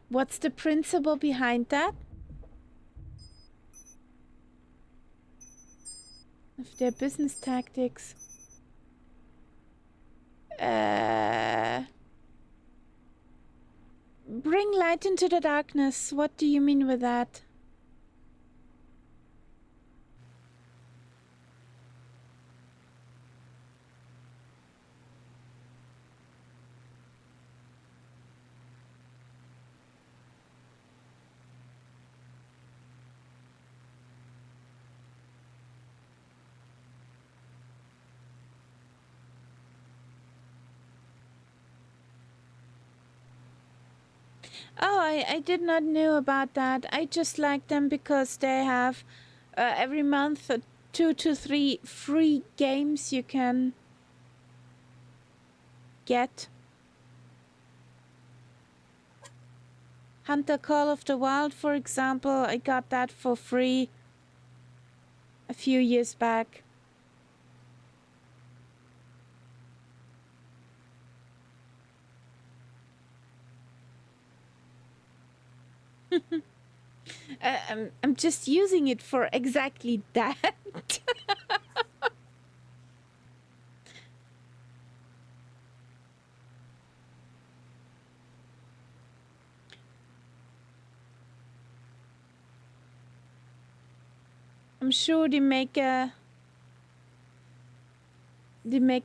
What's the principle behind that? Of their business tactics. Bring light into the darkness. What do you mean with that? Oh, I did not know about that. I just like them because they have every month 2 to 3 free games you can get. Hunter Call of the Wild, for example, I got that for free a few years back. I'm just using it for exactly that. I'm sure they make a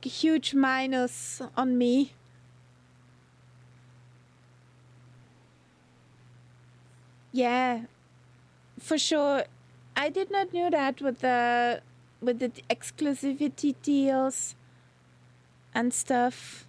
huge minus on me. Yeah, for sure. I did not know that with the exclusivity deals and stuff.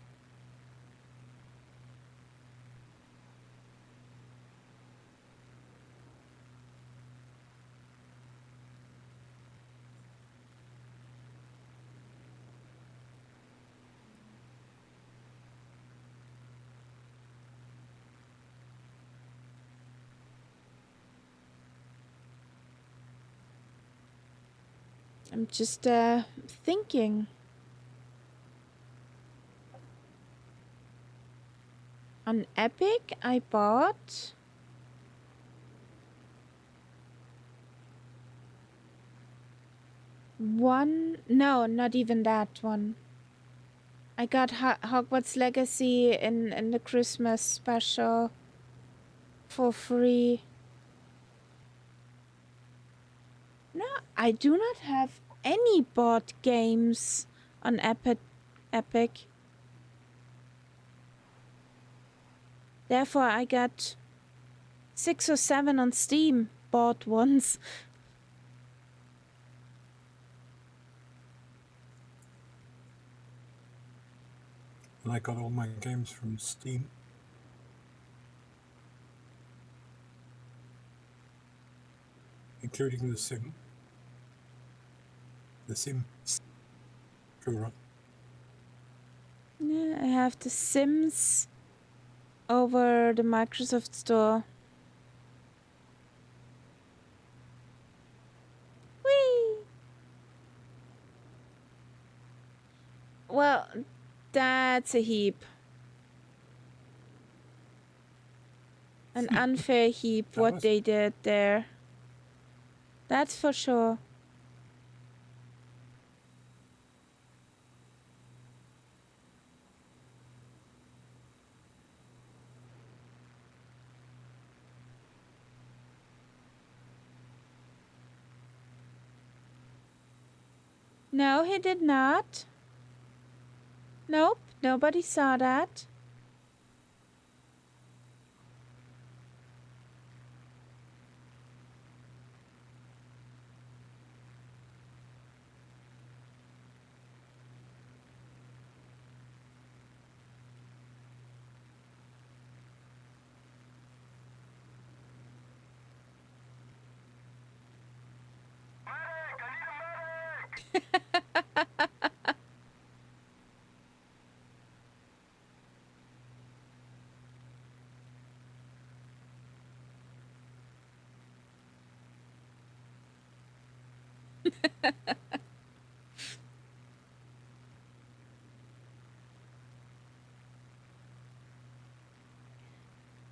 I'm just thinking. On Epic, I bought one. No, not even that one. I got Hogwarts Legacy in the Christmas special for free. No, I do not have any bought games on Epic. Therefore, I got 6 or 7 on Steam bought ones. And I got all my games from Steam. Including The Sim. The Sim. Plural. Yeah, I have The Sims over the Microsoft Store. Whee! Well, that's a heap. An unfair heap, what they did there. That's for sure. No, he did not. Nope, nobody saw that.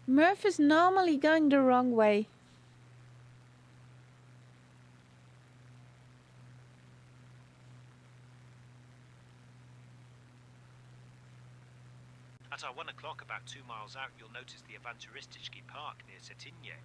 Murph is normally going the wrong way. At our 1 o'clock, about 2 miles out, you'll notice the Avanturistički Park near Cetinje.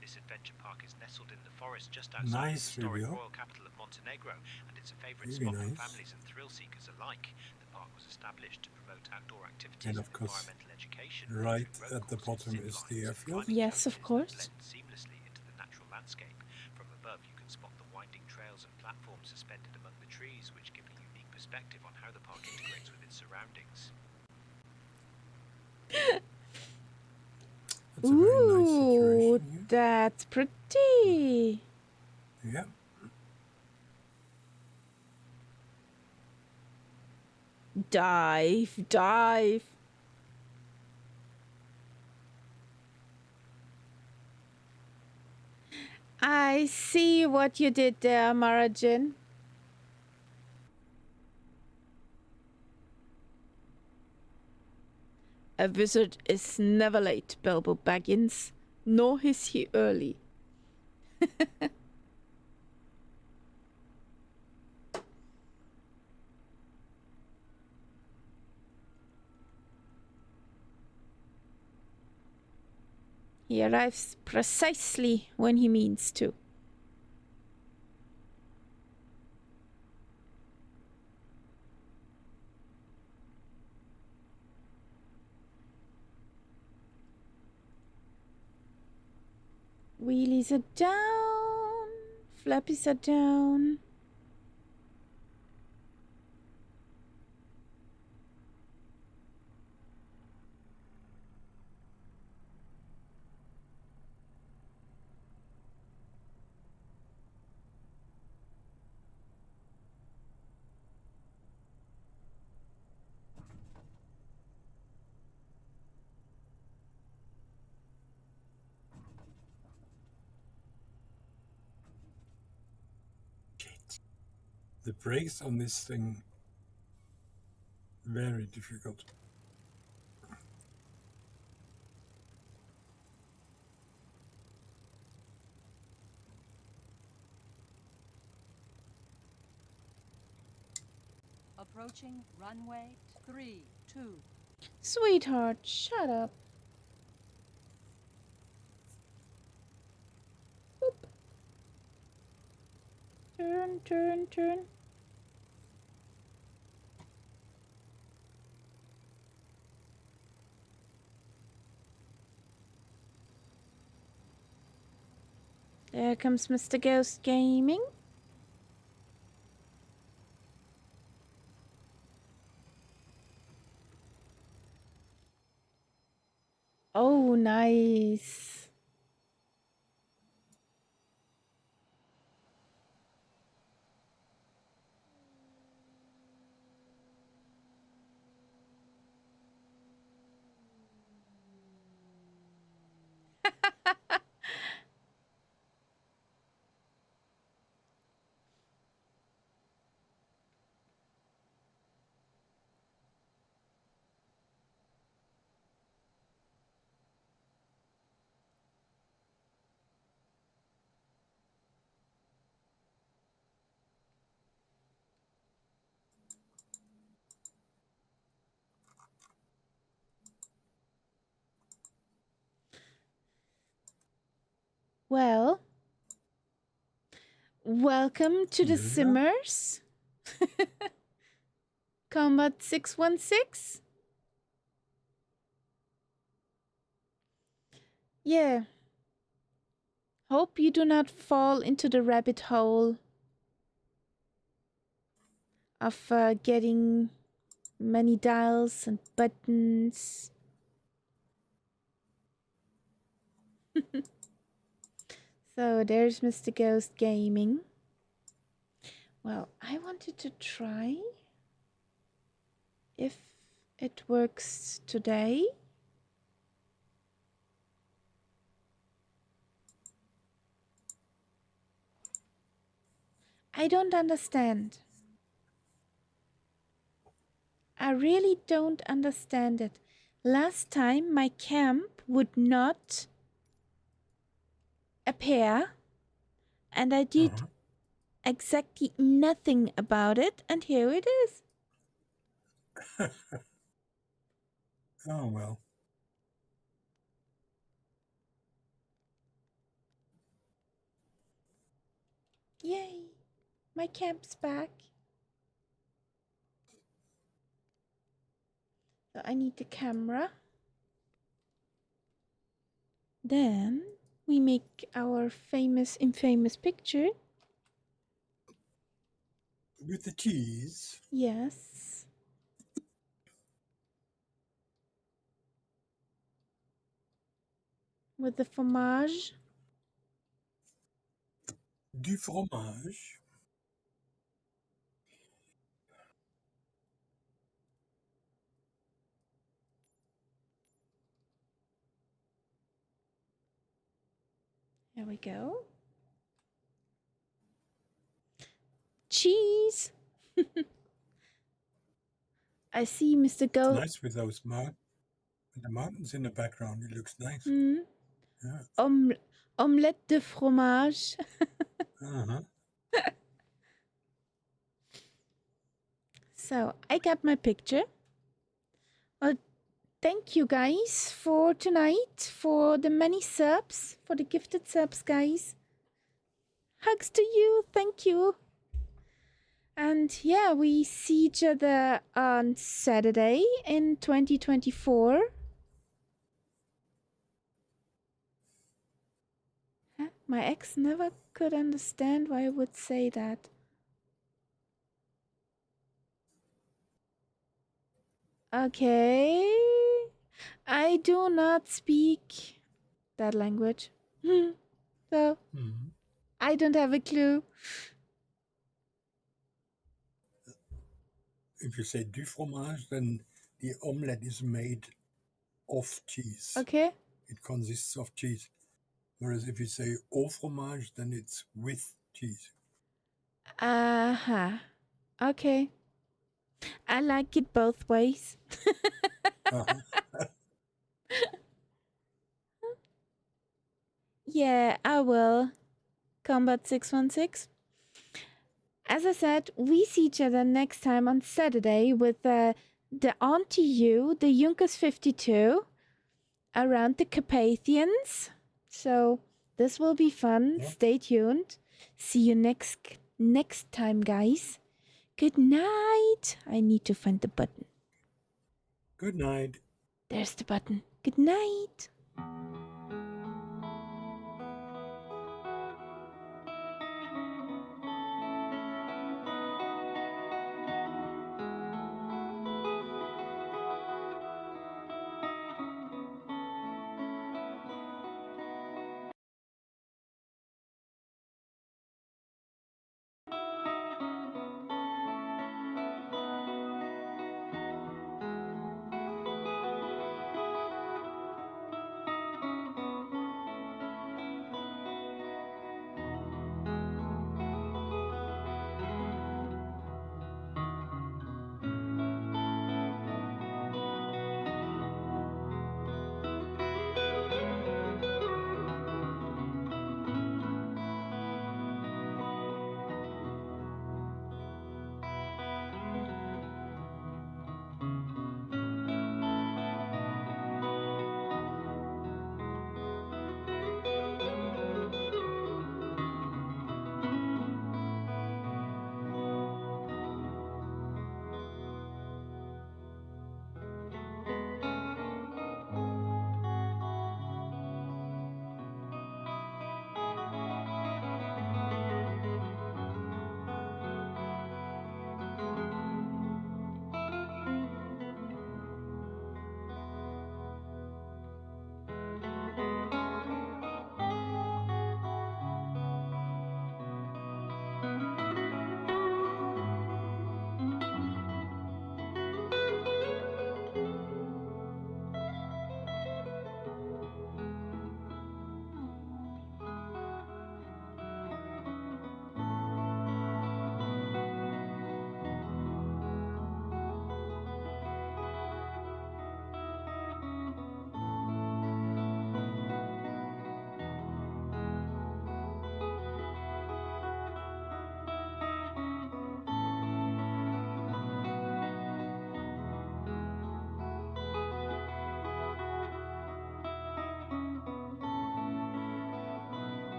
This adventure park is nestled in the forest just outside the historic royal capital of Montenegro, and it's a favourite spot for families and thrill seekers alike. The park was established to promote outdoor activities and environmental education. Right at the bottom is the airfield. Yes, of course. Blend seamlessly into the natural landscape. From above, you can spot the winding trails and platforms suspended among the trees, which give a unique perspective on how the park integrates with its surroundings. That's a very nice situation here. That's pretty. Yeah. Dive. I see what you did there, Marajin. A wizard is never late, Bilbo Baggins, nor is he early. He arrives precisely when he means to. Wheelies are down, flappies are down. The brakes on this thing, very difficult. Approaching runway 3, 2. Sweetheart, shut up. Boop. Turn. There comes Mr. Ghost Gaming. Oh, nice. Well, welcome to the Simmers. Combat 616? Yeah. Hope you do not fall into the rabbit hole of getting many dials and buttons. So there's Mr. Ghost Gaming. Well, I wanted to try if it works today. I don't understand. I really don't understand it. Last time my camp would not appear and I did exactly nothing about it, and here it is. Oh, well. Yay, my camp's back. So I need the camera. Then we make our famous, infamous picture. With the cheese? Yes. With the fromage. Du fromage? There we go. Cheese. I see Mr. Go. Nice with those the mountains in the background. It looks nice. Yeah. Omelette de fromage. So I got my picture. Well, thank you guys for tonight, for the many subs, for the gifted subs, guys. Hugs to you. Thank you. And yeah, we see each other on Saturday in 2024. Huh? My ex never could understand why I would say that. Okay. I do not speak that language. So, I don't have a clue. If you say du fromage, then the omelette is made of cheese. Okay. It consists of cheese. Whereas if you say au fromage, then it's with cheese. Okay. I like it both ways. Yeah, I will. Combat 616. As I said, we see each other next time on Saturday with the Auntie U, the Junkers 52, around the Carpathians. So this will be fun. Yep. Stay tuned. See you next time, guys. Good night. I need to find the button. Good night. There's the button. Good night.